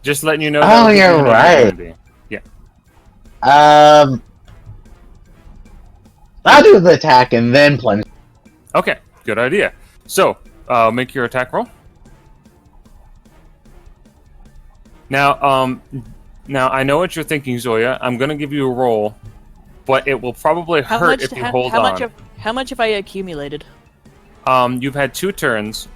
Just letting you know. that Oh, would be you're an right. opportunity. Yeah. I'll do the attack and then plunge. Okay, good idea. So, make your attack roll. Now, I know what you're thinking, Zoya. I'm gonna give you a roll, but it will probably hurt if you hold on. How much have I accumulated? You've had 2 turns.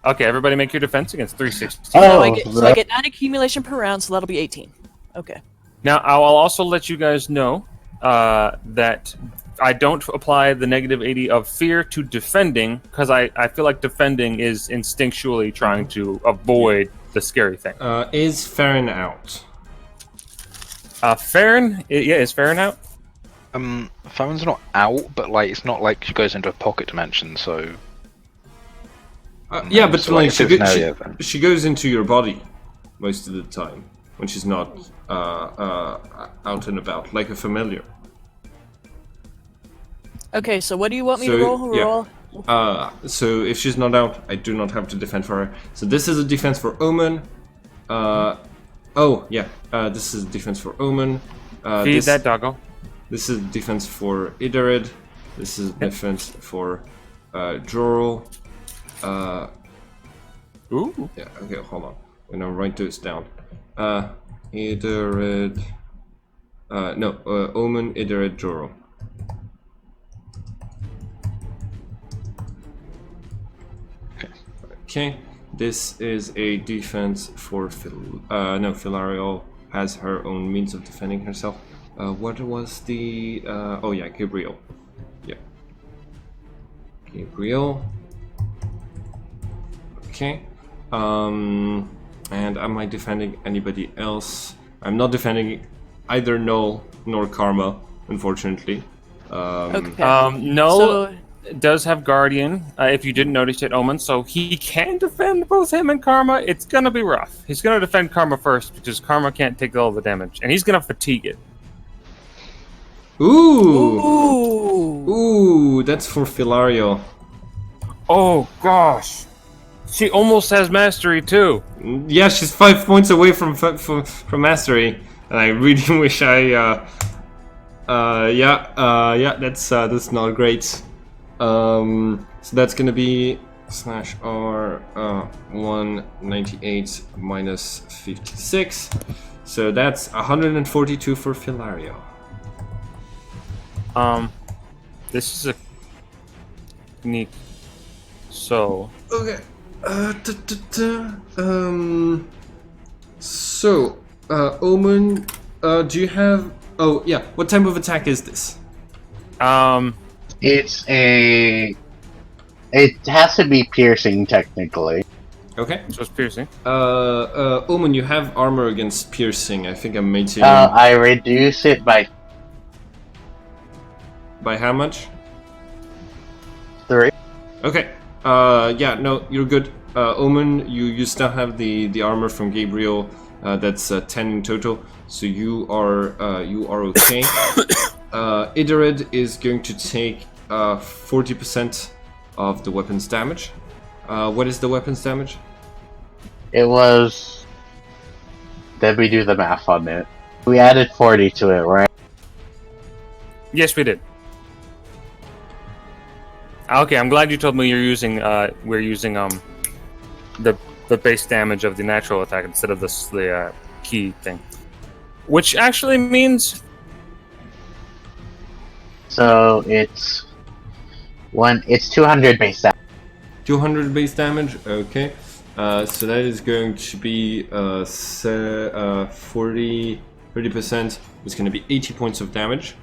Okay, everybody make your defense against 360. So I Oh, get 9 accumulation per round, so that'll be 18. Okay. Now, I'll also let you guys know that I don't apply the negative 80 of fear to defending, because I feel like defending is instinctually trying to avoid the scary thing. Is Farron out? Farron? Yeah, is Farron out? Phone's not out, but like it's not like she goes into a pocket dimension, so Yeah, but so, like, if it's an area, then- she goes into your body most of the time when she's not out and about, like a familiar. Okay, so what do you want me So, to roll? yeah. Roll? So if she's not out, I do not have to defend for her. So this is a defense for Omen. This is a defense for Omen. Feed that doggo. This is defense for Idarid. This is defense for Jorl. Ooh. Yeah, okay, hold on. I'm gonna write those down. Idarid. Omen, Idarid, Jorl. Okay, this is a defense for Filariel has her own means of defending herself. What was the Gabriel. Yeah. Gabriel. Okay. And am I defending anybody else? I'm not defending either Null nor Karma, unfortunately. Okay. Null So, does have Guardian, if you didn't notice it, Omen, so he can defend both him and Karma. It's gonna be rough. He's gonna defend Karma first, because Karma can't take all the damage, and he's gonna fatigue it. Ooh, that's for Filario. Oh, gosh. She almost has Mastery, too. Yeah, she's 5 points away from mastery, and I really wish I Yeah, that's not great. So that's gonna be /R 198 minus 56. So that's 142 for Filario. This is a neat. So Okay. So, Omen, do you have? Oh yeah. What type of attack is this? It's a. It has to be piercing technically. Okay. so it's piercing. Omen, you have armor against piercing. I think I'm making. I reduce it by By how much? 3. Okay. Yeah. No, you're good. Omen, you still have the armor from Gabriel. That's 10 in total. So you are okay. Idarid is going to take 40% of the weapon's damage. What is the weapon's damage? It was. Then we do the math on it. We added 40 to it, right? Yes, we did. Okay, I'm glad you told me we're using the base damage of the natural attack instead of the key thing, which actually means So it's 200 base damage. 200 base damage. Okay. So that is going to be 30%. It's going to be 80 points of damage,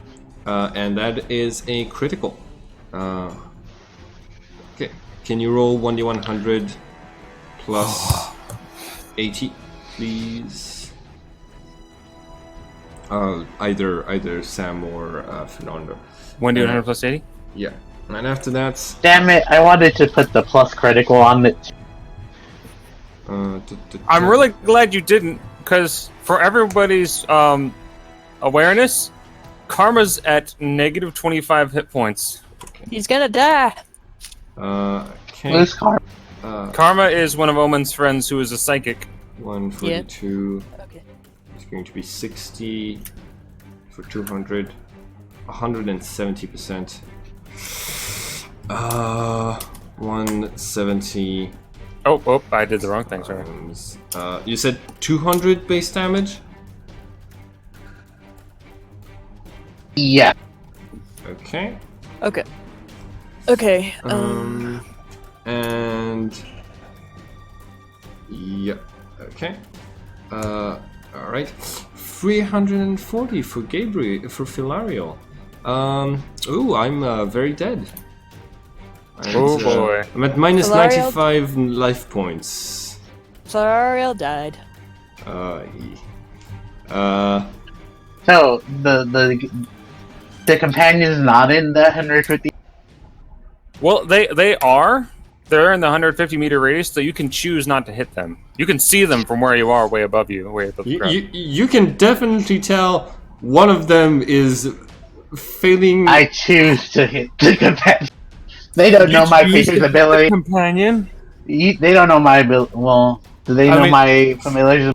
and that is a critical. Okay. Can you roll 1d100 plus 80, please? Either Sam or Fernando. 1d100 plus 80. Yeah. And after that, Damn it! I wanted to put the plus critical on it. I'm really glad you didn't, because for everybody's awareness, Karma's at negative 25 hit points. He's gonna die. Okay. Loose card. Karma is one of Omen's friends who is a psychic. 142. Okay. It's going to be 60 for 200. 170%. 170. Oh, I did the wrong thing, sorry. You said 200 base damage? Yeah. Okay. Okay. Okay. And yeah. Okay. All right. 340 for Gabriel for Filario. Ooh, I'm very dead. Oh boy. I'm at minus Filario? 95 life points. Florial died. So the companion's not in the 150. Well, they are. They're in the 150 meter radius, so you can choose not to hit them. You can see them from where you are, way above you, way above the ground. You can definitely tell one of them is failing. I choose to hit the companion. They don't know my creature's ability. Companion. They don't know my ability. Well, do they know my familiar's?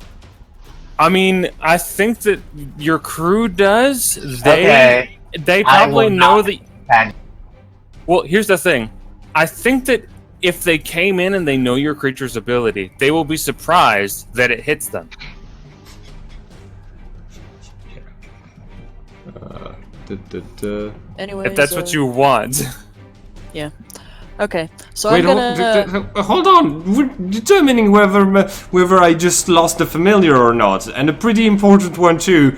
I mean, I think that your crew does. Okay. They probably know that. Companion. Well, here's the thing. I think that if they came in and they know your creature's ability, they will be surprised that it hits them. Anyways, If that's what you want. Yeah. Okay. So Wait, I'm gonna. hold on. We're determining whether I just lost a familiar or not, and a pretty important one too.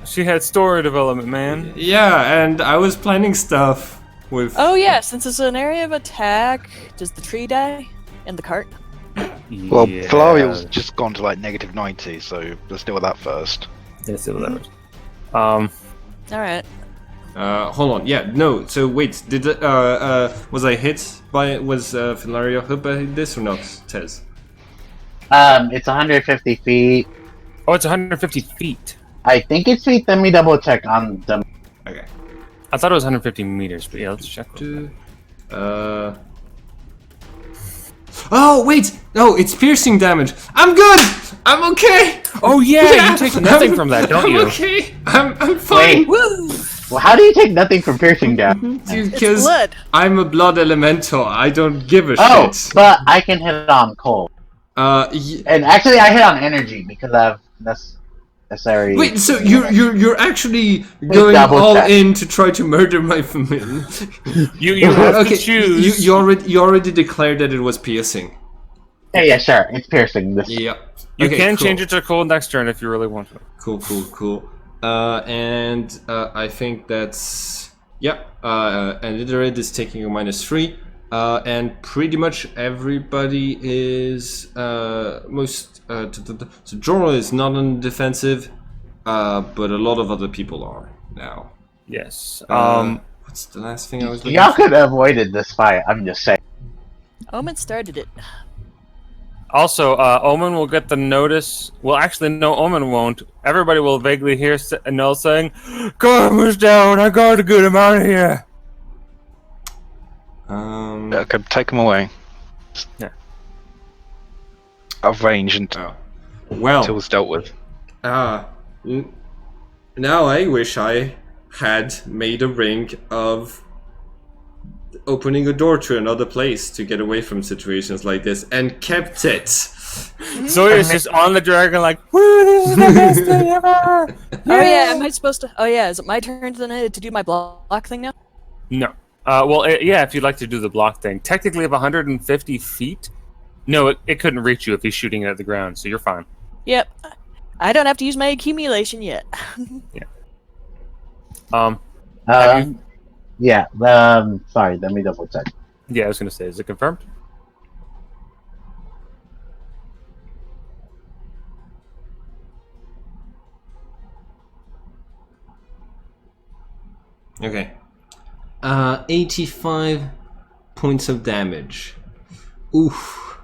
She had story development, man. Yeah, and I was planning stuff with. Oh yeah, since it's an area of attack, does the tree die in the cart? Well, Filarial's just gone to like negative 90, so let's deal with that first. Let's do that. All right. Hold on. Yeah, no. So wait, did was I hit by Filario hit by this or not, Tez? It's 150 feet. Oh, it's 150 feet. I think it's feet. Let me double check on them. Okay. I thought it was 150 meters, but yeah, let's check. Oh wait, No, it's piercing damage. I'm good. I'm okay. Oh yeah, you take nothing from that, don't I'm you? okay. I'm fine. Wait, well, how do you take nothing from piercing damage? Because blood. I'm a blood elemental. I don't give a Oh, shit. but I can hit on cold. Y- And actually, I hit on energy because I have necessary. Wait, so you're actually going double all check. in to try to murder my family? You have Okay, to choose. you already declared that it was piercing. Yeah, sure. It's piercing. This. Yeah. You Okay, can cool. change it to cold next turn if you really want to. Cool. And I think that's and Iterate is taking a -3. And pretty much everybody is so Jorah is not on defensive, but a lot of other people are now. Yes. What's the last thing I was looking Y'all for? could have avoided this fight. I'm just saying. Omen started it. Also, Omen will get the notice. Well, actually, no, Omen won't. Everybody will vaguely hear Null saying, "Karma's down. I gotta get him out of here." Okay, take them away. Yeah. Out of range until Well, it's dealt with. now I wish I had made a ring of opening a door to another place to get away from situations like this and kept it. Zoya's just on the dragon like, "Woo, this is the best thing ever!" Oh yeah, am I supposed to? Oh yeah, is it my turn to do my block thing now? No. Well, yeah, if you'd like to do the block thing. Technically, of 150 feet, no, it couldn't reach you if he's shooting it at the ground, so you're fine. Yep. I don't have to use my accumulation yet. Have you- Yeah. Sorry. Let me double check. yeah, I was gonna say, is it confirmed? Okay. 85 points of damage. Oof.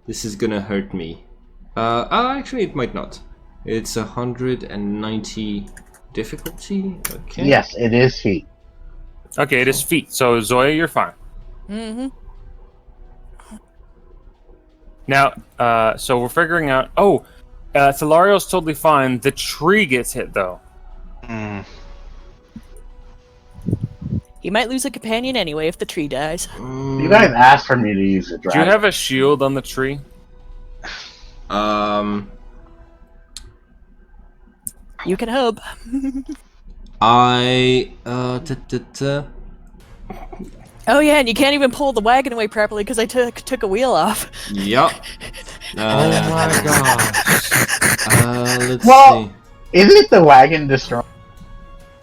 This is gonna hurt me. Actually, it might not. It's 190 difficulty. Okay. Yes, it is feet. Okay, it is feet. So Zoya, you're fine. Mm-hmm. Now, so we're figuring out. Oh, Thalario's totally fine. The tree gets hit though. He might lose a companion anyway if the tree dies. You guys asked for me to use the Do dragon. you have a shield on the tree? You can hope. Oh yeah, and you can't even pull the wagon away properly because I took a wheel off. Yup. Oh my gosh. Let's Well- see. Isn't the wagon destroyed?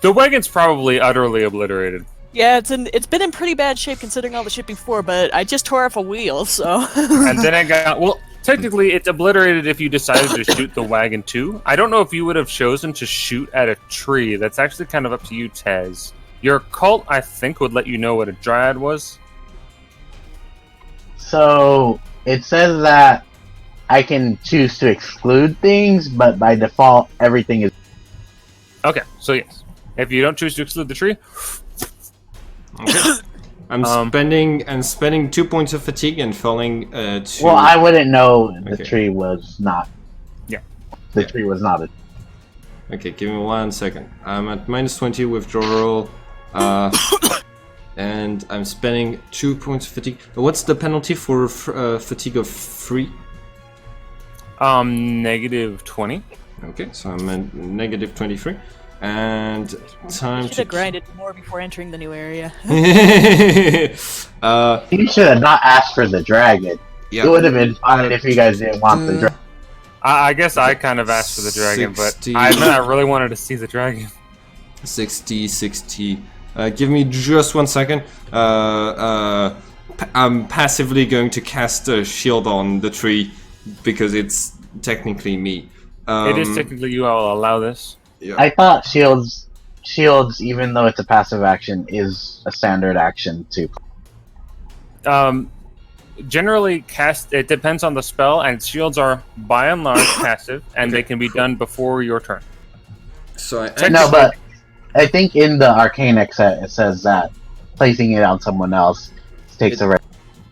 The wagon's probably utterly obliterated. Yeah, it's been in pretty bad shape considering all the shit before, but I just tore off a wheel, so. And then I got, well, technically it's obliterated if you decided to shoot the wagon too. I don't know if you would have chosen to shoot at a tree. That's actually kind of up to you, Tez. Your cult, I think, would let you know what a dryad was. So it says that I can choose to exclude things, but by default, everything is. Okay, so yes. If you don't choose to exclude the tree, Okay. I'm spending 2 points of fatigue and falling to. Well, I wouldn't know the Okay. tree was not. Yeah. The tree was not a. Okay, give me 1 second. I'm at -20 withdrawal, and I'm spending 2 points of fatigue. What's the penalty for fatigue of 3? -20. Okay, so I'm at -23, and time Should to. have grinded more before entering the new area. You should have not asked for the dragon. Yeah. It would have been fine if you guys didn't want the dragon. I guess I kind of asked for the dragon, 60. but I admit I really wanted to see the dragon. 60. Give me just 1 second. I'm passively going to cast a shield on the tree because it's technically me. It is technically you. I will allow this. Yeah. I thought shields, even though it's a passive action, is a standard action too. Generally, it depends on the spell, and shields are by and large passive, and they can be done before your turn. So No, but I think in the Arcanic set it says that placing it on someone else takes a.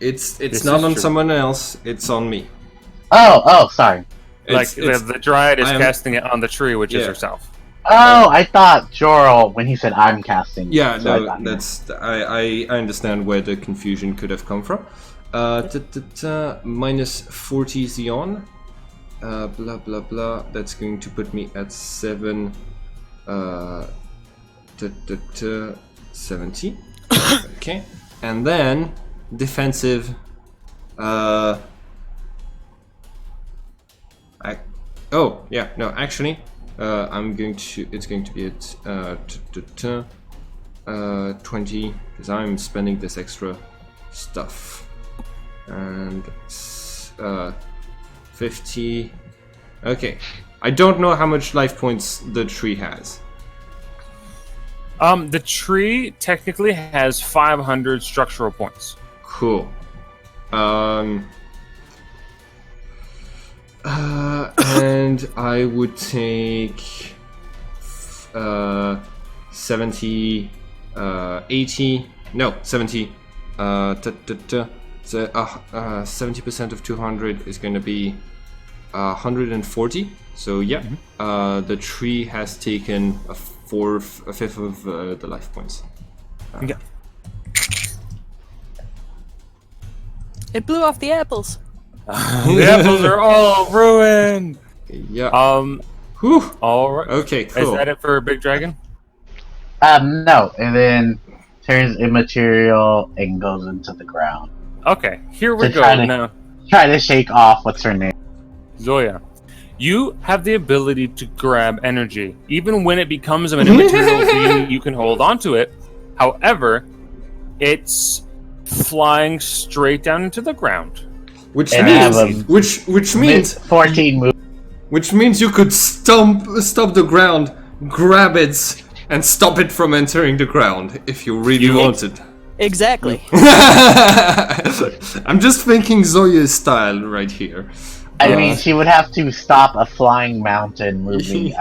It's This not is on true. someone else. It's on me. Oh, sorry. Like It's- the dryad is I am- casting it on the tree, which is Yeah. herself. Oh, I thought Jorl when he said I'm casting. Yeah, so I no, thought he meant- that's I understand where the confusion could have come from. Minus 40 Xeon. Blah blah blah. That's going to put me at 7. 70. Okay, and then defensive. Oh yeah, no, actually, I'm going to. It's going to be at 20 because I'm spending this extra stuff, and 50. Okay, I don't know how much life points the tree has. The tree technically has 500 structural points. Cool. And I would take 70, 80. No, 70. So 70% of 200 is going to be 140. So yeah, the tree has taken a fifth of the life points. Yeah. It blew off the apples. The apples are all ruined. Yeah. Whew. All right. Okay. Is Cool. that it for Big Dragon? No, and then turns immaterial and goes into the ground. Okay. Here we To go. try to- Now, Try to shake off what's her name. Zoya, you have the ability to grab energy, even when it becomes an immaterial being. You can hold onto it. However, it's flying straight down into the ground. Which And means, have a- which means, 14 moves. which means you could stop the ground, grab it, and stop it from entering the ground if you really wanted. Exactly. I'm just thinking Zoya's style right here. I mean, she would have to stop a flying mountain moving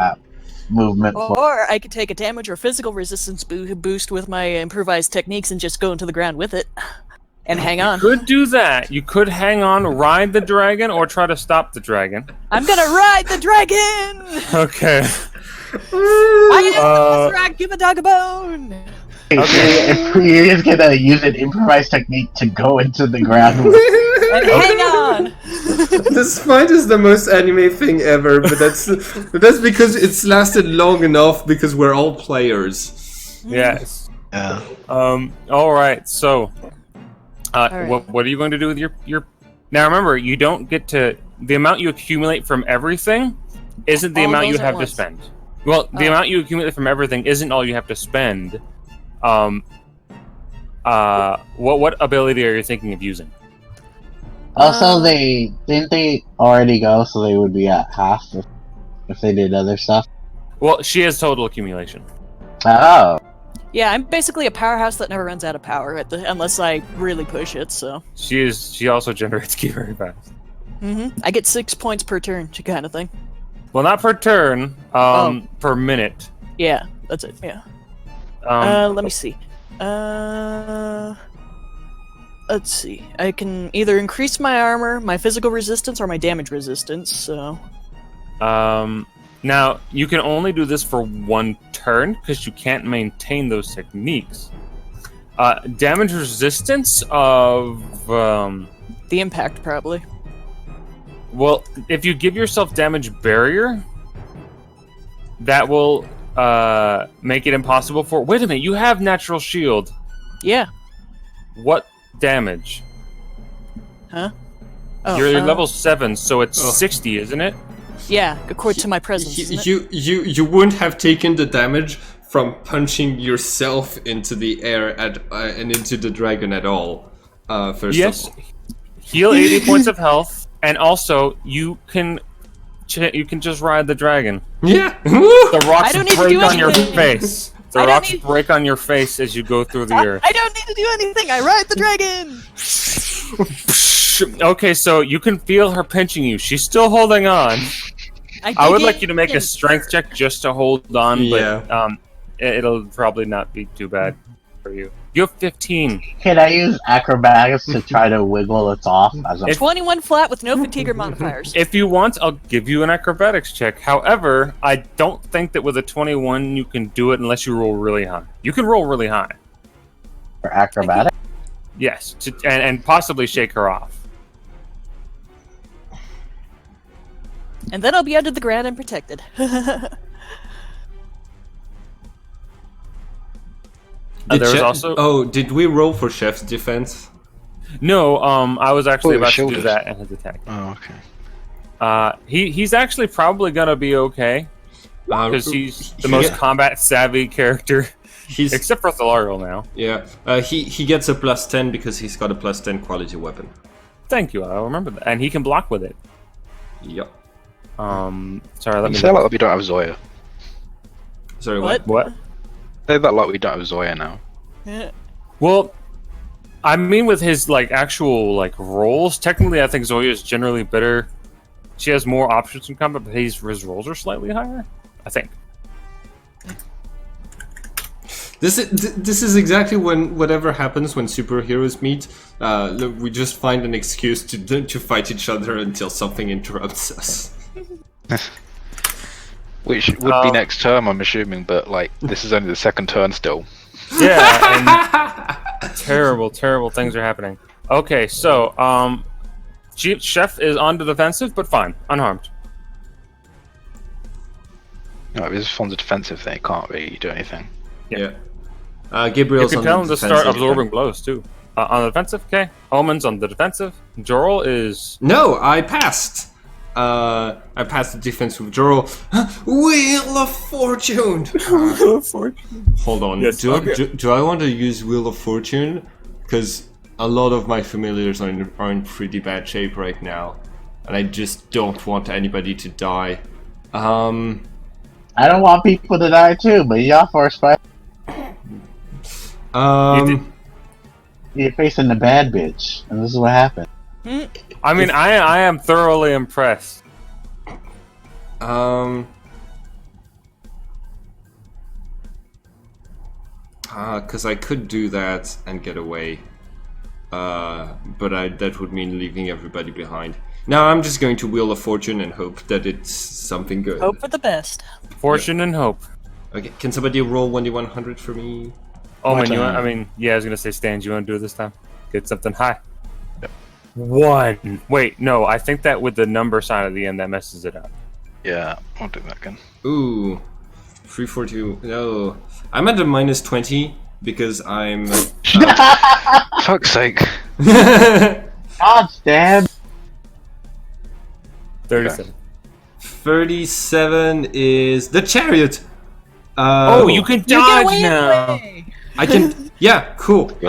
movement. Or I could take a damage or physical resistance boost with my improvised techniques and just go into the ground with it. And hang on. You could do that. You could hang on, ride the dragon, or try to stop the dragon. I'm gonna ride the dragon! Okay. I am drag, give a dog a bone! If he is gonna use an improvised technique to go into the ground. And hang on! This fight is the most anime thing ever, but that's because it's lasted long enough because we're all players. Yes. Yeah. All right. So, right. what are you going to do with your? Now remember, you don't get to the amount you accumulate from everything isn't the All amount you those at have to once. spend. Well, the amount you accumulate from everything isn't all you have to spend. What ability are you thinking of using? Also, didn't they already go, so they would be at half if they did other stuff. Well, she has total accumulation. Oh, Yeah, I'm basically a powerhouse that never runs out of power unless I really push it, so. She also generates ki very fast. I get 6 points per turn, kind of thing. Well, not per turn. Per minute. Yeah, that's it, yeah. Let me see. Let's see. I can either increase my armor, my physical resistance, or my damage resistance, so... Now, you can only do this for one turn, because you can't maintain those techniques. Damage resistance of... The impact, probably. Well, if you give yourself damage barrier, that will make it impossible for... Wait a minute, you have natural shield. Yeah. What damage? Huh? Oh, You're level 7, so it's 60, isn't it? Yeah, according to my presence, isn't it? You wouldn't have taken the damage from punching yourself into the air and into the dragon at all. First Yes. of all. Heal 80 points of health, and also you can just ride the dragon. Yeah. The rocks I don't need to break do on your anything. face. The I don't rocks need- break on your face as you go through the earth. I don't need to do anything, I ride the dragon! Okay, so you can feel her pinching you. She's still holding on. I would like you to make a strength check just to hold on, but Yeah. it'll probably not be too bad for you. You have 15. Can I use acrobatics to try to wiggle it off? As I'm 21 flat with no fatigue or modifiers. If you want, I'll give you an acrobatics check. However, I don't think that with a 21 you can do it unless you roll really high. You can roll really high. for acrobatics? Yes, and possibly shake her off. And then I'll be under the ground and protected. There's also... Oh, did we roll for Chef's defense? No, I was actually Oh, about to do shoulders. that in his attack. Oh, okay. He's actually probably gonna be okay because he's the most combat savvy character, except for Thalariel now. Yeah, he gets a +10 because he's got a +10 quality weapon. Thank you, I'll remember that, and he can block with it. Yep. Sorry, let me. Say that like we don't have Zoya. Sorry, what? What? Say that like we don't have Zoya now. Yeah. Well, I mean, with his like actual like roles, technically, I think Zoya is generally better. She has more options in combat, but his rolls are slightly higher. I think. This is exactly when whatever happens when superheroes meet. We just find an excuse to fight each other until something interrupts us. Which would be next term, I'm assuming, but like this is only the second turn still. Yeah, and terrible things are happening. Okay, so Chef is on the defensive, but fine, unharmed. No, this is on the defensive thing. It can't really do anything. Yeah. You Gabriel's can on tell the him to start defensive. absorbing blows too. On the defensive, okay. Omen's on the defensive. Jorl is. No, I passed. I passed the defense with Jorl. Wheel of Fortune. Hold on. Yes, Do I want to use Wheel of Fortune? Because a lot of my familiars are in pretty bad shape right now, and I just don't want anybody to die. I don't want people to die too, but y'all first fight. You're facing the bad bitch, and this is what happened. I mean, I am thoroughly impressed. Because I could do that and get away. But that would mean leaving everybody behind. Now I'm just going to Wheel of Fortune and hope that it's something good. Hope for the best. Fortune and hope. Okay, can somebody roll 1d100 for me? Omen, you want? I mean, yeah, I was gonna say, Stan, you want to do it this time? Get something high. Yep. 1. Wait, no, I think that with the number sign at the end, that messes it up. Yeah, I'll do that again. Ooh, 342. No, I'm at a -20 because I'm. Fuck's sake. God damn. 37. 37 is the chariot. Oh, you can You get dodge away now. anyway. I can. Yeah, cool. Good.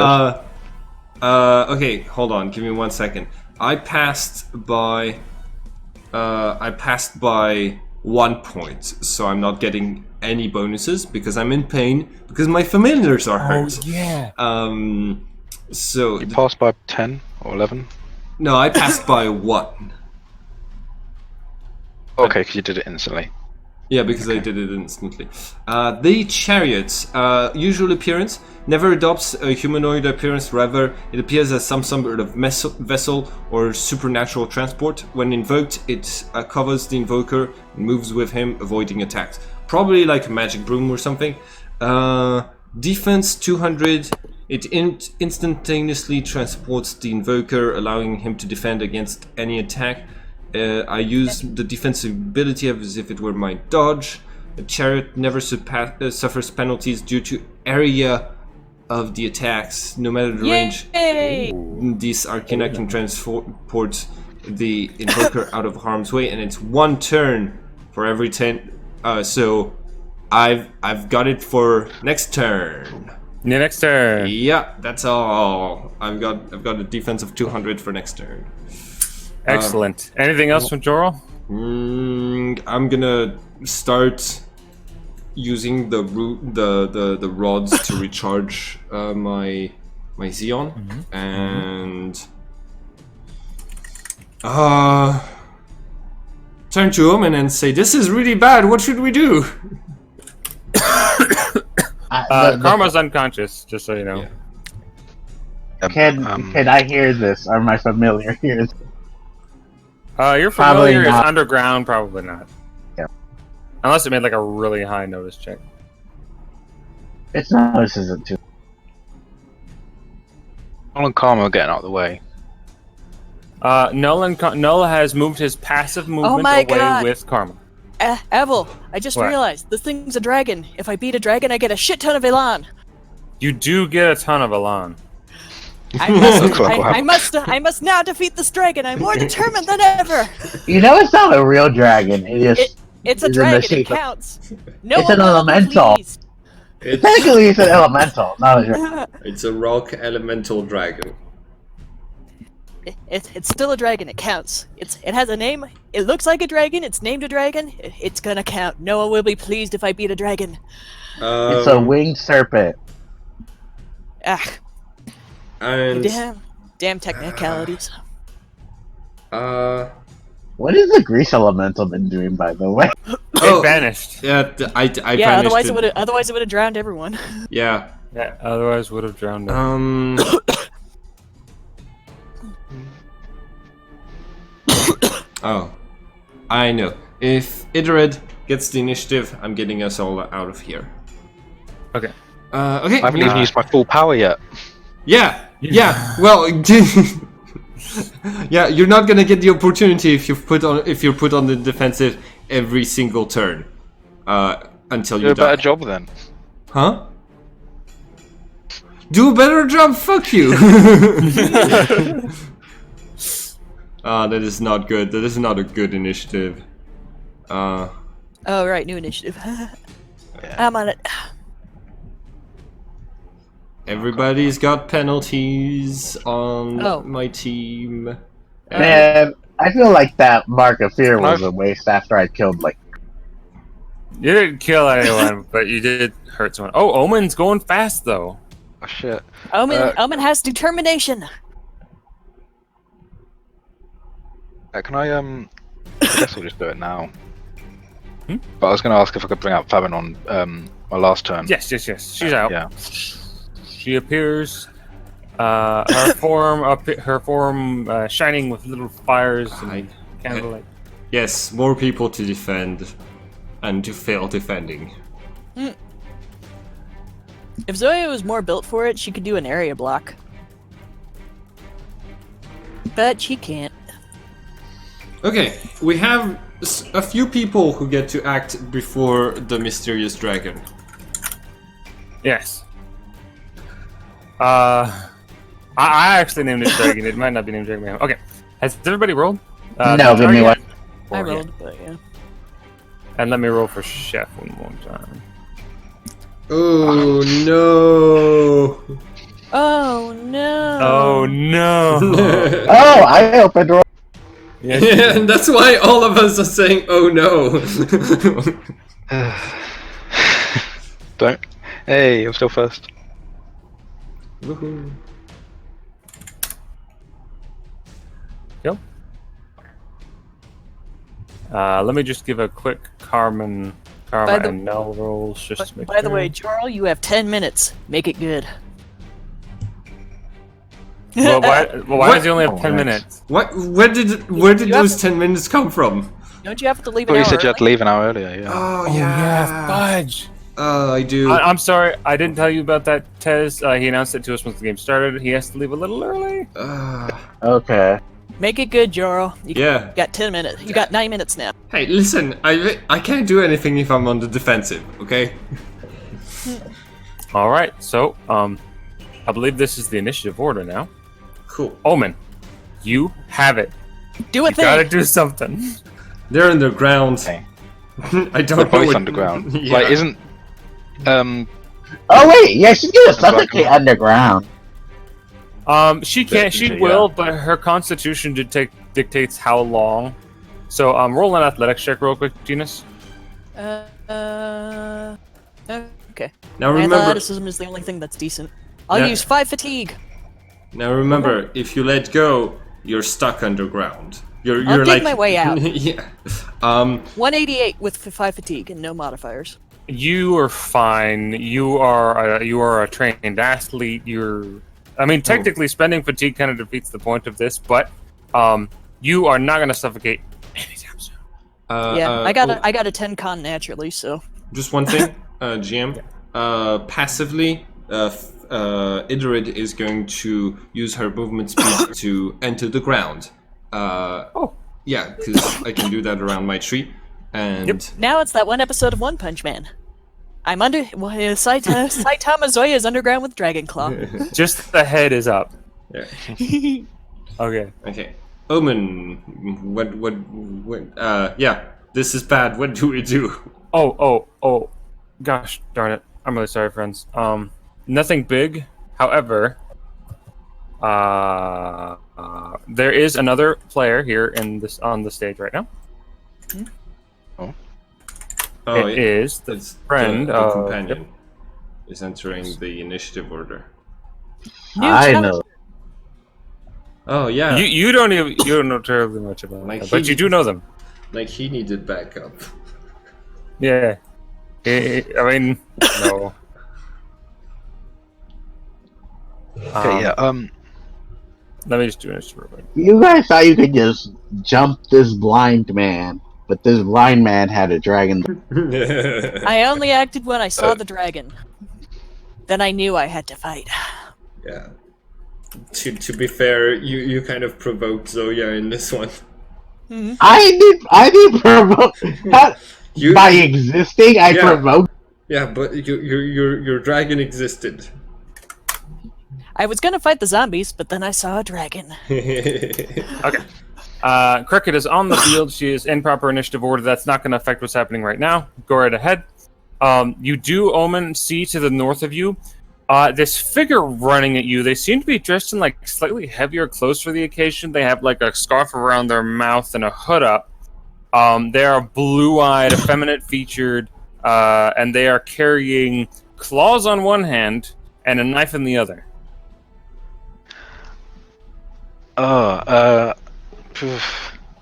Okay, hold on. Give me 1 second. I passed by 1 point, so I'm not getting any bonuses because I'm in pain because my familiars are hurt. Oh yeah. So You passed by 10 or 11? no, I passed by 1. Okay, because you did it instantly. Yeah, because I did it instantly. The chariot, usual appearance, never adopts a humanoid appearance, rather it appears as some sort of vessel or supernatural transport. When invoked, it covers the invoker and moves with him, avoiding attacks. Probably like a magic broom or something. Defense 200, it instantaneously transports the invoker, allowing him to defend against any attack. I use the defensive ability as if it were my dodge. The chariot never suffers penalties due to area of the attacks, no matter the range. Yay! This Arcana can transport the invoker out of harm's way, and it's 1 turn for every 10. So I've got it for next turn. Yeah, next turn. Yeah, that's all. I've got a defense of 200 for next turn. Excellent. Anything else from Jorl? I'm gonna start using the rods to recharge my Xeon, and turn to Omen and say, "This is really bad. What should we do?" Karma's unconscious, just so you know. Can I hear this? Or am I familiar here? You're Probably familiar. It's not. underground. Probably not. Yeah. Unless it made like a really high notice check. It's not. This isn't too. Nolan and Karma are getting out of the way. Null has moved his passive movement my away God. with Karma. Evil, I just What? realized this thing's a dragon. If I beat a dragon, I get a shit ton of Elan. You do get a ton of Elan. I must now defeat this dragon. I'm more determined than ever. You know, it's not a real dragon. It's It's a It's in the dragon. It shape of- counts. No It's one an will be elemental. pleased. technically it's an elemental, not a dragon. It's a rock elemental dragon. It's still a dragon. It counts. It has a name. It looks like a dragon. It's named a dragon. It's gonna count. No one will be pleased if I beat a dragon. It's a winged serpent. Ah, And damn technicalities. What has the grease elemental been doing, by the way? It vanished. Yeah, I Yeah, vanished otherwise it would have drowned everyone. Yeah. Yeah, otherwise would have drowned him. Oh, I know. If Idrid gets the initiative, I'm getting us all out of here. Okay. Okay. I haven't even used my full power yet. Yeah. Well, yeah. You're not gonna get the opportunity if you're put on the defensive every single turn, until Do you a better die. job then. Huh? Do a better job. Fuck you. That is not good. That is not a good initiative. Oh right, new initiative. I'm on it. Everybody's got penalties on Oh. my team. Man, I feel like that mark of fear was a waste after I killed, like... You didn't kill anyone, but you did hurt someone. Oh, Omen's going fast though. Oh shit. Omen has determination. Can I guess I'll just do it now. But I was gonna ask if I could bring out Fabin on my last turn. Yes. She's out. Yeah. She appears. Her form shining with little fires and candlelight. Yes, more people to defend and to fail defending. If Zoya was more built for it, she could do an area block. But she can't. Okay, we have a few people who get to act before the mysterious dragon. Yes. I actually named it dragon. It might not be named dragon. Okay. Has everybody rolled? no, give me one. I rolled, but yeah. And let me roll for Chef one more time. Oh no! Oh no! Oh no! Oh, I opened roll. Yes, Yeah, and that's why all of us are saying, "Oh no!" Don't. Hey, I'm still first. Woohoo. Go. Let me just give a quick Karma and Nell rolls just to make By the sure. way, Jarl, you have 10 minutes. Make it good. Well, why does he only have Oh, 10 nice. minutes? What? Where did You those have 10 minutes come from? Don't you have to leave Oh, an you hour said you had to early? leave an hour earlier. Yeah. Oh, yeah, fudge. I do. I'm sorry, I didn't tell you about that, Tez. He announced it to us once the game started. He has to leave a little early. Okay. Make it good, Jarl. You Yeah. got 10 minutes. You got 9 minutes now. Hey, listen. I can't do anything if I'm on the defensive. Okay. All right, so I believe this is the initiative order now. Cool. Omen, you have it. Do a You gotta thing. do something. They're underground. Okay. I don't We're know. both what- underground. Yeah. Like, isn't Oh wait, yeah, she's gonna like- suffocate underground. She can't. She Yeah. will, but her constitution dictates how long. So roll an athletics check real quick, Genus. Okay. Now My remember. athleticism is the only thing that's decent. I'll Yeah. use 5 fatigue. Now remember. If you let go, you're stuck underground. You're I'll dig like my way out. Yeah. 188 with 5 fatigue and no modifiers. You are fine. You are a trained athlete. You're I mean, technically, spending fatigue kind of defeats the point of this, but you are not going to suffocate anytime soon. I got a 10 con naturally, so. Just one thing, GM. Passively, Idrid is going to use her movement speed to enter the ground. Yeah, because I can do that around my tree. And Now it's that one episode of One Punch Man. I'm under. Saitama Zoya is underground with Dragon Claw. Just the head is up. yeah. Okay. Okay. Omen, what, yeah, this is bad. What do we do? Oh. Gosh darn it. I'm really sorry, friends. Nothing big. However, there is another player here on the stage right now. Oh, It is the it's friend the of... companion is entering the initiative order. I know. Oh yeah, You don't know terribly much about Like them, but you do know them. like he needed backup. Yeah. I mean, no. Okay, yeah. Let me just do an instrument real quick. You guys thought you could just jump this blind man, but this blind man had a dragon. I only acted when I saw the dragon. Then I knew I had to fight. Yeah. To be fair, you kind of provoked Zoya in this one. I did provoke. You- By existing, I Yeah. provoked. Yeah, but your dragon existed. I was gonna fight the zombies, but then I saw a dragon. Okay. Cricket is on the field. She is in proper initiative order. That's not going to affect what's happening right now. Go right ahead. You do, Omen, see to the north of you this figure running at you. They seem to be dressed in like slightly heavier clothes for the occasion. They have like a scarf around their mouth and a hood up. They are blue-eyed, effeminate-featured, and they are carrying claws on one hand and a knife in the other.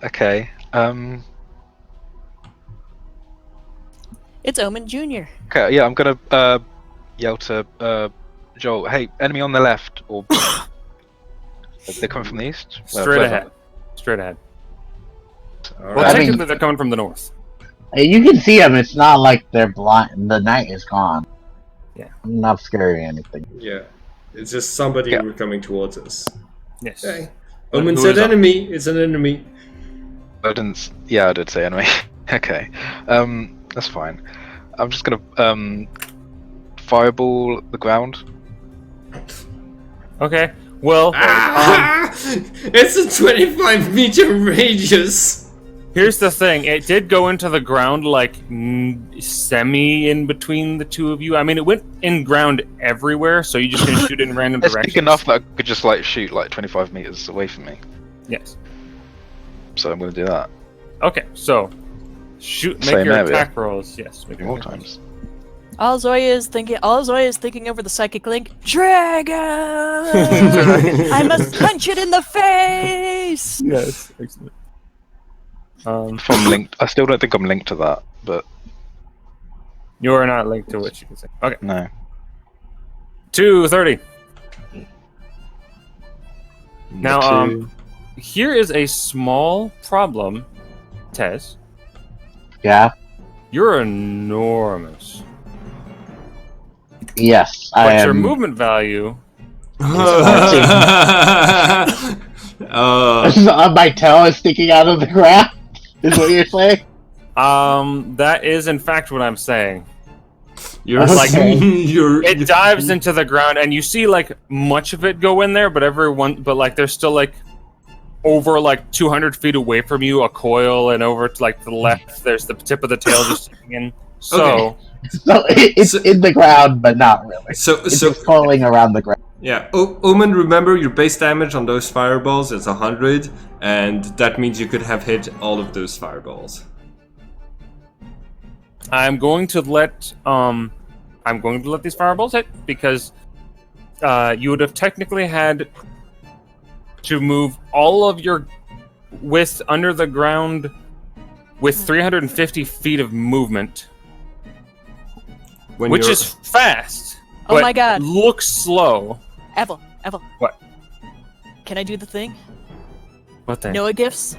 Okay. It's Omen Jr. Okay, yeah, I'm gonna yell to Joel, hey, enemy on the left, or they're coming from the east? Straight ahead. Straight ahead. All Well, I mean- technically, they're coming from the north. Hey, you can see them. It's not like they're blind. The night is gone. Yeah. I'm not scary or anything. Yeah, it's just somebody Yeah. coming towards us. Yes. Okay. Omen Who said is up? enemy. It's an enemy. I did say enemy. Okay. That's fine. I'm just gonna fireball the ground. Okay. Well, Ah! It's a 25-meter radius. here's the thing. It did go into the ground like semi in between the two of you. I mean, it went in ground everywhere, so you just can shoot in random It's directions. big enough that I could just like shoot like 25 meters away from me. Yes. So I'm gonna do that Okay. So, shoot. Make Same your area. attack rolls. Yes. Make your more attack rolls. times. All Zoya is thinking over the psychic link. Dragon! I must punch it in the face! Yes. Excellent. If I'm linked, I still don't think I'm linked to that, but You are not linked to what you can say. Okay. no. 230. Now, Two. here is a small problem, Tez. Yeah. You're enormous. Yes, I But am. your movement value... My tail is sticking out of the ground. Is what you're saying? That is in fact what I'm saying. You're Like, you're. It dives into the ground, and you see like much of it go in there, but like there's still like over like 200 feet away from you a coil, and over to like the left there's the tip of the tail just sticking in. So Okay. So it's So- in the ground, but not really. So It's so just coiling around the ground. yeah. Omen, remember your base damage on those fireballs is 100, and that means you could have hit all of those fireballs. I'm going to let these fireballs hit because you would have technically had to move all of your width under the ground with 350 feet of movement, When which you're- is fast. Oh but my God. looks slow. Apple, Apple. What? Can I do the thing? What thing? Noah gifts?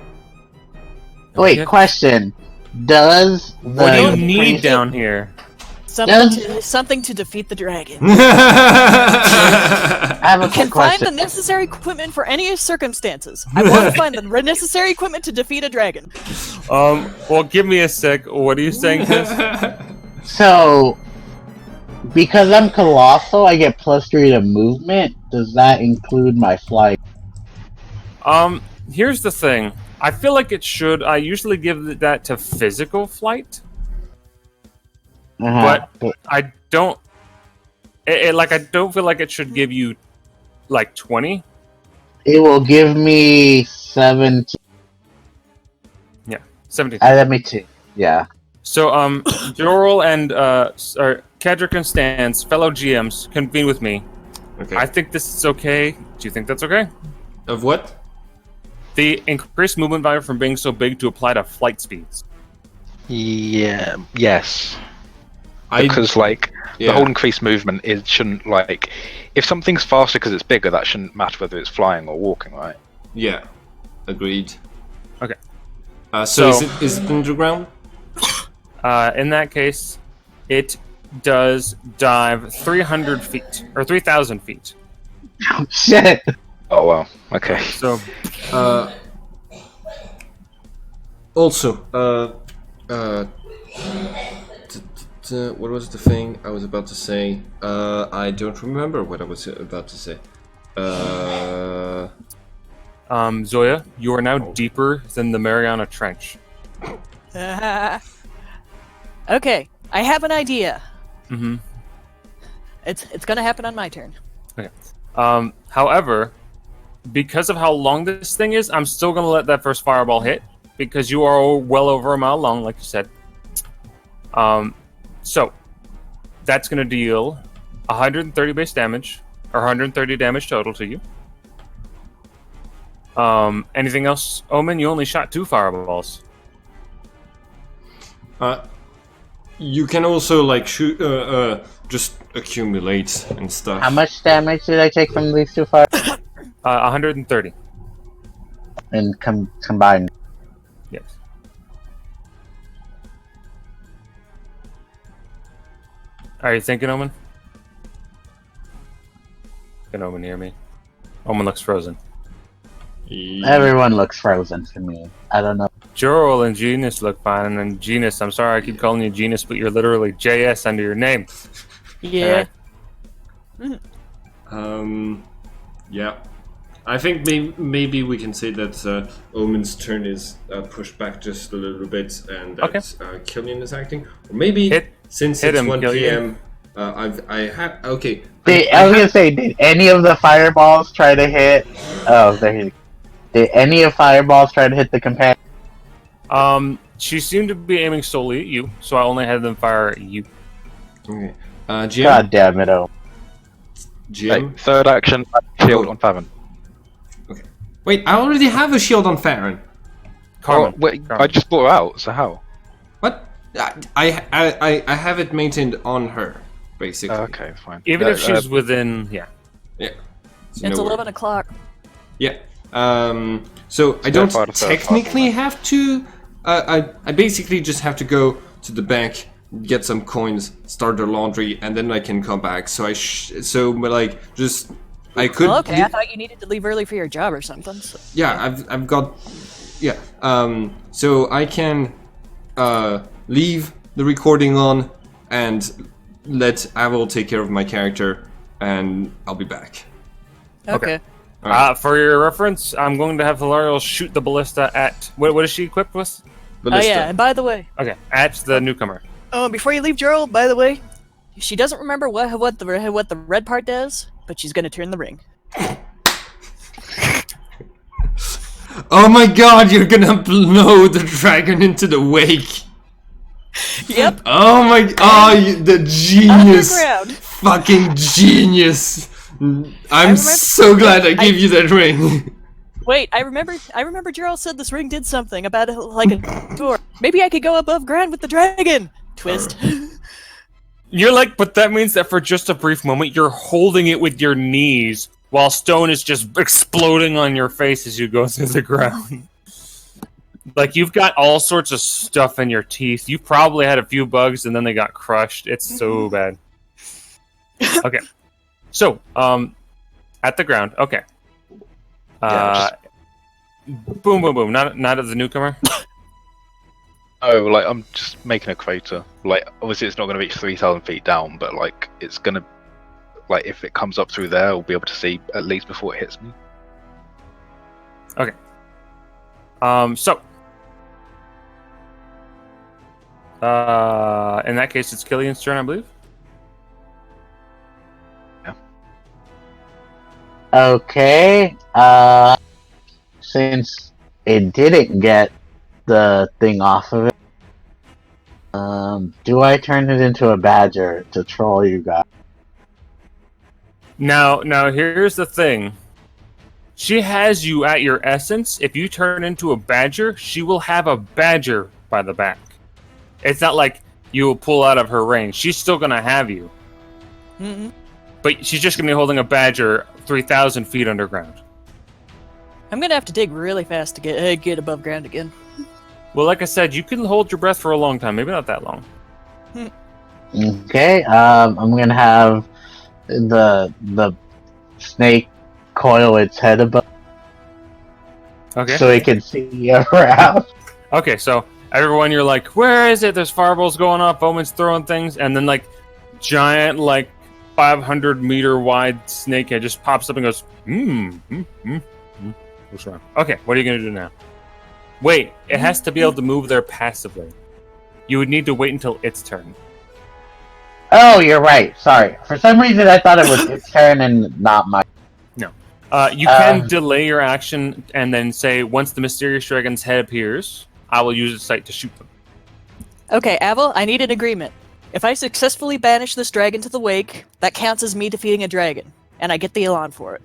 Wait, Yeah. question. Does What do you the need priest- down here? Something to defeat the dragon. I have a Can quick find the question. necessary equipment for any circumstances. I want to find the necessary equipment to defeat a dragon. Well, give me a sec. What are you saying, Chris? So, because I'm colossal, I get +3 to movement. Does that include my flight? Here's the thing. I feel like it should. I usually give that to physical flight, Uh-huh. but I don't. I don't feel like it should give you like 20. It will give me 17. 17. Let me see. Yeah. So, Jorel and Kedrick and Stans, fellow GMs, convene with me. Okay. I think this is okay. Do you think that's okay? Of what? The increased movement value from being so big to apply to flight speeds. Yeah. Yes. I Because like yeah. the whole increased movement, it shouldn't like if something's faster because it's bigger, that shouldn't matter whether it's flying or walking, right? Yeah, agreed. Okay. So So- is it underground? In that case, it does dive 300 feet or 3,000 feet. Shit. Oh well. Okay. So, Also, what was the thing I was about to say? I don't remember what I was about to say. Zoya, you are now deeper than the Mariana Trench. Okay, I have an idea. Mm-hmm. It's gonna happen on my turn. However, because of how long this thing is, I'm still gonna let that first fireball hit because you are well over a mile long, like you said. So that's gonna deal 130 base damage or 130 damage total to you. Anything else, Omen? You only shot 2 fireballs. You can also like shoot, just accumulate and stuff. How much damage did I take from these two fires? 130. And combined. Yes. Are you thinking, Omen? Can Omen hear me? Omen looks frozen. Everyone looks frozen to me. I don't know. Jorel and Genus look fine, and then Genus, I'm sorry I keep calling you Genus, but you're literally JS under your name. Yeah. Yeah. I think maybe we can say that Omen's turn is pushed back just a little bit, and that Killian is acting. Or maybe since hit it's him, 1 Killian. p.m. I have okay. I was gonna say, did any of the fireballs try to hit? Oh, did any of fireballs try to hit the companion? She seemed to be aiming solely at you, so I only had them fire at you. Okay. GM. God damn it! Oh, GM. Right, third action, shield on Favin. Wait, I already have a shield on Farron. Carmen. Oh, wait, Carmen. I just brought her out. So how? What? I have it maintained on her, basically. Okay, fine. Even if she's within, Yeah. It's No worries. 11 o'clock. Yeah. So I don't Verify the third technically part. have to. I basically just have to go to the bank, get some coins, start the laundry, and then I can come back. So I could. Well, okay, I thought you needed to leave early for your job or something. So. Yeah, I've got. Yeah. So I can leave the recording on and let Avil take care of my character, and I'll be back. Okay. For your reference, I'm going to have Hilariel shoot the ballista at... What is she equipped with? Oh yeah, and by the way, Okay, at the newcomer. oh, before you leave, Jorel, by the way, she doesn't remember what the red part does, but she's gonna turn the ring. Oh my god, you're gonna blow the dragon into the wake! Yep. Oh my... the genius! Underground. Fucking genius! I'm so glad I gave you that ring. Wait, I remember Gerald said this ring did something about it, like a door. Maybe I could go above ground with the dragon. Twist. You're like, but that means that for just a brief moment, you're holding it with your knees while stone is just exploding on your face as you go through the ground. Like, you've got all sorts of stuff in your teeth. You probably had a few bugs, and then they got crushed. It's so bad. Okay. So, at the ground. Okay. Boom, boom, boom. Not as a newcomer? Oh, like, I'm just making a crater. Like, obviously it's not going to reach 3,000 feet down, but, like, it's going to... Like, if it comes up through there, I'll be able to see at least before it hits me. Okay. So... in that case, it's Killian's turn, I believe. Yeah. Okay. Since it didn't get the thing off of it, do I turn it into a badger to troll you guys? Now, here's the thing. She has you at your essence. If you turn into a badger, she will have a badger by the back. It's not like you will pull out of her range. She's still going to have you. Mm-hmm. But she's just going to be holding a badger 3,000 feet underground. I'm gonna have to dig really fast to get above ground again. Well, like I said, you can hold your breath for a long time. Maybe not that long. Okay. I'm gonna have the snake coil its head above, Okay. so it can see around. Okay, so everyone, you're like, where is it? There's fireballs going off, Bowman's throwing things, and then, like, giant, like, 500-meter wide snakehead just pops up and goes, What's wrong? Okay, what are you going to do now? Wait, it has to be able to move there passively. You would need to wait until its turn. Oh, you're right. Sorry. For some reason, I thought it was its turn and not mine. No. You can delay your action and then say, once the mysterious dragon's head appears, I will use its sight to shoot them. Okay, Avel, I need an agreement. If I successfully banish this dragon to the wake, that counts as me defeating a dragon, and I get the Elan for it.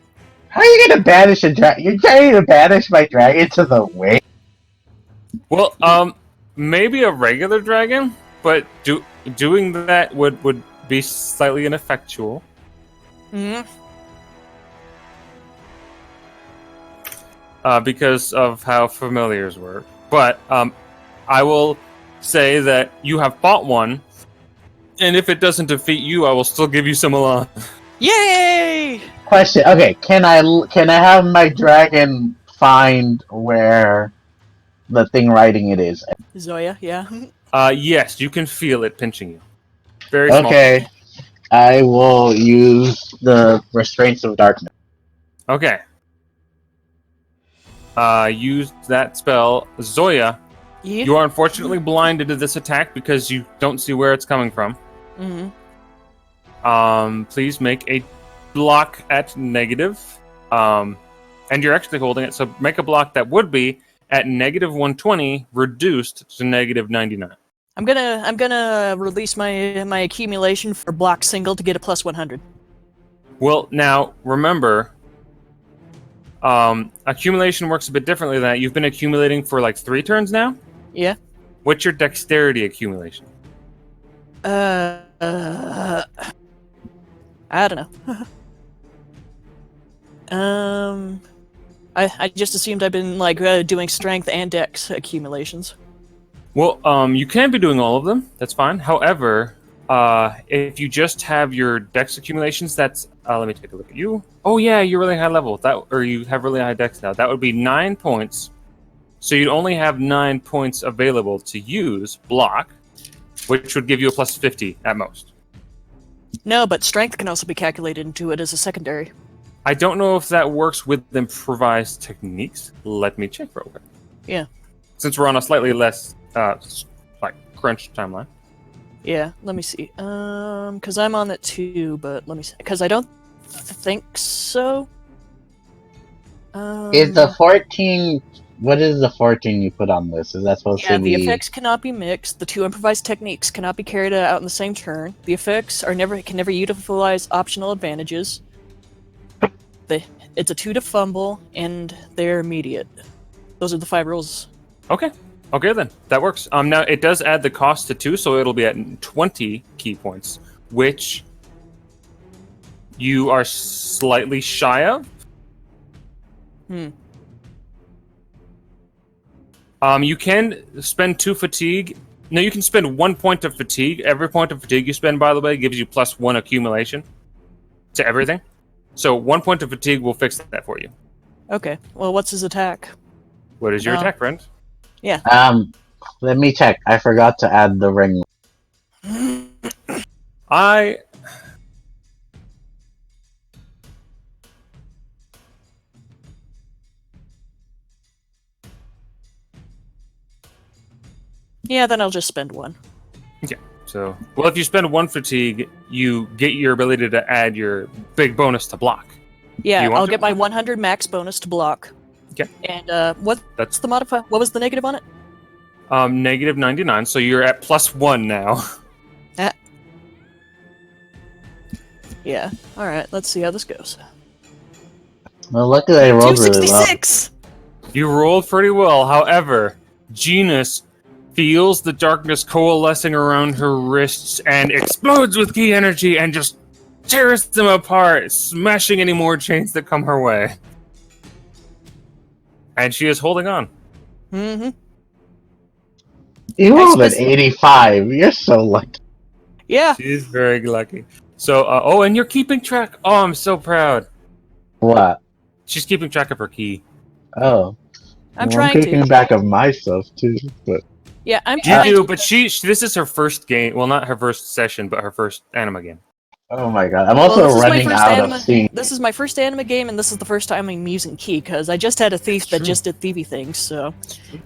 How are you gonna banish a dragon? You're trying to banish my dragon to the wake? Well, maybe a regular dragon, but doing that would be slightly ineffectual. Mm-hmm. Because of how familiars work. But I will say that you have fought one, and if it doesn't defeat you, I will still give you some Elan. Yay! Question. Okay, can I have my dragon find where the thing riding it is? Zoya, yeah. Yes, you can feel it pinching you. Very small. Okay, I will use the restraints of darkness. Okay. Use that spell. Zoya, Yeah. you are unfortunately blinded to this attack because you don't see where it's coming from. Mm-hmm. Please make a block at negative. And you're actually holding it, so make a block that would be at negative 120, reduced to negative 99. I'm gonna release my accumulation for block single to get a plus 100. Well, now remember, accumulation works a bit differently than that. You've been accumulating for like 3 turns now. Yeah. What's your dexterity accumulation? I don't know. I just assumed I've been like doing strength and dex accumulations. Well, you can be doing all of them. That's fine. However, if you just have your dex accumulations, that's let me take a look at you. Oh yeah, you're really high level. Or you have really high dex now. That would be 9 points. So you'd only have 9 points available to use block, which would give you a plus 50 at most. No, but strength can also be calculated into it as a secondary. I don't know if that works with improvised techniques. Let me check real quick. Yeah. Since we're on a slightly less crunch timeline. Yeah, let me see. Because I'm on that too, but let me see. Because I don't think so. Is the 14... What is the 14 you put on this? Is that supposed to be... the effects cannot be mixed. The 2 improvised techniques cannot be carried out in the same turn. The effects can never utilize optional advantages. It's a 2 to fumble, and they're immediate. Those are the 5 rules. Okay then. That works. Now, it does add the cost to 2, so it'll be at 20 key points, which you are slightly shy of. You can spend 2 fatigue. No, you can spend 1 point of fatigue. Every point of fatigue you spend, by the way, gives you +1 accumulation to everything. So 1 point of fatigue will fix that for you. Okay. Well, what's his attack? What is your attack, friend? Yeah. Let me check. I forgot to add the ring. Yeah, then I'll just spend 1. Okay. So, well, if you spend 1 fatigue, you get your ability to add your big bonus to block. Yeah, want I'll to? get my 100 max bonus to block. Okay. And what's the modifier? What was the negative on it? Negative 99, so you're at +1 now. Yeah. All right. Let's see how this goes. Well, luckily I rolled really well. 266. You rolled pretty well. However, Genus feels the darkness coalescing around her wrists and explodes with key energy and just tears them apart, smashing any more chains that come her way. And she is holding on. Mm-hmm. You rolled an Explicit- 85. You're so lucky. Yeah. She's very lucky. So, oh, and you're keeping track. Oh, I'm so proud. What? She's keeping track of her key. Oh. I'm Well, trying keeping to. back of my stuff too, but Yeah, I'm You trying do, to. but this is her first game. Well, not her first session, but her first anima game. oh my god, I'm Well, also this is my running first out anime. of steam. This is my first anime game, and this is the first time I'm using key because I just had a thief that True. just did thievy things. So,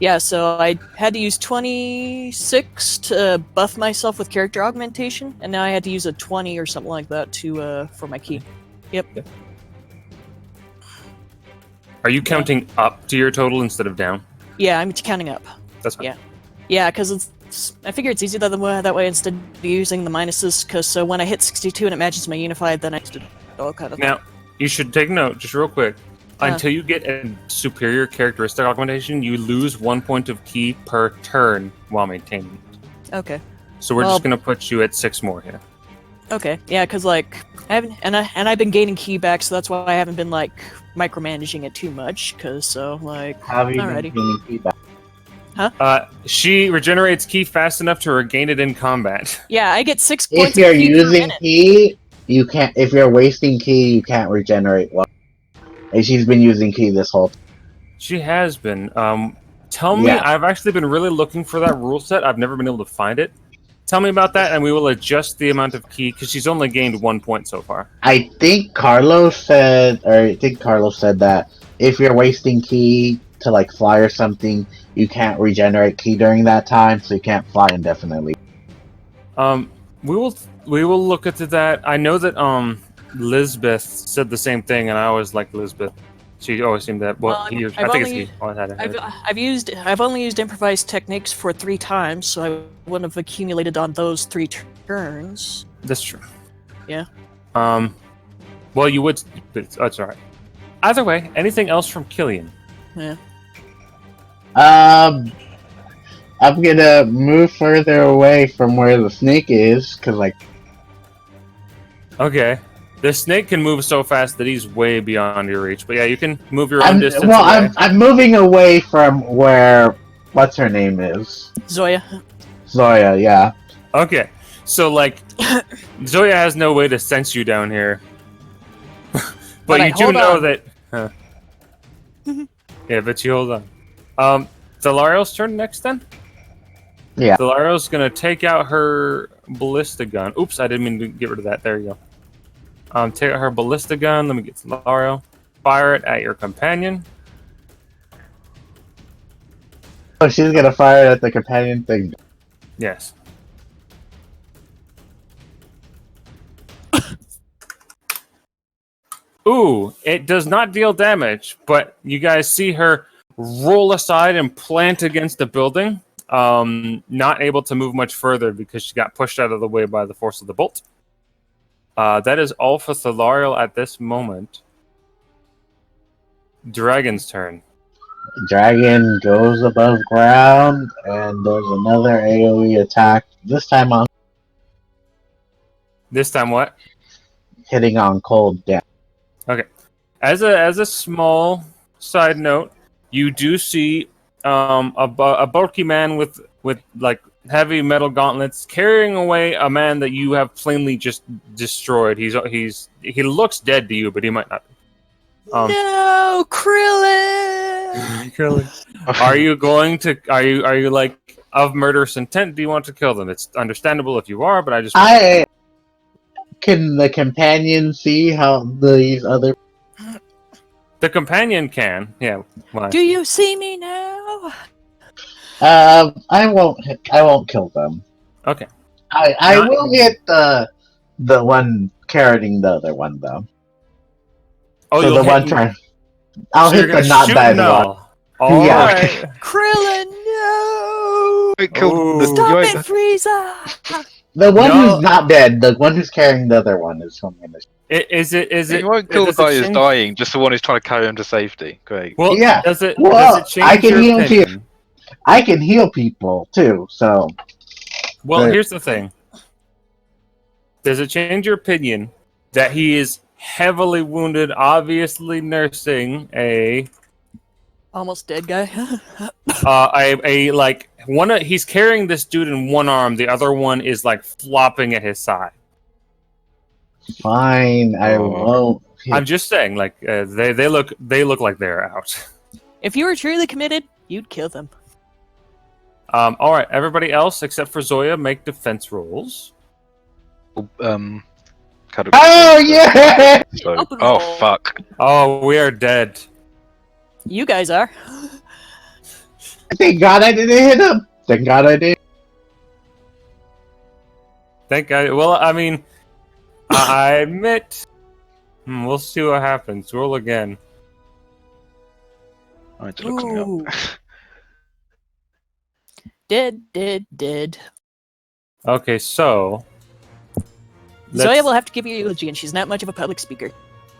yeah, so I had to use 26 to buff myself with character augmentation, and now I had to use a 20 or something like that to for my key. Yep. Are you counting up to your total instead of down? Yeah, I'm counting up. That's fine. Yeah. Yeah, because I figure it's easier that way instead of using the minuses. Because so when I hit 62 and it matches my unified, then I just all kind of. Now, you should take note, just real quick. Uh. Until you get a superior characteristic augmentation, you lose 1 point of key per turn while maintaining it. Okay. So we're Well- just gonna put you at 6 more here. Okay. Yeah, because like I haven't, and I've been gaining key back, so that's why I haven't been like micromanaging it too much. Because so like. Have you Alrighty. been gaining feedback? She regenerates key fast enough to regain it in combat. Yeah, I get 6 points. If you're of key per using minute. key, you can't. If you're wasting key, you can't regenerate one. And she's been using key this whole time. She has been. Tell me, Yeah. I've actually been really looking for that rule set. I've never been able to find it. Tell me about that, and we will adjust the amount of key because she's only gained 1 point so far. I think Carlos said that if you're wasting key to like fly or something, you can't regenerate key during that time, so you can't fly indefinitely. We will look into that. I know that Lisbeth said the same thing, and I always liked Lisbeth. She always seemed that. Well, Well, he, I've I think only- it's he. Always had it. I've only used improvised techniques for 3 times, so I wouldn't have accumulated on those 3 turns. That's true. Yeah. Well, you would. That's all right. Either way, anything else from Killian? Yeah. I'm gonna move further away from where the snake is, cause like Okay. The snake can move so fast that he's way beyond your reach. But yeah, you can move your own distance away. I'm moving away from where what's her name is Zoya. Zoya. Yeah. Okay. So like, Zoya has no way to sense you down here. But you Alright, do hold know on. that. Huh. Yeah, but you hold on. Delario's turn next then. Yeah. Delario's gonna take out her ballista gun. Oops, I didn't mean to get rid of that. There you go. Take out her ballista gun. Let me get Delario. Fire it at your companion. Oh, she's gonna fire at the companion thing. Yes. Ooh, it does not deal damage, but you guys see her roll aside and plant against the building. Not able to move much further because she got pushed out of the way by the force of the bolt. That is all for Thalario at this moment. Dragon's turn. Dragon goes above ground and does another AoE attack. This time on This time what? hitting on cold damage. Okay. As a small side note, you do see a bulky man with like heavy metal gauntlets carrying away a man that you have plainly just destroyed. He looks dead to you, but he might not. No, Krillin! Krillin. Are you going to? Are you like of murderous intent? Do you want to kill them? It's understandable if you are, but I just. Can the companion see how these other? The companion can. Yeah. Why? Do you see me now? I won't kill them. Okay. I will hit the one carrying the other one though. Oh, So you'll the hit one trying. I'll so hit you're the gonna not shoot dead no. one. All Yeah. right. Krillin, no! It killed Ooh. the Stop you it, ain't- Frieza! The one No. who's not dead, the one who's carrying the other one is something. Is it? You won't kill the does it guy who's change- dying, just the one who's trying to carry him to safety. Great. Well, Yeah. Does it? Well, Does it I change can your heal too. opinion? I can heal people too, so Well, But- here's the thing. Does it change your opinion that he is heavily wounded, obviously nursing a Almost dead guy. like one? He's carrying this dude in one arm. The other one is like flopping at his side. fine. I Oh. won't. I'm just saying, like they look like they're out. If you were truly committed, you'd kill them. All right, everybody else except for Zoya, make defense rolls. Oh yeah! Open Oh roll. fuck! Oh, we are dead. You guys are. Thank God I didn't hit him. Thank God I did. Thank God. Well, I mean, I admit. We'll see what happens. Roll again. I need to look something Ooh. up. Dead. Okay, so Zoya will have to give you a eulogy, and she's not much of a public speaker.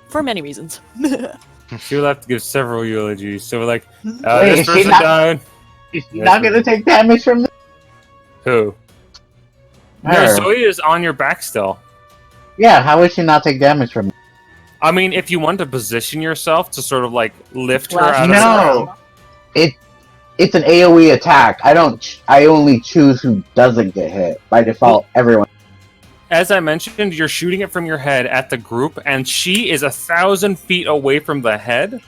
For many reasons. she will have to give several eulogies. So we're like, Wait, this is she person not- died. He's not gonna take damage from me. Who? No, Her. Zoya is on your back still. Yeah, how would she not take damage from me? I mean, if you want to position yourself to sort of like lift her Flash out of the No. ground. It's an AoE attack. I only choose who doesn't get hit. By default, everyone. As I mentioned, you're shooting it from your head at the group, and she is 1,000 feet away from the head.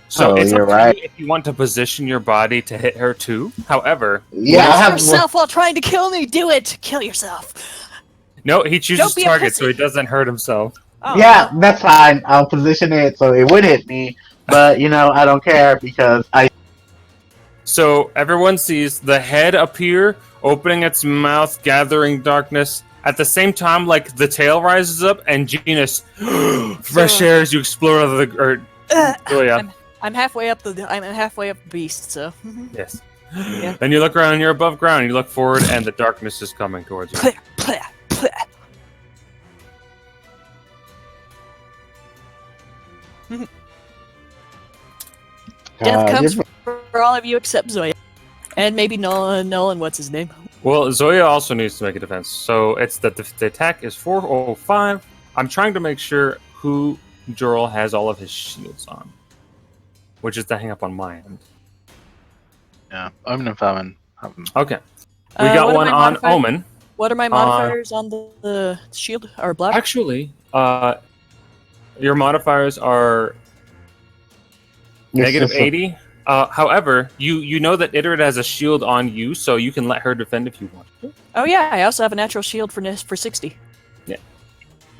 So Oh, it's you're up to right. you if you want to position your body to hit her too. However, Yeah, I Kill have. yourself while trying to kill me. Do it. Kill yourself. no, he chooses Don't be a target so pussy. he doesn't hurt himself. Oh, Yeah, that's fine. I'll position it so it would hit me, but I don't care because I. So everyone sees the head appear, opening its mouth, gathering darkness. At the same time, like the tail rises up, and Genus fresh air as you explode out of the. Oh yeah, I'm halfway up the beast. So. yes. Yeah. Then you look around, and you're above ground. You look forward, and the darkness is coming towards you. Death comes just- for all of you except Zoya. And maybe Nolan, what's his name? Well, Zoya also needs to make a defense. So it's that the attack is 405. I'm trying to make sure who Jorl has all of his shields on, which is the hang up on my end. Yeah, Omen and Famine have them. Okay. We got what are one my on modifiers? Omen. What are my modifiers on the shield or block? Actually, your modifiers are negative 80. However, you know that Iterate has a shield on you, so you can let her defend if you want to. Oh yeah, I also have a natural shield for 60.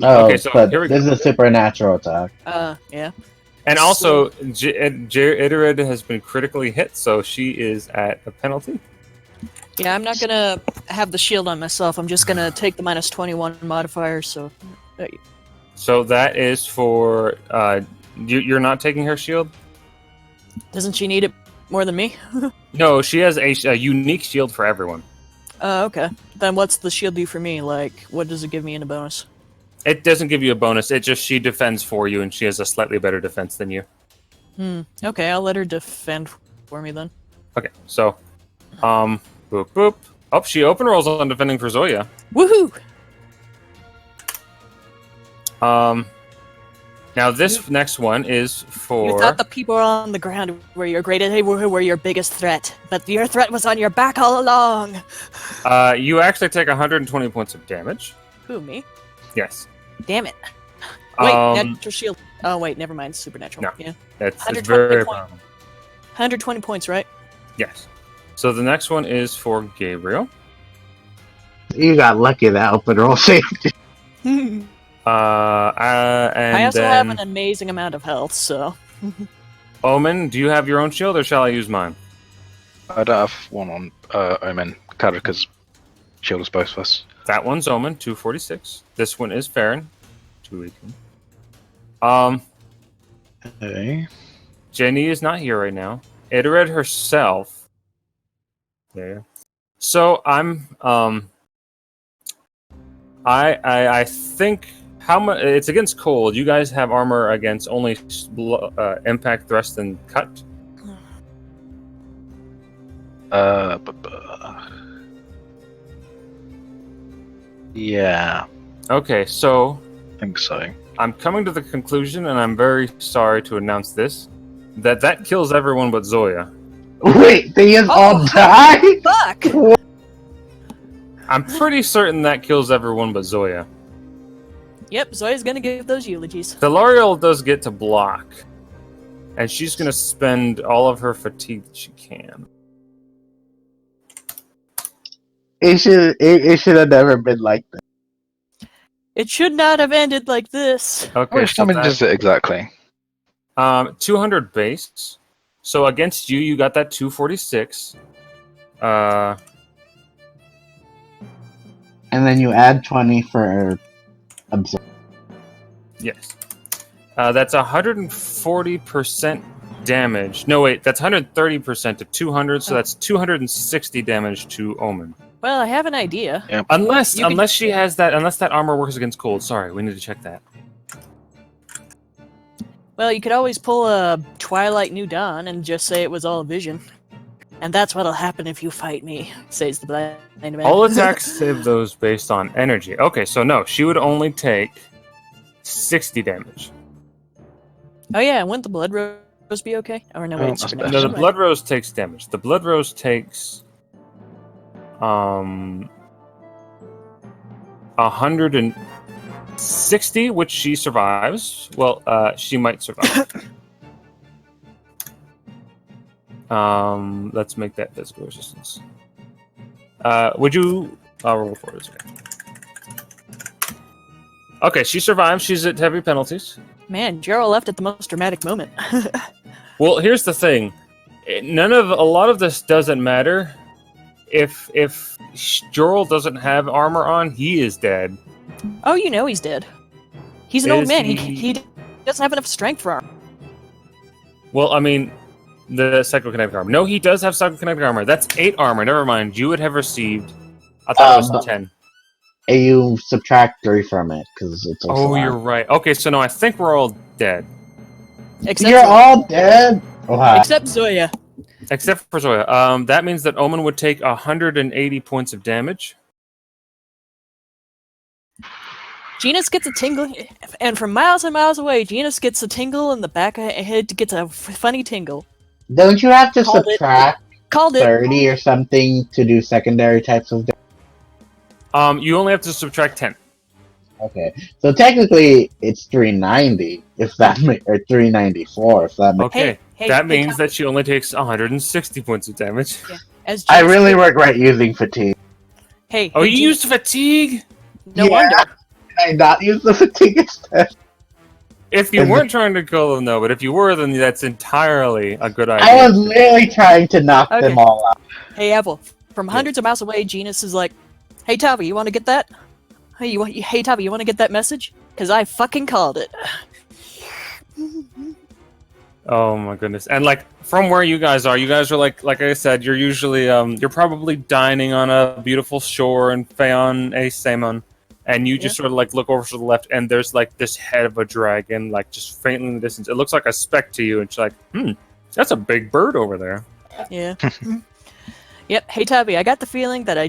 Oh, Okay, so but here we this is a supernatural attack. Yeah. And also, Iterate has been critically hit, so she is at a penalty. Yeah, I'm not gonna have the shield on myself. I'm just gonna take the minus 21 modifier. So. So that is for you're not taking her shield. Doesn't she need it more than me? No, she has a unique shield for everyone. Okay. Then what's the shield do for me? Like, what does it give me in a bonus? It doesn't give you a bonus. It just she defends for you, and she has a slightly better defense than you. Okay, I'll let her defend for me then. Okay, so boop boop. Oh, she open rolls on defending for Zoya. Woohoo! Now this next one is for. You thought the people on the ground were your were your biggest threat, but your threat was on your back all along. You actually take 120 points of damage. Who, me? Yes. Damn it. Wait, Um, natural shield. Oh wait, never mind. Supernatural. No. Yeah. It's 120 very. point. 120 points, right? Yes. So the next one is for Gabriel. You got lucky that open roll saved. And I also then have an amazing amount of health, so. Omen, do you have your own shield, or shall I use mine? I don't have one on Omen, because shield us both of us. That one's Omen, 246. This one is Farron, 218. Okay. Jenny is not here right now. Itered herself. There. So I'm I think how much it's against cold. You guys have armor against only impact, thrust, and cut. Yeah, Okay, so I think so. I'm coming to the conclusion, and I'm very sorry to announce this, that kills everyone but Zoya. Wait, they just all die? Fuck! I'm pretty certain that kills everyone but Zoya. Yep, Zoya's gonna give those eulogies. Delariel does get to block, and she's going to spend all of her fatigue that she can. It should have never been like that. It should not have ended like this. Okay, Which so damage is it exactly? 200 base. So against you, you got that 246. And then you add 20 for absorb. Yes. That's 140% damage. No, wait, that's 130% to 200, so that's 260 damage to Omen. Well, I have an idea. Yeah. Unless You can- she has that, unless that armor works against cold. Sorry, we need to check that. Well, you could always pull a Twilight New Dawn and just say it was all a vision. And that's what'll happen if you fight me, says the blind man. All attacks save those based on energy. Okay, so no, she would only take 60 damage. Oh yeah, and wouldn't the Blood Rose be okay? Or no, Oh, wait, that's supernatural. No, the Never Blood Rose takes damage. The Blood Rose takes 160, which she survives. Well, she might survive. Let's make that physical resistance. Would you? I'll roll for it. Okay, she survives. She's at heavy penalties. Man, Gerald left at the most dramatic moment. Well, here's the thing. A lot of this doesn't matter. If Jorl doesn't have armor on, he is dead. Oh, you know he's dead. He's an old Is man. he- He doesn't have enough strength for armor. Well, I mean, the psychokinetic armor. No, he does have psychokinetic armor. That's 8 armor. Never mind. You would have received. I thought it was 10. And you subtract 3 from it, because it's also Oh, you're right. Okay, so no, I think we're all dead. Except You're for, all dead? Oh, hi. except Zoya. Except for Zoya. That means that Omen would take 180 points of damage. Genus gets a tingle, and from miles and miles away, Genus gets a tingle in the back of her head, gets a funny tingle. Don't you have to Called it. subtract Called it. 30 or something to do secondary types of damage? You only have to subtract 10. Okay, so technically it's 390 if that or 394 if that makes. Okay, Hey, that hey, means Tom, that she only takes 160 points of damage. as I Genus really gets- regret using fatigue. Hey, Oh, hey, you Genus- used fatigue? No Yeah. wonder. Did I not use the fatigue instead? If you And weren't trying to kill them, no, but if you were, then that's entirely a good idea. I was literally trying to knock Okay. them all out. Hey, Apple. From hundreds of miles away, Genus is like, "Hey, Tavi, you want to get that? Hey, Tavi, you want to get that message? Because I fucking called it." Oh my goodness! And like from where you guys are like I said, you're usually you're probably dining on a beautiful shore in Feon A Samon, and you just sort of like look over to the left, and there's like this head of a dragon, like just faintly in the distance. It looks like a speck to you, and she's like, that's a big bird over there. Yeah. Yep. Hey, Tavi, I got the feeling that I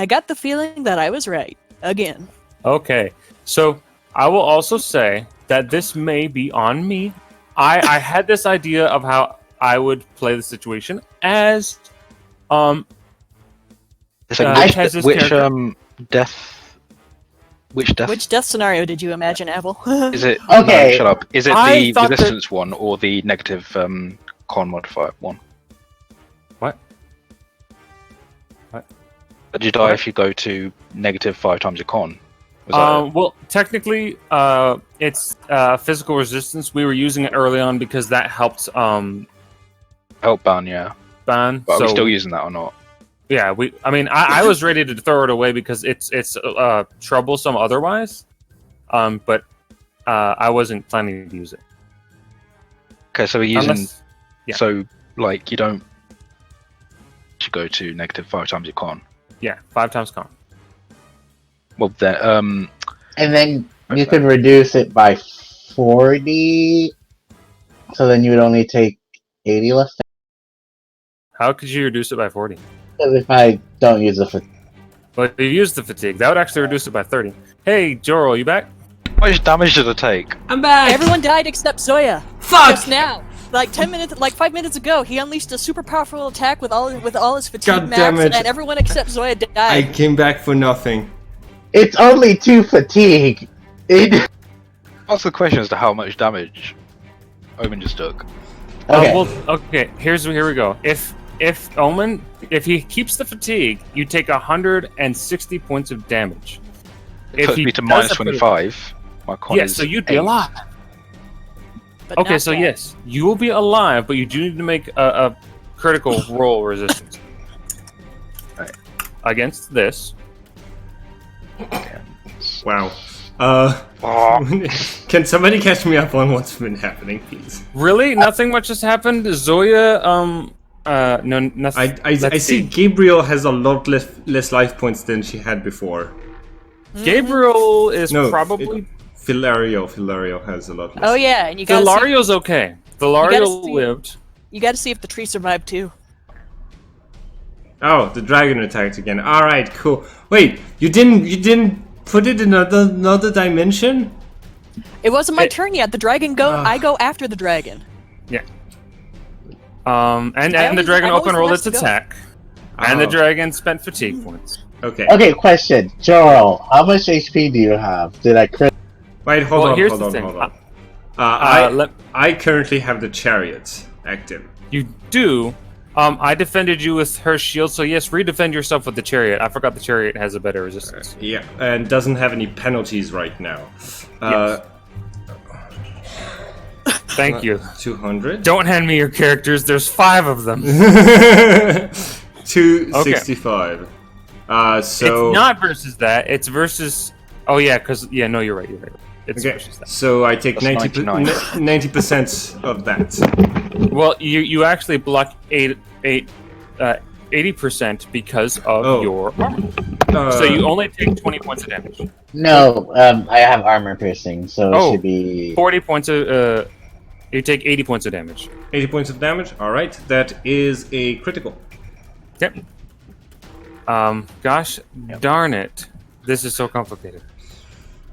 got the feeling that I was right again. Okay, so I will also say that this may be on me. I had this idea of how I would play the situation as Tez's which character. death? Which death? Which death scenario did you imagine, Apple? Is it? Okay. No, shut up. Is it I the thought that- resistance one or the negative con modifier one? What? Did you die if you go to negative 5 times your con? Was that it? Well, technically, it's physical resistance. We were using it early on because that helped Help ban, yeah. ban. But are so we still using that or not? yeah, I was ready to throw it away because it's troublesome otherwise. But I wasn't planning to use it. Okay, so we're using. Unless, yeah. So, like, you don't. You go to negative 5 times your con. yeah, 5 times con. Well, then, And then you can reduce it by 40, so then you would only take 80 less. How could you reduce it by 40? Because if I don't use the Well, if you use the fatigue, that would actually reduce it by 30. Hey, Joro, you back? how much damage did it take? I'm back. Everyone died except Zoya. Fuck. Just now. Like 5 minutes ago, he unleashed a super powerful attack with all his fatigue God max, damn it. and everyone except Zoya I died. came back for nothing. It's only 2 fatigue. It. Ask the question as to how much damage Omen just took. Okay. Well, okay. Here we go. If Omen, if he keeps the fatigue, you take 160 points of damage. It puts me to does minus the- 25. My con Yes, is so you'd be 8. alive. But Okay, not so dead. yes, you will be alive, but you do need to make a critical roll resistance Right. against this. Wow. Oh, Can somebody catch me up on what's been happening, please? Really, nothing much has happened. Zoya, no, nothing. I see Gabriel has a lot less life points than she had before. Gabriel is No, probably. Philario has a lot less. Oh yeah, and you gotta see, Philario's okay. Philario see- lived. you gotta see if the tree survived too. Oh, the dragon attacked again. All right, cool. Wait, you didn't put it in another dimension? It wasn't my It- turn yet. The dragon I go after the dragon. Yeah. And the always- dragon I'm open always rolled the its last to go. attack, and the Oh. dragon spent fatigue points. Okay. Okay, question. Joel, how much HP do you have? Did I crit? Wait, hold Well, on, here's hold the on, thing. hold on. Let I currently have the chariot active. you do. I defended you with her shield, so yes, redefend yourself with the chariot. I forgot the chariot has a better resistance. Yeah, and doesn't have any penalties right now. Thank you. 200. Don't hand me your characters. There's 5 of them. 265. So It's not versus that. It's versus. Oh yeah, because no, you're right. You're right. It's okay. versus that. So I take That's 90% of that. Well, you actually block 80% because of Oh. your armor. So you only take 20 points of damage. No, I have armor piercing, so it Oh. should be. 40 points of. You take 80 points of damage. 80 points of damage. All right, that is a critical. Yep. Gosh darn it. This is so complicated.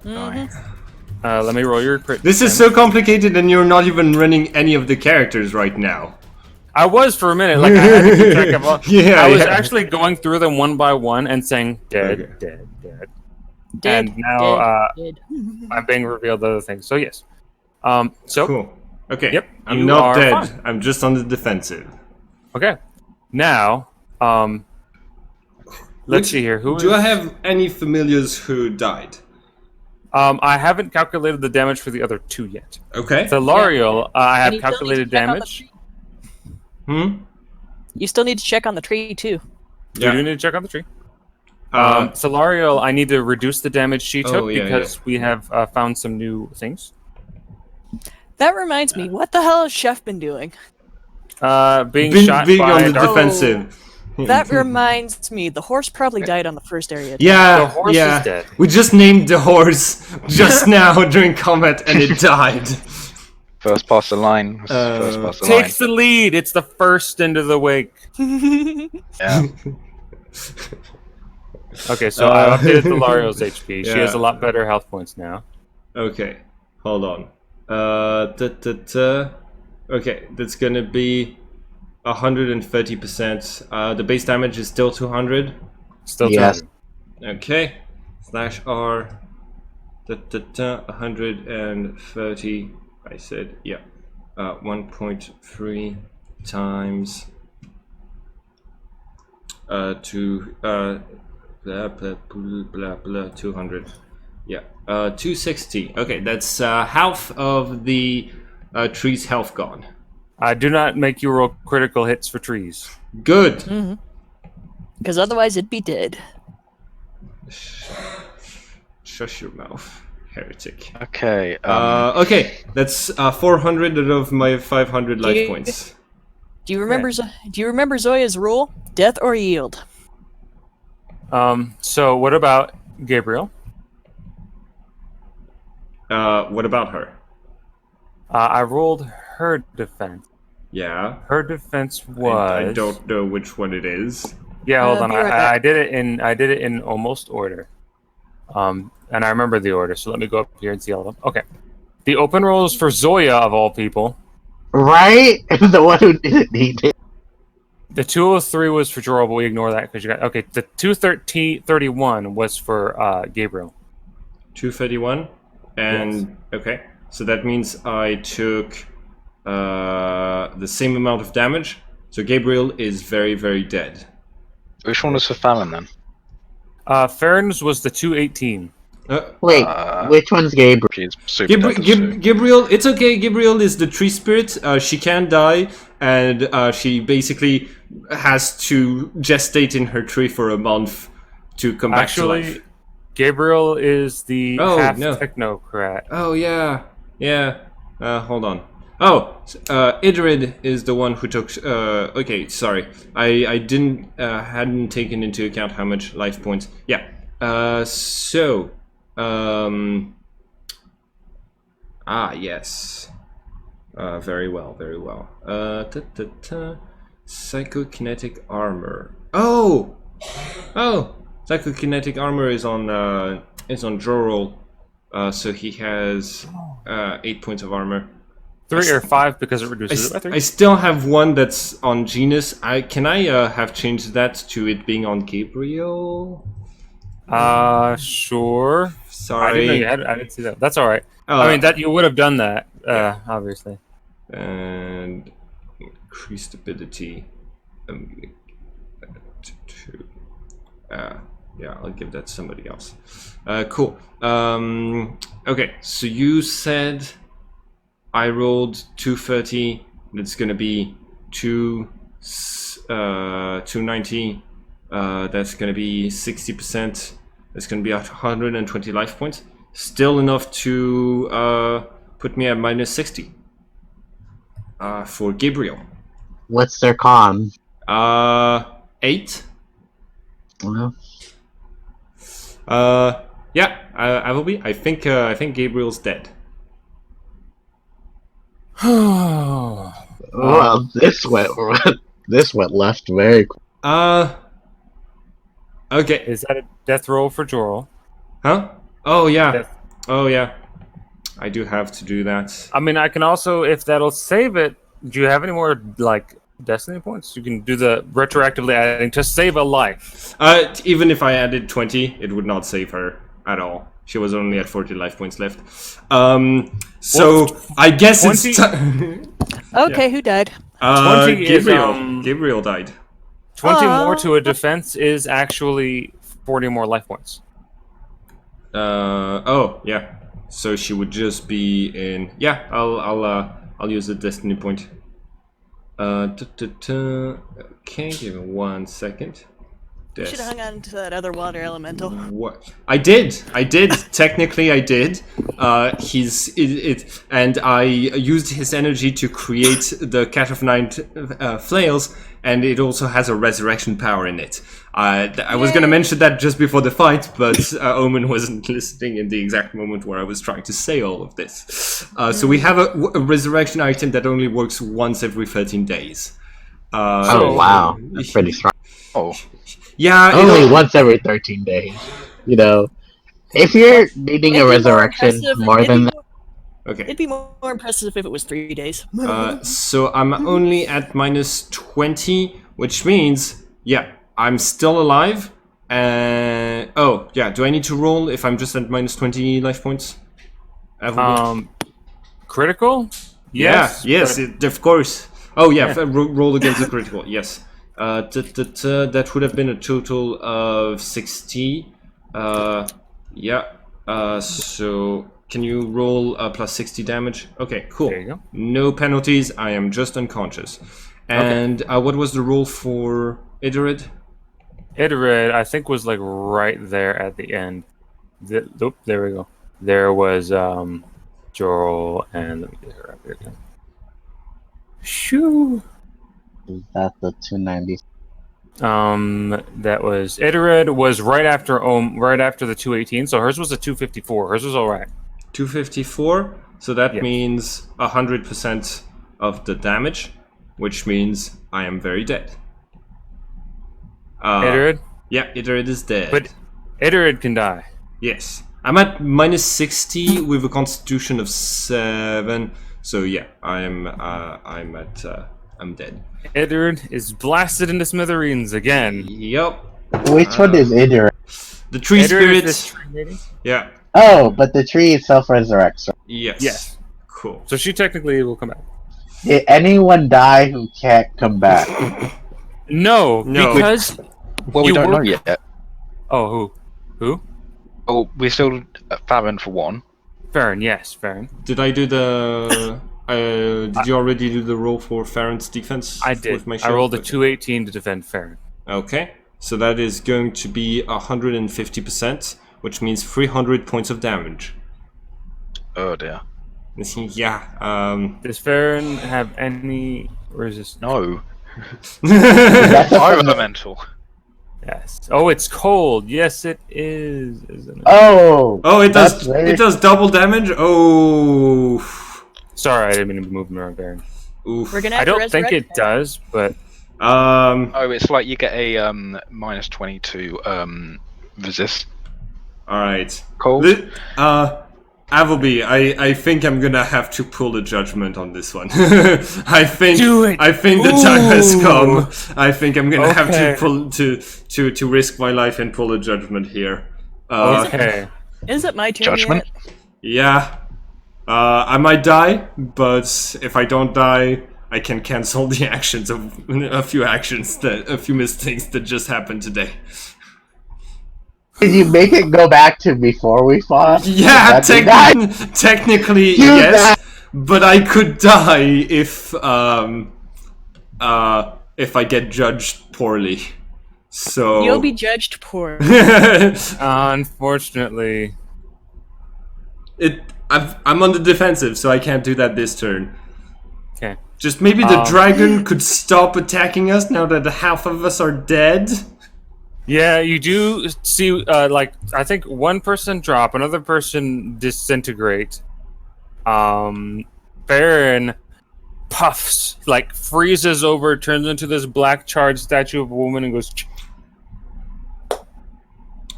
Let me roll your crit. This is so complicated, and you're not even running any of the characters right now. I was for a minute, like I had to keep track of all. Yeah, I was yeah. actually going through them one by one and saying dead, Okay. dead, dead. Dead, And now dead. I'm being revealed other things. So yes. So Cool. Okay. Yep, I'm you not are dead. fine. I'm just on the defensive. okay. Now, let's see here. Who Do is- I have any familiars who died? I haven't calculated the damage for the other 2 yet. Okay. The Lariel, I And have you still need to calculated check on the damage. tree. Hmm. You still need to check on the tree too. You do need to check on the tree. Uh, Solariel, I need to reduce the damage she took Oh, yeah, because we have found some new things. That reminds me, what the hell has Chef been doing? Being being shot being by on a the dark- defensive. That reminds me, the horse probably died on the first area. Yeah, The horse yeah. is dead. We just named the horse just now during combat, and it died. first past the line. First past the line. Takes the lead. It's the first into the wake. Yeah. Okay, so I updated the Lariel's HP. She Yeah. has a lot better health points now. Okay, hold on. Okay, that's gonna be 130%. The base damage is still 200. Still Yes. 200. Okay, slash R. 130. I said, yeah. 1.3 times blah blah blah blah 200. Yeah, 260. Okay, that's half of the tree's health gone. I do not make you roll critical hits for trees. Good. Because otherwise it'd be dead. Shush your mouth, heretic. Okay. Okay, that's 400 out of my 500 life you- points. Do you remember? Do you remember Zoya's rule? Death or yield. So what about Gabriel? What about her? I rolled her defense. Yeah. Her defense was. I don't know which one it is. Yeah, hold on. be right back. I did it in almost order. And I remember the order, so let me go up here and see all of them. Okay. The open roll is for Zoya of all people. Right? The one who didn't need it. The 203 was for Jorel, but we ignore that because you got okay. The 231 was for Gabriel. 231, and Yes. okay, so that means I took the same amount of damage. So Gabriel is very, very dead. which one was for Fallon then? Farron's was the 218. Wait, which one's Gabriel? She's super dead, so- Gabriel, it's okay. Gabriel is the tree spirit. She can die, and she basically has to gestate in her tree for a month to come back to life. Actually, Gabriel is the half technocrat. Oh yeah, yeah. Hold on. Oh, Idrid is the one who took. Okay, sorry. I didn't hadn't taken into account how much life points. Yeah. So. Yes. Very well, very well. Psychokinetic armor. Oh! Psychokinetic armor is on Jorel. So he has 8 points of armor. 3 or 5 because it reduces it by 3. I still have one that's on Genus. Can I have changed that to it being on Gabriel? Sure. Sorry. I didn't know you had. I didn't see that. That's all right. Oh, I mean, that you would have done that, obviously. And increased ability. Yeah, I'll give that to somebody else. Cool. Okay, so you said I rolled 230. That's gonna be 290. That's gonna be 60%. That's gonna be 120 life points. Still enough to put me at minus 60. For Gabriel. What's their con? 8. Well, Yeah, I will be. I think Gabriel's dead. well, this went left very quick. Okay. Is that a death roll for Jorel? Huh? Oh yeah. Death. Oh yeah. I do have to do that. I mean, I can also, if that'll save it. Do you have any more like destiny points? You can do the retroactively adding to save a life. Even if I added 20, it would not save her at all. She was only at 40 life points left. So I guess 20? it's Okay, who died? 20 is, Gabriel. Gabriel died. 20 more to a defense is actually 40 more life points. Oh yeah. So she would just be in. Yeah, I'll use the destiny point. Okay, give me 1 second. You should have hung on to that other water elemental. What I did. Technically, I did. And I used his energy to create the Cat of Nine Flails, and it also has a resurrection power in it. I was going to mention that just before the fight, but Omen wasn't listening in the exact moment where I was trying to say all of this. So we have a resurrection item that only works once every 13 days. Oh wow, that's pretty strong. Oh, Yeah, Only once every 13 days. You know, If you're needing a It'd be more resurrection impressive- more it'd than be that, more- Okay. It'd be more impressive if it was 3 days. So I'm only at minus 20, which means, yeah, I'm still alive. Oh, yeah, do I need to roll if I'm just at minus 20 life points? Critical? Yes. Yes, but- of course. Oh, yeah, Yeah. roll against the critical, yes. That would have been a total of 60. Yeah, so can you roll plus 60 damage? Okay, cool. There you go. No penalties, I am just unconscious. And what was the roll for Idarid? Idarid, I think, was like right there at the end. Oop, there we go. There was Joel, and let me get her up here again. Shoo. that's the 290. That was Idarid was right after the 218. So hers was a 254. Hers was all right. 254, so that Yeah. means 100% of the damage, which means I am very dead. Idarid, Yeah, Idarid is dead. but Idarid can die. Yes. I'm at minus 60 with a constitution of 7. So yeah, I'm dead. Idarid is blasted into smithereens again. Yep. Which one is Idar? The tree Idarid is spirits. this tree lady? Yeah. Oh, but the tree itself resurrects. Right? Yes. Yes. Cool. So she technically will come back. Did anyone die who can't come back? No, No. because Well, we You don't know work- yet. oh who? Oh, we're still at Farron for one. Farron, yes, Farron. Did I do the? Did you already do the roll for Farron's defense? I with did. my I shield? rolled a Okay. 218 to defend Farron. Okay. So that is going to be 150%, which means 300 points of damage. Oh dear. Yeah. Does Farron have any resistance? No. That's a Fire fun- elemental. Yes. Oh, it's cold. Yes, it is. Isn't it? Oh! Oh, it That's does. very- It does double damage. Oh. Sorry, I didn't mean to be moving around, Farron. Oof. We're gonna I have to don't think resurrect it does, but Oh, it's like you get a minus 22 resist All right. cold. Avelby, I think I'm gonna have to pull a judgment on this one. I think Do it. I think the time has Ooh. come. I think I'm gonna have to Okay. pull to risk my life and pull a judgment here. okay. Is it my turn Judgment? yet? Yeah. I might die, but if I don't die, I can cancel the actions of a few mistakes that just happened today. Did you make it go back to before we fought? Yeah, That's a technically You yes, but I could die if I get judged poorly. So You'll be judged poor. Unfortunately, I'm on the defensive, so I can't do that this turn. okay. Just maybe the dragon could stop attacking us now that half of us are dead. Yeah, you do see, like, I think one person drop, another person disintegrate. Baron puffs, like, freezes over, turns into this black charred statue of a woman and goes.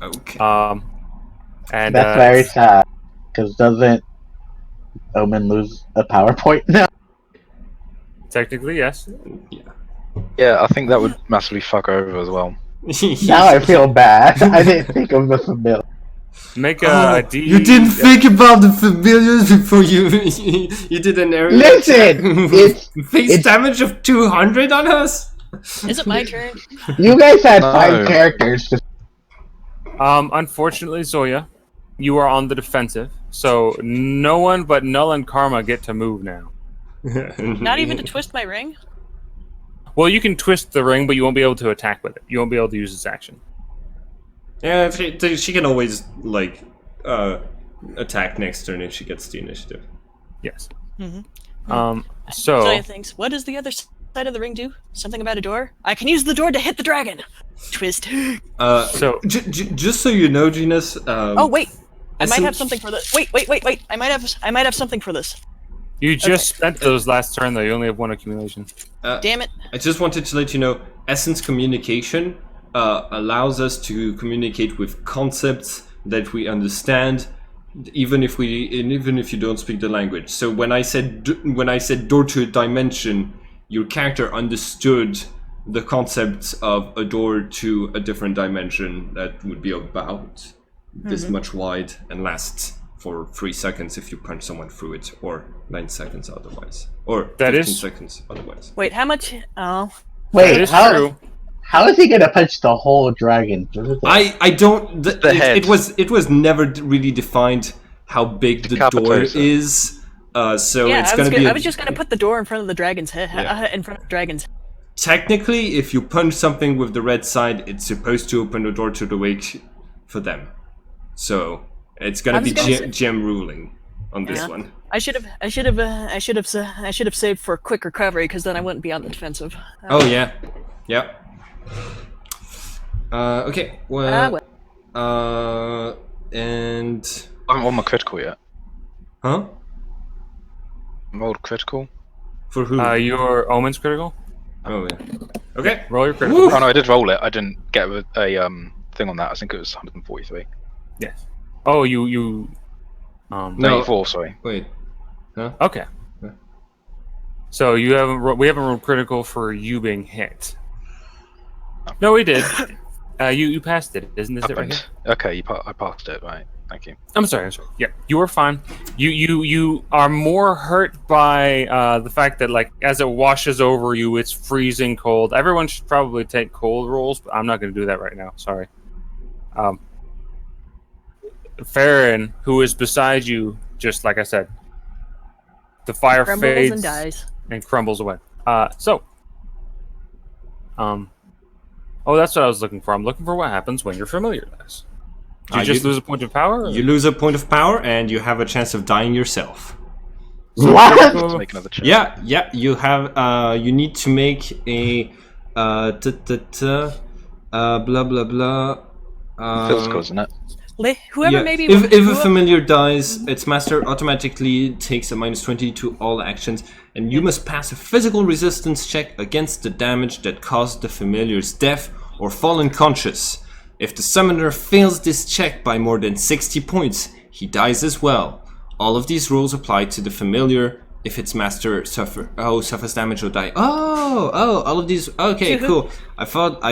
Okay. And That's very sad. Because doesn't Omen lose a power point now? technically, yes. Yeah, I think that would massively fuck her over as well. Now I feel bad. I didn't think of the familiar. Make Oh, a D. you didn't think about the familiars before you you did an area Listen, attack with face it's- damage of 200 on us. Is it my turn? You guys had No. 5 characters. Unfortunately, Zoya, you are on the defensive, so no one but Null and Karma get to move now. Not even to twist my ring? Well, you can twist the ring, but you won't be able to attack with it. You won't be able to use its action. Yeah, she can always like attack next turn if she gets the initiative. Yes. Mhm. So Zoya thinks, what does the other side of the ring do? Something about a door? I can use the door to hit the dragon! Twist. So- just so you know, Genus. Oh, wait! I might Essence- have something for this. Wait! I might have something for this. you just spent those last turn, though. You only have one accumulation. Damn it. I just wanted to let you know, Essence Communication allows us to communicate with concepts that we understand, even if you don't speak the language. So when I said door to a dimension, your character understood the concept of a door to a different dimension that would be about this much wide and lasts for 3 seconds if you punch someone through it, or 9 seconds otherwise, or That 15 is- seconds otherwise. Wait, how much? Oh, That Wait, is how true. how is he gonna punch the whole dragon through the I don't. head. It was never really defined how big the door Decapitator. is. So yeah. it's I gonna was, be. I was just gonna put the door in front of the dragon's head. Yeah. In front of the dragon's. Technically, if you punch something with the red side, it's supposed to open the door to the wake for them. So it's gonna I was be gonna say- GM ruling on this Yeah. one. I should have saved for quick recovery because then I wouldn't be on the defensive. Oh yeah, yeah. Okay. Well. And I haven't rolled my critical yet. huh? I rolled critical. For who? Your Omen's critical. Oh yeah. Okay. Roll your critical. Woo! Oh no, I did roll it. I didn't get a thing on that. I think it was 143. Yes. Oh, you. No. 94, sorry. Wait. Okay. Yeah. So we haven't rolled critical for you being hit. No, we did. You passed it, isn't this it right Happened. here? Okay, I passed it, right. Thank you. I'm sorry. Yeah, you were fine. You are more hurt by the fact that, like, as it washes over you, it's freezing cold. Everyone should probably take cold rolls, but I'm not going to do that right now. Sorry. Farron, who is beside you, just like I said, the fire Crumbles fades and dies. and crumbles away. Oh, that's what I was looking for. I'm looking for what happens when your familiar dies. Do you just lose a point of power? or- You lose a point of power, and you have a chance of dying yourself. What? Let's make another check. Yeah. You have. You need to make a. Blah blah blah. Physical, isn't it? Whoever Yeah. maybe. If a whoever- familiar dies, its master automatically takes a -20 to all actions, and you must pass a physical resistance check against the damage that caused the familiar's death or fall unconscious. If the summoner fails this check by more than 60 points, he dies as well. All of these rules apply to the familiar if its master suffers damage or die. Oh, all of these. Okay, cool. I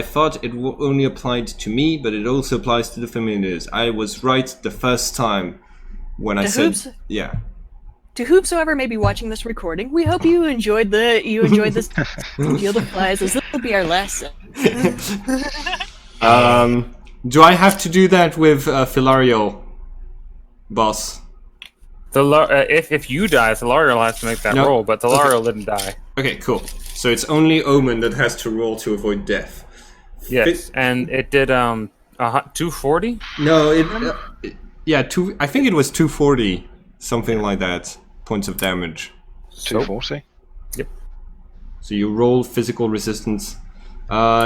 thought it only applied to me, but it also applies to the familiars. I was right the first time when I said, Hoops? yeah. To whomsoever may be watching this recording, we hope you enjoyed this Field of Flies, as this will be our last. Do I have to do that with Philario, boss? If you die, Thalario has to make that No. roll, but Thalario didn't die. Okay, cool. So it's only Omen that has to roll to avoid death. Yes, and it did 240. No, yeah, I think it was 240, something like that, points of damage. 240. So you roll physical resistance. Go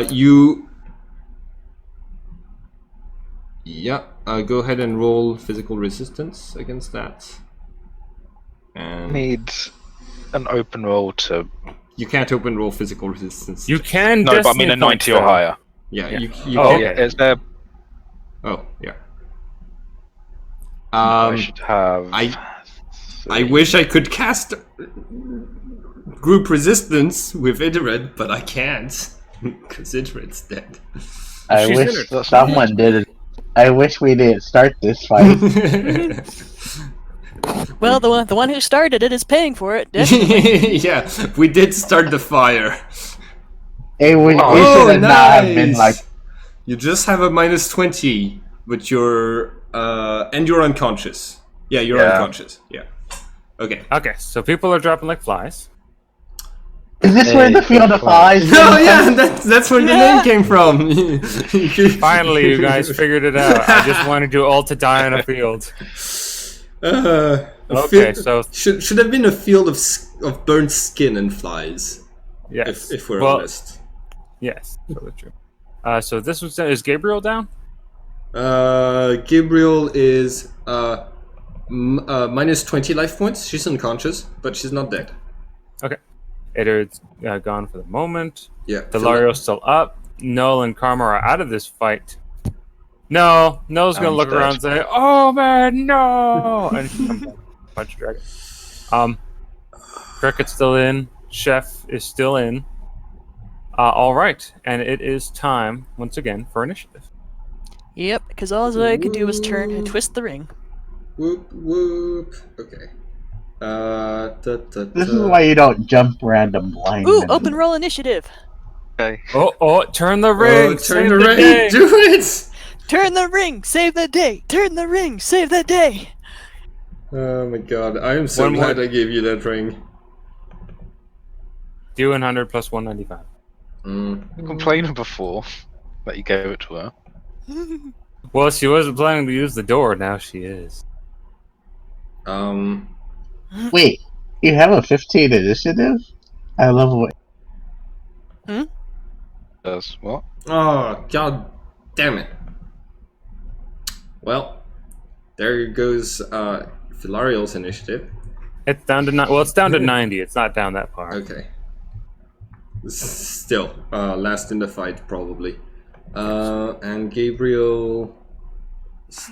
ahead and roll physical resistance against that. And Need an open roll to. you can't open roll physical resistance. You can. No, but I Destiny mean a 90 points, or higher. yeah, Yeah. you Oh, can. okay. Is there? Oh, yeah. I should have. I wish I could cast group resistance with Idared, but I can't because Idared's dead. I She's wish in it. That's someone did it. I wish we didn't start this fight. Well, the one who started it is paying for it. Yeah, we did start the fire. It should not have been like. You just have a -20, but you're unconscious. Yeah, you're Yeah. unconscious. Yeah. Okay. Okay, so people are dropping like flies. Is this where the Field of Flies? Oh yeah, that's where the name came from. Finally, you guys figured it out. I just wanted you all to die in a field. Okay, so should have been a field of burnt skin and flies. yes, If we're well, honest. yes, totally true. So this was is Gabriel down? Gabriel is -20 life points. She's unconscious, but she's not dead. Okay, Eddard's gone for the moment. Yeah. Delario's still up. Null and Karma are out of this fight. No, No's gonna I'm look dead. around and say, "Oh man, no!" and come back, punch dragon. Cricket's still in. Chef is still in. All right, and it is time once again for initiative. Yep, because all Zoya could do was turn and twist the ring. Whoop whoop. Okay. This is why you don't jump random blind. Ooh, open roll initiative. Okay. Oh, turn the Oh, ring! turn Save the the ring! day! Do it! Turn the ring, save the day. Turn the ring, save the day. Oh my god, I am so One more- glad I gave you that ring. Do 100 plus 195. Complaining before that you gave it to her. Well, she wasn't planning to use the door. Now she is. Wait, you have a 15 initiative? I love what. Does what? Oh, god damn it. Well, there goes Filariel's initiative. It's down to it's down to 90. It's not down that far. Okay. Still, last in the fight, probably. And Gabriel...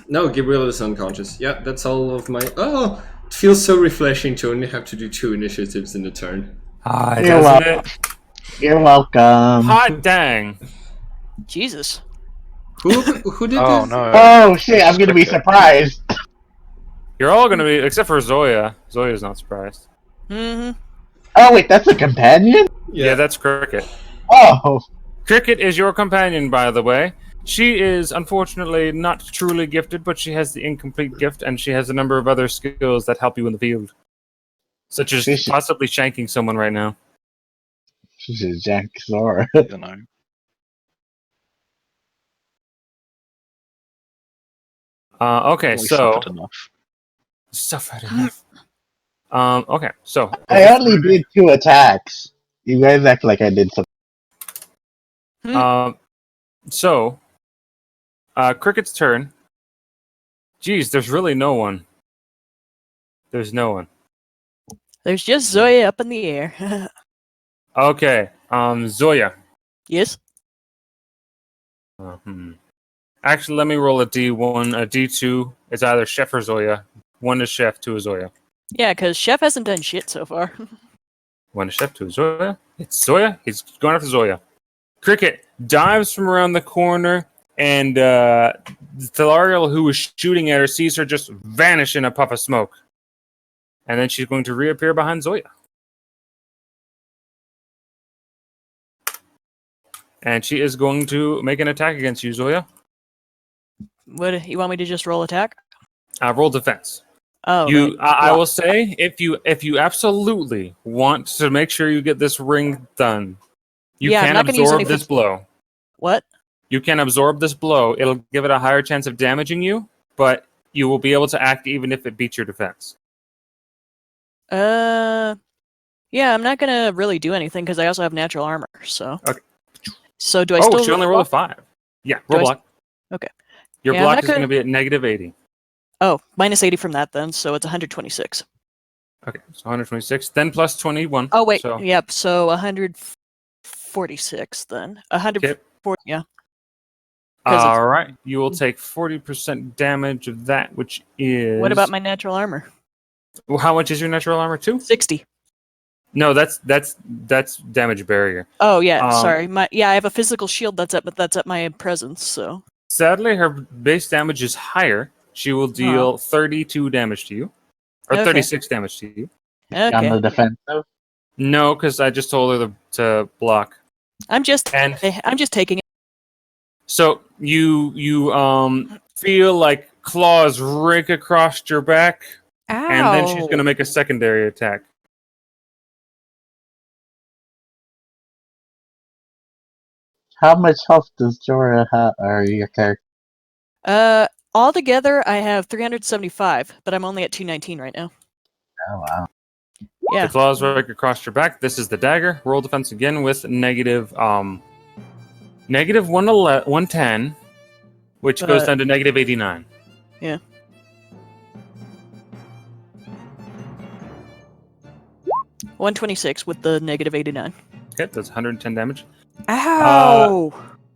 No, Gabriel is unconscious. Yeah, that's all of my... Oh! It feels so refreshing to only have to do 2 initiatives in a turn. Ah, You're doesn't welcome. it? You're welcome. Hot dang! Jesus. Who did Oh this? no. Oh shit, I'm gonna be surprised. You're all gonna be, except for Zoya. Zoya's not surprised. Mm-hmm. Oh wait, that's a companion? Yeah, that's Cricket. Oh. Cricket is your companion, by the way. She is unfortunately not truly gifted, but she has the incomplete gift, and she has a number of other skills that help you in the field, such as She's- possibly shanking someone right now. She's a Jack Zora. I don't know. Okay, Always so suffered enough. suffered enough. Okay, so I only did 2 attacks. You guys act like I did something. So Cricket's turn. Geez, there's really no one. There's no one. There's just Zoya up in the air. Okay, Zoya. Yes? Actually, let me roll a D1, a D2. It's either Chef or Zoya. 1 is Chef, 2 is Zoya. Yeah, because Chef hasn't done shit so far. 1 is Chef, 2 is Zoya. It's Zoya. He's going after Zoya. Cricket dives from around the corner, and Thalariel, who was shooting at her, sees her just vanish in a puff of smoke. And then she's going to reappear behind Zoya. And she is going to make an attack against you, Zoya. What, you want me to just roll attack? Roll defense. Oh, You, right. I will say, if you absolutely want to make sure you get this ring done, you Yeah, I'm can not gonna use absorb any this blow. What? You can absorb this blow. It'll give it a higher chance of damaging you, but you will be able to act even if it beats your defense. Yeah, I'm not gonna really do anything because I also have natural armor, so. Okay. So do I Oh, still she only rolled a 5. Yeah, Do roll I block. Okay. Your Yeah, I'm block not is going to gonna- be at negative 80. Oh, minus 80 from that then, so it's 126. Okay, so 126. Then plus 21. Oh, wait, So, yep, so 146 then. 140, yeah. 'Cause it's- all right. You will take 40% damage of that, which is... What about my natural armor? Well, how much is your natural armor, too? 60. No, that's damage barrier. Oh, yeah, Um, sorry. I have a physical shield that's at my presence, so. Sadly, her base damage is higher. She will deal 32 damage to you. Or Okay. 36 damage to you. On Okay. the defensive. No, because I just told her to block. I'm just And taking it. so you feel like claws rake across your back, Ow. and then she's going to make a secondary attack. How much health does Jorah have, or your character? Altogether, I have 375, but I'm only at 219 right now. Oh wow. Yeah. The claws rake across your back. This is the dagger. Roll defense again with negative 110, which goes down to negative 89. Yeah. $126 with the negative 89. Okay, that's 110 damage. Ow!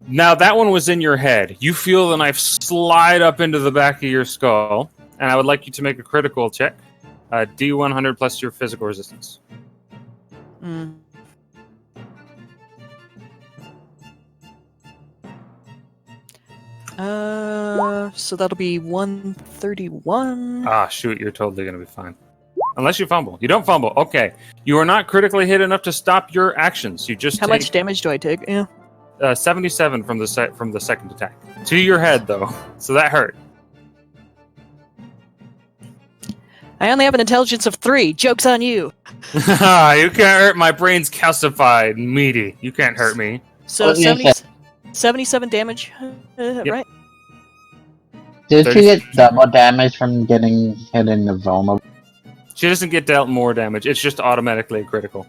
Now that one was in your head. You feel the knife slide up into the back of your skull, and I would like you to make a critical check. D100 plus your physical resistance. Mm. So that'll be 131. Ah, shoot, you're totally going to be fine. Unless you fumble. You don't fumble. Okay. You are not critically hit enough to stop your actions. You just How much damage do I take? Yeah. 77 from the second attack. To your head, though. So that hurt. I only have an intelligence of 3. Joke's on you. You can't hurt my brain's calcified, meaty. You can't hurt me. So What did you 77 damage, right? Did she get double damage from getting hit in the vulnerable? She doesn't get dealt more damage. It's just automatically critical.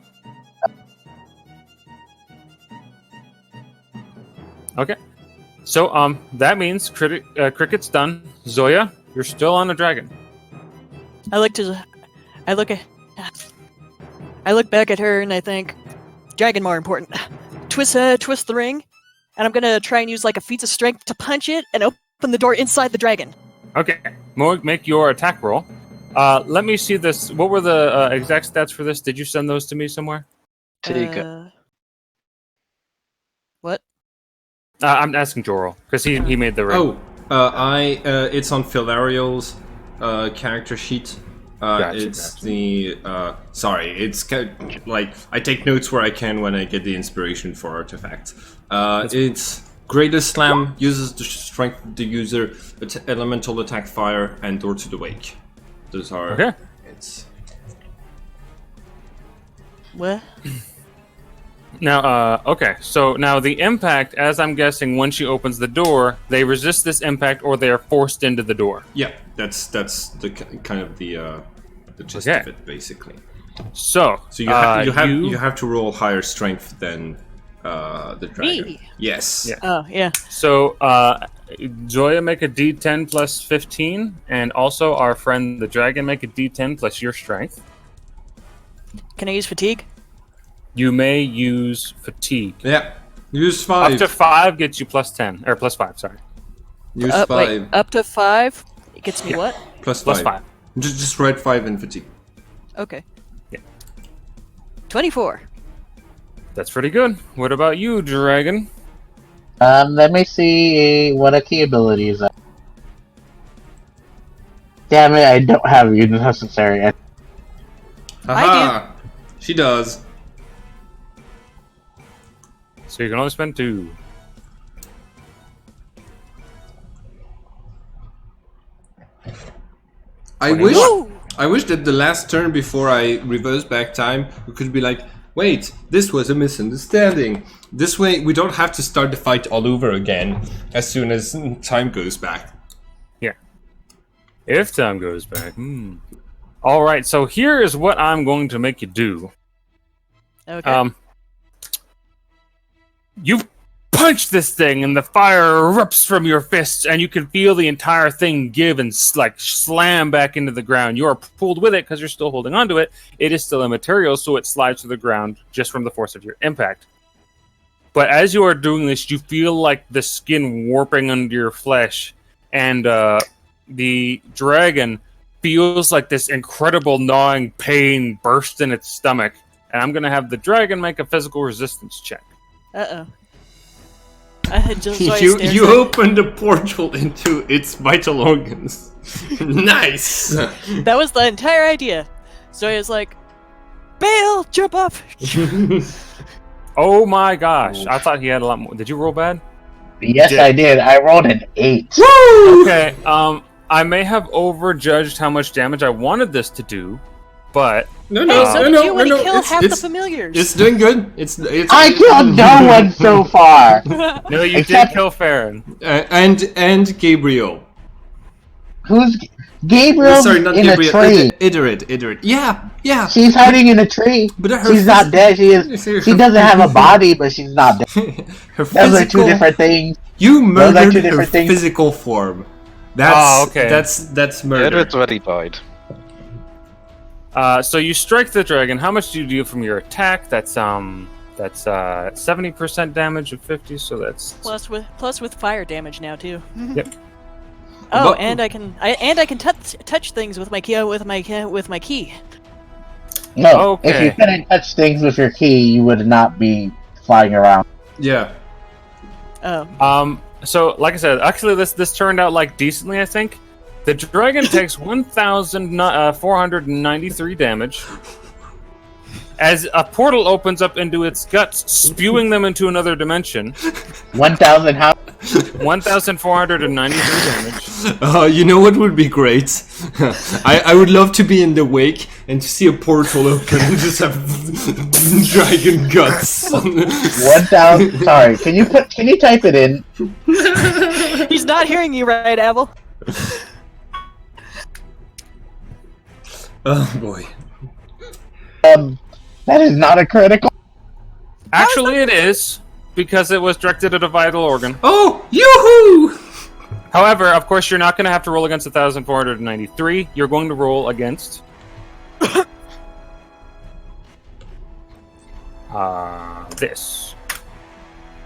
Okay. So, that means Cricket's done. Zoya, you're still on the dragon. I look back at her and I think, dragon more important. Twist the ring, and I'm gonna try and use like a feat of strength to punch it and open the door inside the dragon. Okay. Make your attack roll. Let me see this. What were the exact stats for this? Did you send those to me somewhere? What? I'm asking Jorel, because he made the ring. It's on Philariel's character sheet. Gotcha. It's like I take notes where I can when I get the inspiration for artifacts. It's Greatest Slam uses the strength of the user, elemental attack, fire, and door to the wake. Those are. Okay. It's. What? Now, okay. So now the impact, as I'm guessing, when she opens the door, they resist this impact, or they are forced into the door. Yeah, that's the kind of the gist of it, basically. So you have to roll higher strength than the dragon. Me? Yes. Yeah. Oh, yeah. So Zoya, make a D10 plus 15, and also our friend the dragon, make a D10 plus your strength. Can I use fatigue? You may use fatigue. Yeah. Use 5. Up to 5 gets you plus 10 or plus 5. Sorry. Use 5. Wait, up to 5? It gets me what? Plus 5. Plus 5. Just write 5 in fatigue. Okay. Yeah. 24. That's pretty good. What about you, dragon? Let me see what a key abilities are. Damn it, I don't have unnecessary. Haha! She does. So you can only spend 2. I wish that the last turn before I reverse back time, we could be like, wait, this was a misunderstanding. This way, we don't have to start the fight all over again as soon as time goes back. Yeah. If time goes back. All right. So here is what I'm going to make you do. Okay. You punch this thing, and the fire erupts from your fists, and you can feel the entire thing give and slam back into the ground. You are pulled with it because you're still holding onto it. It is still immaterial, so it slides to the ground just from the force of your impact. But as you are doing this, you feel like the skin warping under your flesh, and the dragon feels like this incredible gnawing pain burst in its stomach. And I'm going to have the dragon make a physical resistance check. Uh-oh. I had just You opened a portal into its vital organs. Nice! That was the entire idea. Zoya's like, Bale, jump off! Oh my gosh. I thought he had a lot more. Did you roll bad? Yes, I did. I rolled an 8. Woo! Okay, I may have overjudged how much damage I wanted this to do, but... So did you when you killed half the familiars. It's doing good. It's I killed no one so far! No, you Except- did kill Farron. and Gabriel. Who's... Gabriel Sorry, not in Gabriel. a tree. Idorit. Yeah. She's hiding in a tree. But her She's not dead. She doesn't have a body, but she's not dead. Her Those are two different things. You murdered two her different things. physical form. That's okay. That's murder. Edward's already died. So you strike the dragon. How much do you deal from your attack? That's That's 70% damage of 50, so that's Plus with fire damage now too. Yep. Oh, But- and I can touch things with my key. With my key. No, if you Okay. couldn't touch things with your key, you would not be flying around. Yeah. Oh. So like I said, actually this turned out like decently, I think. The dragon takes 1,493 damage as a portal opens up into its guts, spewing them into another dimension. 1,000 how? 1,493 damage. You know what would be great? I would love to be in the wake and to see a portal open and just have dragon guts. 1,000. Sorry, can you type it in? He's not hearing you right, Abel. Oh boy. That is not a critical. Actually, it is, because it was directed at a vital organ. Oh, yoo-hoo! However, of course, you're not going to have to roll against 1,493. You're going to roll against... this.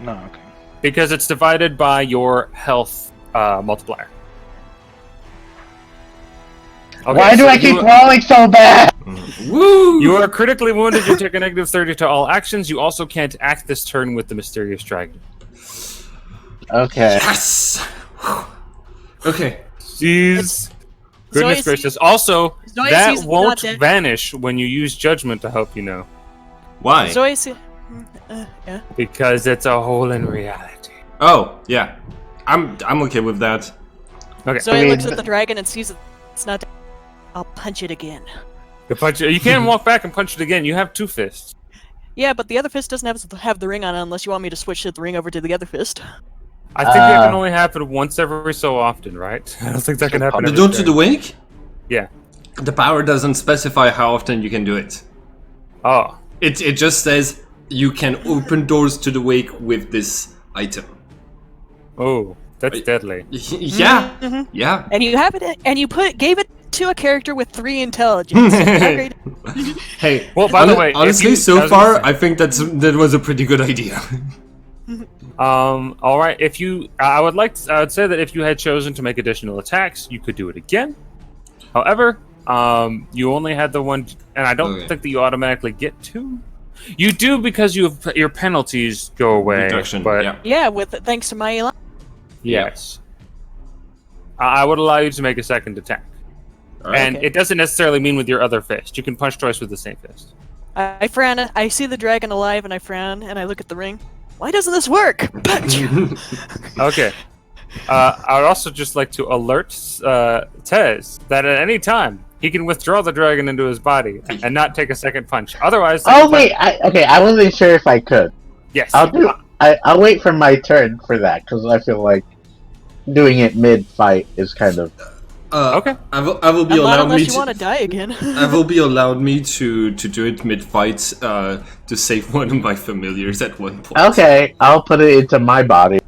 No, okay. Because it's divided by your health multiplier. Okay, Why do so I keep rolling so bad? Woo! You are critically wounded. You take a negative 30 to all actions. You also can't act this turn with the mysterious dragon. Okay. Yes! Okay. Jeez. Goodness Zoe gracious. Also, Zoe that sees it's not won't dead. vanish when you use judgment to help you know. Why? Zoe, yeah. Because it's a hole in reality. Oh, yeah. I'm okay with that. Okay. Zoe mean- looks at the dragon and sees it's not dead. I'll punch it again. You can't walk back and punch it again. You have two fists. Yeah, but the other fist doesn't have the ring on it unless you want me to switch the ring over to the other fist. I think that can only happen once every so often, right? I don't think that can happen The every door to turn. the wake? Yeah. The power doesn't specify how often you can do it. Oh. It just says you can open doors to the wake with this item. Oh, that's deadly. Yeah, yeah. And you have it, and you gave it to a character with 3 intelligence. How great- Hey, Well, by the way, if honestly, you- I so was gonna far, say- I think that was a pretty good idea. All right. I would say that if you had chosen to make additional attacks, you could do it again. However, you only had the one, and I don't Okay. think that you automatically get 2. You do because your penalties go away. Reduction, but yeah. Yeah, thanks to my yes, I would allow you to make a second attack, Alright. and Okay. it doesn't necessarily mean with your other fist. You can punch twice with the same fist. I frown. I see the dragon alive, and I frown, and I look at the ring. Why doesn't this work? Punch! Okay. I would also just like to alert Tez that at any time he can withdraw the dragon into his body and not take a second punch. Otherwise, Oh wait, I wasn't sure if I could. yes, I'll wait for my turn for that because I feel like doing it mid-fight is kind of. Okay. I will be Not allowed unless me you to. want to die again. I will be allowed me to do it mid-fight to save one of my familiars at one point. Okay, I'll put it into my body.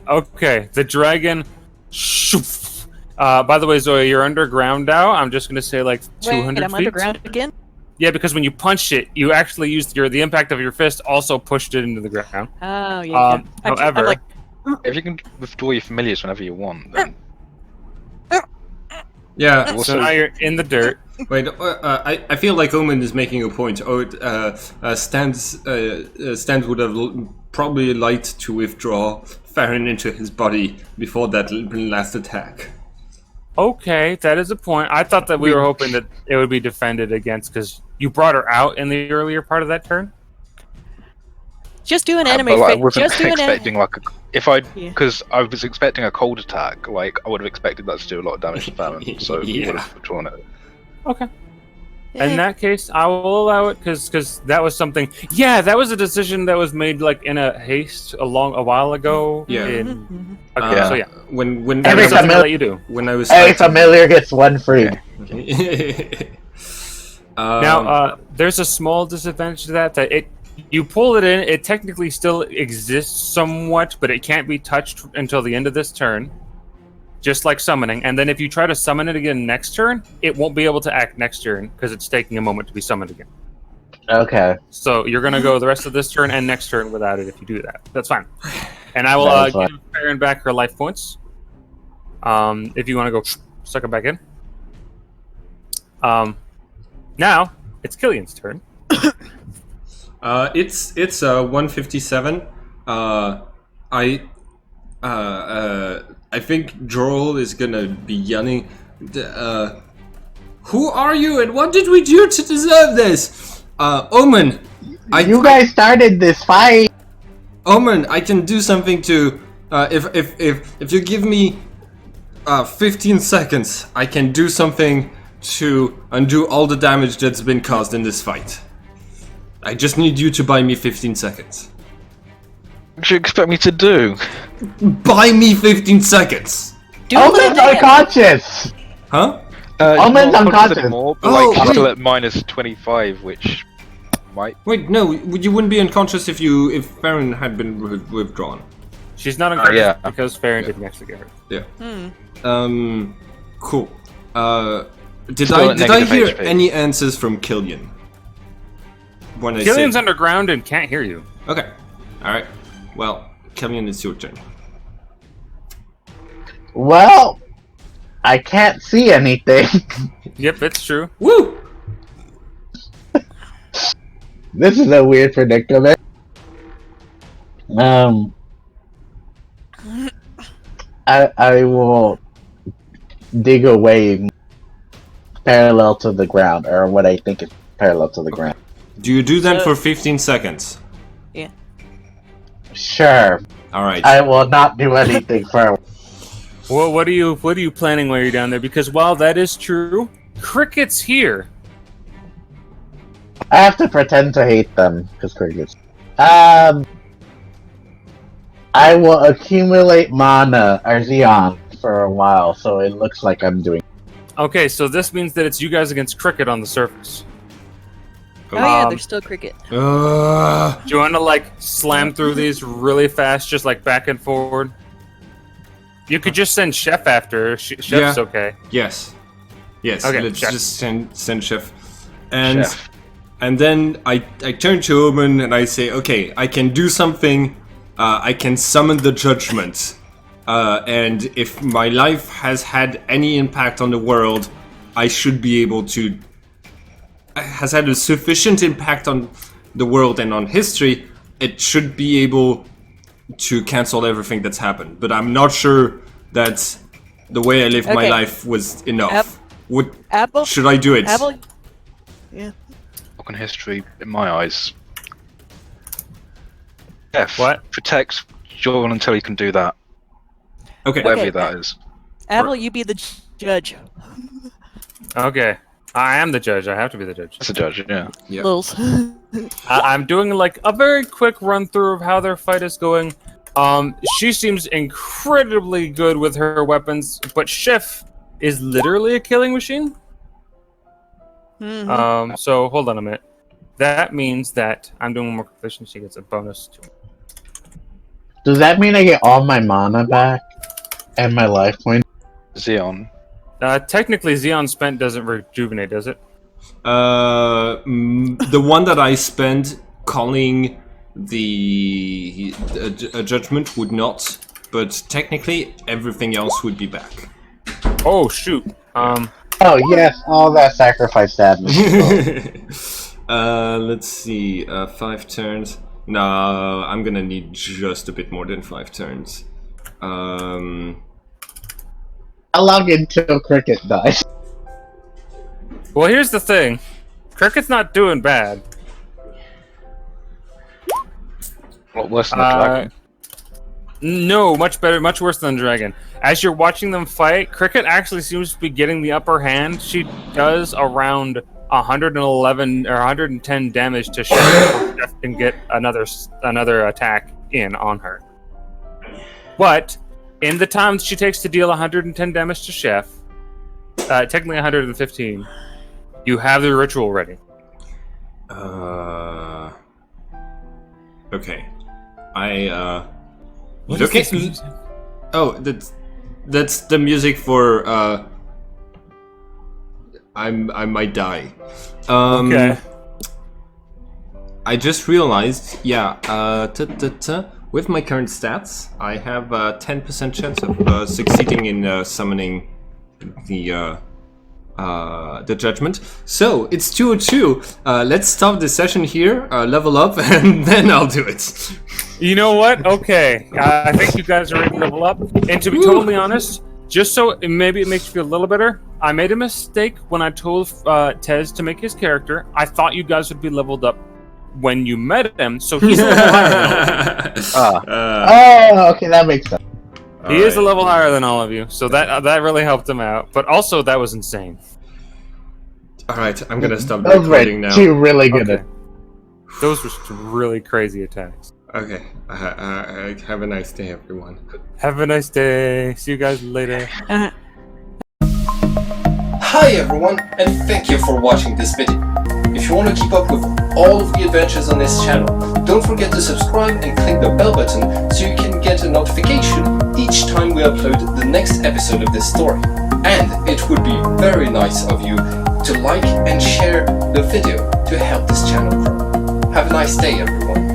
Okay, the dragon. Shoof. By the way, Zoya, you're underground now. I'm just gonna say like 200 Wait, I'm feet. underground again. Yeah, because when you punched it, you actually used the impact of your fist also pushed it into the ground. Oh yeah. I'm However, like, If you can withdraw your familiars whenever you want, then Yeah. so So now you're in the dirt. wait, I feel like Omen is making a point. Stan's would have probably liked to withdraw Farron into his body before that last attack. Okay, that is a point. I thought that we were hoping that it would be defended against because you brought her out in the earlier part of that turn. just do an but, anime. like, I wasn't Just do an expecting anime. like because I was expecting a cold attack. Like I would have expected that to do a lot of damage to Farron, so we would have withdrawn it. Okay. In that case, I will allow it because that was something. Yeah, that was a decision that was made like in a haste a while ago. Yeah. Okay, Yeah. so yeah, When that Every is something famili- that you do. when I was Every fighting- familiar gets one free. Now, there's a small disadvantage to that you pull it in, it technically still exists somewhat, but it can't be touched until the end of this turn, just like summoning. And then if you try to summon it again next turn, it won't be able to act next turn because it's taking a moment to be summoned again. Okay. So you're gonna go the rest of this turn and next turn without it if you do that. That's fine. And I will That is fine. give Farron back her life points. If you want to go suck it back in. Now it's Killian's turn. It's 157. I think Joel is gonna be yelling. Who are you and what did we do to deserve this? Omen, You guys started this fight. Omen, I can do something to. If you give me 15 seconds, I can do something to undo all the damage that's been caused in this fight. I just need you to buy me 15 seconds. What do you expect me to do? Buy me 15 seconds! Omen's unconscious. Huh? Omen's not unconscious. anymore, but Oh, like, he's wait. still at minus 25, which might. Wait, no, you wouldn't be unconscious if Farron had been withdrawn. She's not unconscious yeah. because Farron didn't actually get her. Yeah. Cool. Did Still I at hear negative HP. any answers from Killian? When I Killian's said... underground and can't hear you. Okay. Alright. Well, Killian, it's your turn. Well, I can't see anything. Yep, it's true. Woo! This is a weird predicament. I will dig away parallel to the ground, or what I think is parallel to the ground. Do you do that So- for 15 seconds? Sure, Alright. I will not do anything for. Well, what are you planning while you're down there? Because while that is true, Cricket's here. I have to pretend to hate them because crickets. I will accumulate mana or Xeon for a while, so it looks like I'm doing. Okay, so this means that it's you guys against Cricket on the surface. Oh yeah, Um, there's still cricket. Do you want to like slam through these really fast, just like back and forward? You could just send Chef after her. Chef's Yeah. okay. Yes. Yes, Okay, let's Chef. just send Chef. And Chef. and then I turn to Omen and I say, okay, I can do something. I can summon the judgment. And if my life has had any impact on the world, I should be able to... has had a sufficient impact on the world and on history, it should be able to cancel everything that's happened. But I'm not sure that the way I lived my Okay. life was enough. Apple. Should I do it? Apple. Yeah. Broken history, in my eyes. F. What? Protects Jordan until he can do that. Okay. Whatever Okay. that is. Apple, you be the judge. Okay, I am the judge. I have to be the judge. That's a judge, yeah. Yeah. Lils. I'm doing like a very quick run through of how their fight is going. She seems incredibly good with her weapons, but Chef is literally a killing machine. Mhm. So hold on a minute. That means that I'm doing one more completion. She gets a bonus to. Does that mean I get all my mana back and my life point? Xeon. Technically, Xeon spent doesn't rejuvenate, does it? The one that I spent calling the judgment would not, but technically everything else would be back. Oh shoot. Oh yes, all that sacrifice damage. Let's see. 5 turns. No, I'm gonna need just a bit more than 5 turns. How long until cricket dies? Well, here's the thing. Cricket's not doing bad. A lot worse than the dragon. No, much better, much worse than Dragon. As you're watching them fight, Cricket actually seems to be getting the upper hand. She does around 111 or 110 damage to Chef and get another attack in on her. But in the time she takes to deal 110 damage to Chef, technically 115, you have the ritual ready. Okay. What Look is at this music? Oh, that's the music for I might die. Okay. I just realized, with my current stats, I have a 10% chance of succeeding in summoning the judgment. So it's 202. Let's stop the session here, level up, and then I'll do it. You know what? Okay. I think you guys are ready to level up. And to be totally honest, just so maybe it makes you feel a little better, I made a mistake when I told Tez to make his character. I thought you guys would be leveled up when you met him, so he's a level higher than okay, that makes sense. He is a level higher than all of you, so that really helped him out. But also, that was insane. Alright, I'm gonna stop Those recording were now. two really good. Okay. Those were some really crazy attacks. Okay, have a nice day, everyone. Have a nice day. See you guys later. Hi everyone, and thank you for watching this video. If you want to keep up with all of the adventures on this channel, don't forget to subscribe and click the bell button so you can get a notification each time we upload the next episode of this story. And it would be very nice of you to like and share the video to help this channel grow. Have a nice day everyone.